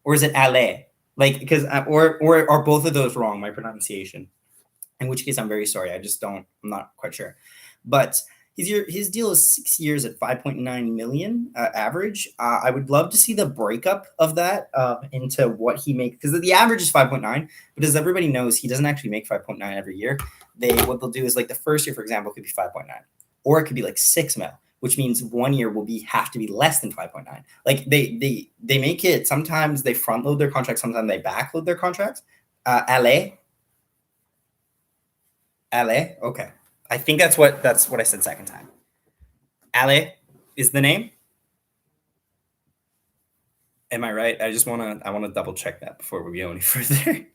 or is it ale? Like because or are both of those wrong? My pronunciation. In which case, I'm very sorry. I'm not quite sure. But his deal is 6 years at 5.9 million average. I would love to see the breakup of that into what he makes, because the average is 5.9. But as everybody knows, he doesn't actually make 5.9 every year. What they'll do is like the first year, for example, could be 5.9, or it could be like 6 mil, which means 1 year will have to be less than 5.9. Like they make it. Sometimes they front load their contracts. Sometimes they back load their contracts. LA. Okay. I think that's what I said second time. Ale is the name. Am I right? I want to double check that before we go any further.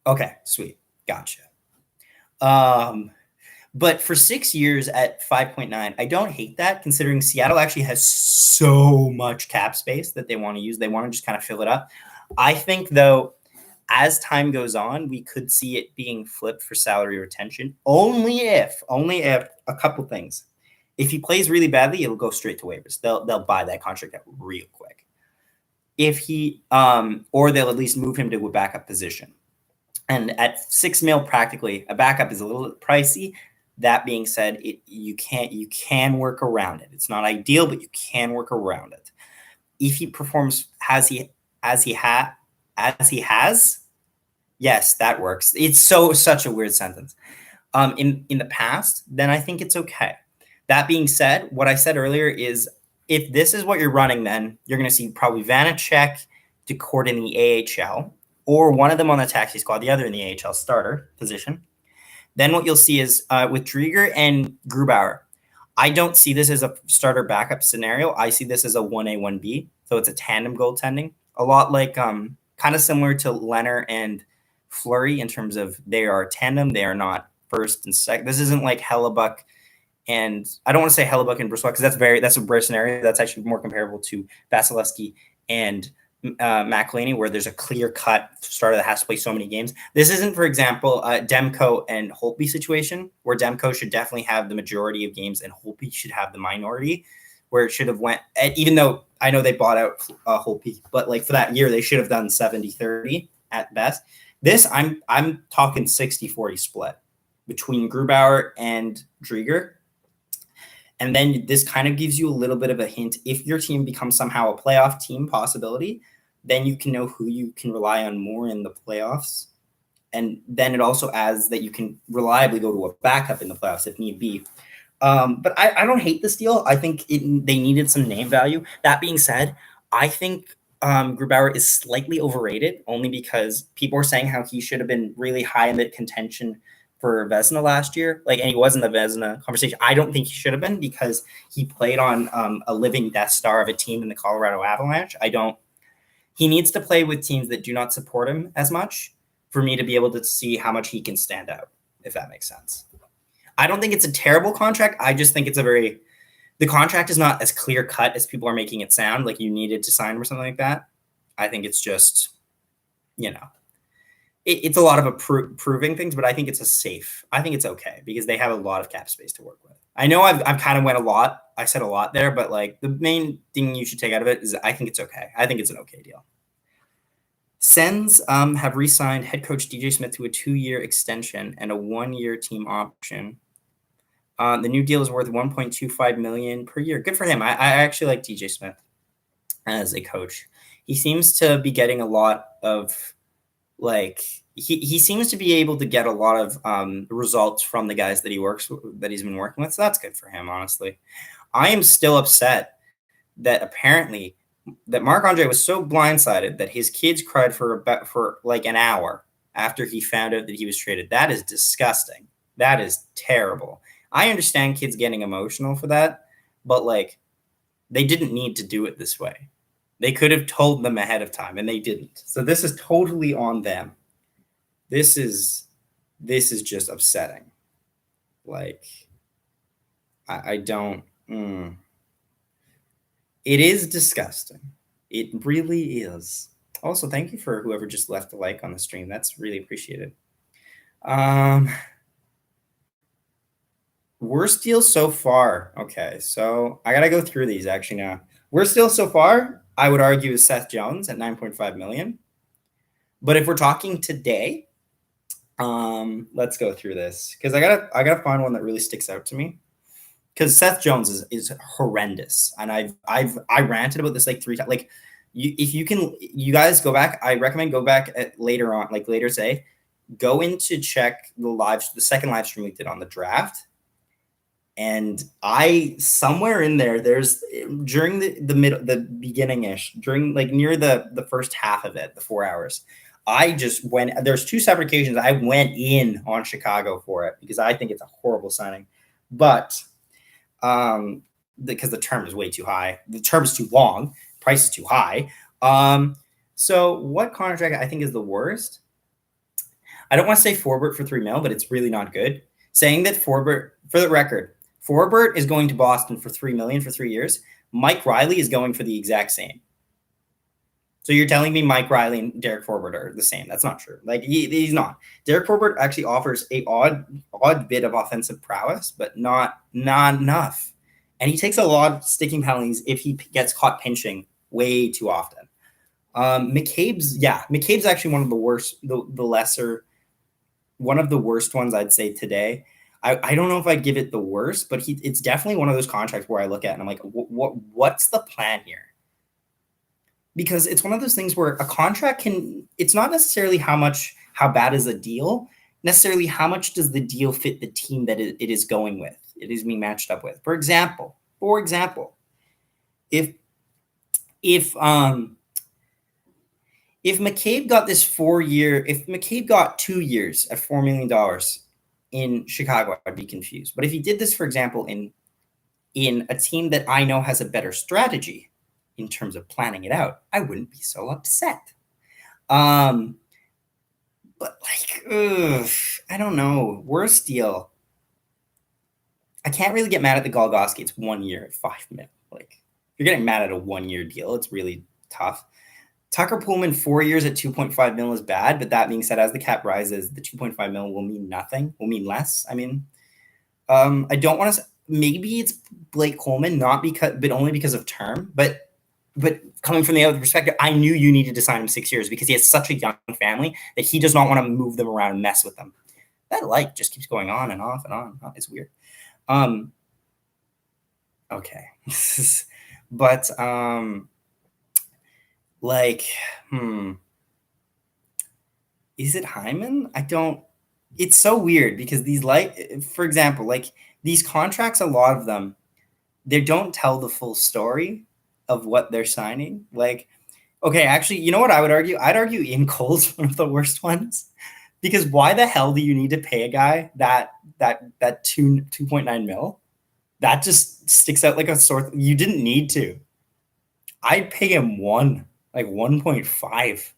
Okay, sweet. Gotcha. But for 6 years at 5.9, I don't hate that, considering Seattle actually has so much cap space that they want to use. They want to just kind of fill it up. I think, though, as time goes on, we could see it being flipped for salary retention. Only if a couple things. If he plays really badly, it'll go straight to waivers. They'll buy that contract out real quick. If he or they'll at least move him to a backup position. And at 6 mil, practically a backup is a little pricey. That being said, you can work around it. It's not ideal, but you can work around it. If he performs as he has, yes, that works. It's such a weird sentence. In the past, then I think it's okay. That being said, what I said earlier is if this is what you're running, then you're going to see probably Vanacek, DeCourt in the AHL, or one of them on the taxi squad, the other in the AHL starter position. Then what you'll see is with Drieger and Grubauer, I don't see this as a starter backup scenario. I see this as a 1A, 1B. So it's a tandem goaltending, a lot like kind of similar to Leonard and Fleury in terms of they are tandem. They are not first and second. This isn't like Hellebuck, and I don't want to say Hellebuck and Brossoit because that's a rare scenario. That's actually more comparable to Vasilevsky and McElhinney, where there's a clear-cut starter that has to play so many games. This isn't, for example, Demko and Holtby situation, where Demko should definitely have the majority of games and Holtby should have the minority, where it should have went, even though I know they bought out Holtby, but like for that year, they should have done 70-30 at best. This, I'm talking 60-40 split between Grubauer and Drieger. And then this kind of gives you a little bit of a hint. If your team becomes somehow a playoff team possibility, then you can know who you can rely on more in the playoffs. And then it also adds that you can reliably go to a backup in the playoffs if need be. But I don't hate this deal. I think they needed some name value. That being said, I think Grubauer is slightly overrated only because people are saying how he should have been really high in the contention for Vezina last year. And he was in the Vezina conversation. I don't think he should have been because he played on a living Death Star of a team in the Colorado Avalanche. He needs to play with teams that do not support him as much for me to be able to see how much he can stand out, if that makes sense. I don't think it's a terrible contract. I just think the contract is not as clear cut as people are making it sound, like you needed to sign or something like that. I think it's just, it's a lot of proving things, but I think I think it's okay because they have a lot of cap space to work with. I know I've kind of went a lot. I said a lot there, but the main thing you should take out of it is I think it's okay. I think it's an okay deal. Sens have re-signed head coach DJ Smith to a 2-year extension and a 1-year team option. The new deal is worth $1.25 million per year. Good for him. I actually like DJ Smith as a coach. He seems to be getting a lot of he seems to be able to get a lot of results from the guys that he's been working with. So that's good for him, honestly. I am still upset that apparently that Marc-Andre was so blindsided that his kids cried for an hour after he found out that he was traded. That is disgusting. That is terrible. I understand kids getting emotional for that, but they didn't need to do it this way. They could have told them ahead of time, and they didn't. So this is totally on them. This is just upsetting. I don't. It is disgusting. It really is. Also, thank you for whoever just left a like on the stream. That's really appreciated. Worst deal so far. Okay, so I gotta go through these actually now. Worst deal so far, I would argue, is Seth Jones at $9.5 million. But if we're talking today, let's go through this because I gotta find one that really sticks out to me. Because Seth Jones is horrendous, and I ranted about this 3 times. If you guys go back, I recommend go back later on, later today, go in to check the second live stream we did on the draft. And somewhere in there's during the beginning-ish, during near the first half of it, the 4 hours, I just there's 2 separate occasions I went in on Chicago for it because I think it's a horrible signing. But because the term is way too high, the term is too long, price is too high. So what contract I think is the worst? I don't want to say Forbert for $3 million, but it's really not good. Saying that Forbert, for the record, Forbert is going to Boston for $3 million for 3 years. Mike Riley is going for the exact same. So you're telling me Mike Riley and Derek Forbert are the same? That's not true. He's not. Derek Forbert actually offers a odd bit of offensive prowess, but not enough. And he takes a lot of sticking penalties if he gets caught pinching way too often. McCabe's actually one of the worst, one of the worst ones I'd say today. I don't know if I'd give it the worst, but it's definitely one of those contracts where I look at it and I'm like, what's the plan here? Because it's one of those things where a contract it's not necessarily how bad is a deal, necessarily how much does the deal fit the team that it is going with, it is being matched up with. For example, if McCabe got this 4-year, if McCabe got 2 years at $4 million in Chicago, I'd be confused. But if he did this, for example, in a team that I know has a better strategy in terms of planning it out, I wouldn't be so upset. But I don't know. Worst deal. I can't really get mad at the Golgoski. It's 1 year at $5 million. If you're getting mad at a 1-year deal, it's really tough. Tucker Pullman 4 years at $2.5 million is bad, but that being said, as the cap rises, the $2.5 million will mean nothing. Will mean less. I mean, I don't want to. Maybe it's Blake Coleman, but only because of term. But coming from the other perspective, I knew you needed to sign him 6 years because he has such a young family that he does not want to move them around and mess with them. That just keeps going on and off and on. It's weird. Okay. But like, is it Hyman? I don't. It's so weird because these, like, for example, like these contracts, a lot of them, they don't tell the full story of what they're signing. Like, okay, actually, you know what I would argue? I'd argue Ian Cole's one of the worst ones because why the hell do you need to pay a guy that 2.9 mil? That just sticks out like a sore. You didn't need to. I'd pay him 1.5.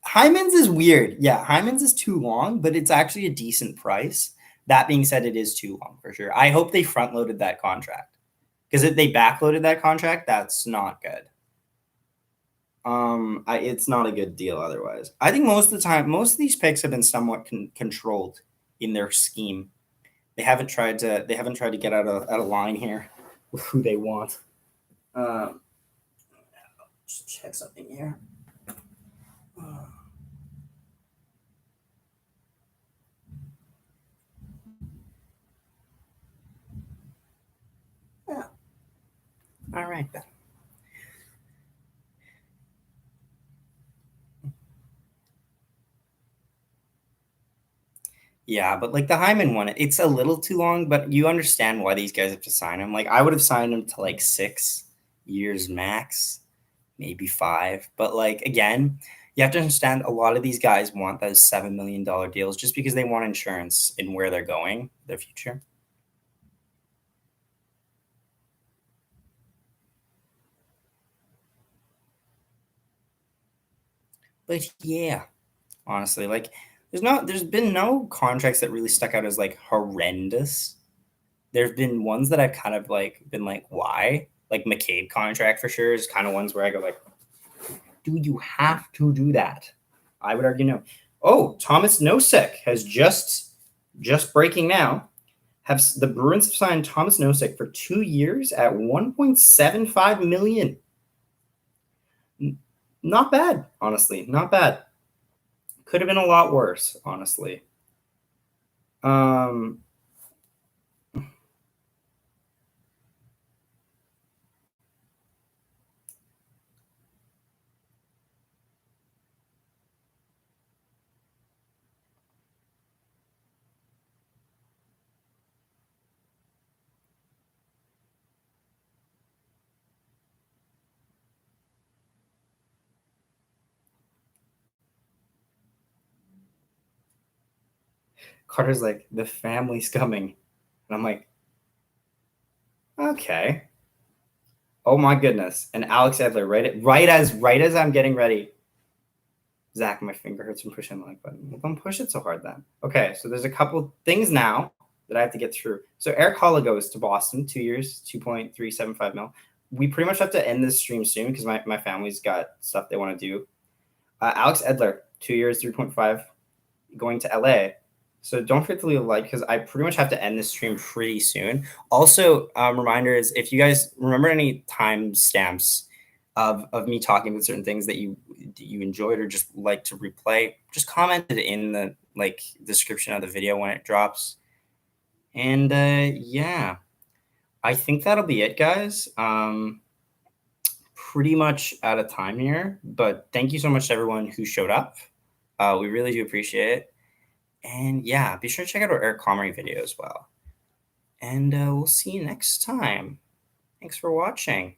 Hyman's is weird. Yeah, Hyman's is too long, but it's actually a decent price. That being said, it is too long for sure. I hope they front loaded that contract because if they backloaded that contract, that's not good. It's not a good deal otherwise. I think most of the time, most of these picks have been somewhat controlled in their scheme. They haven't tried to get out of line here with who they want. Just check something here. Yeah. All right then. Yeah, but like the Hyman one, it's a little too long, but you understand why these guys have to sign him. Like I would have signed him to like 6 years max, maybe 5. But like again, you have to understand a lot of these guys want those $7 million deals just because they want insurance in where they're going, their future. But yeah, honestly, like there's been no contracts that really stuck out as like horrendous. There's been ones that I've kind of like been like, why? Like McCabe contract for sure is kind of ones where I go like, do you have to do that? I would argue no. Oh, Thomas Nosek has just breaking now. The Bruins have signed Thomas Nosek for 2 years at 1.75 million. Not bad, honestly. Not bad. Could have been a lot worse, honestly. Carter's like, the family's coming. And I'm like, okay. Oh my goodness. And Alex Edler, right as I'm getting ready. Zach, my finger hurts from pushing the like button. Well, don't push it so hard then. Okay, so there's a couple things now that I have to get through. So Eric Holla goes to Boston, 2 years, 2.375 mil. We pretty much have to end this stream soon because my family's got stuff they want to do. Alex Edler, 2 years, 3.5, going to LA. So don't forget to leave a like because I pretty much have to end this stream pretty soon. Also, reminder is if you guys remember any timestamps of me talking about certain things that you enjoyed or just like to replay, just comment it in the like description of the video when it drops. And yeah, I think that'll be it, guys. Pretty much out of time here, but thank you so much to everyone who showed up. We really do appreciate it. And yeah, be sure to check out our Eric Comrie video as well. And we'll see you next time. Thanks for watching.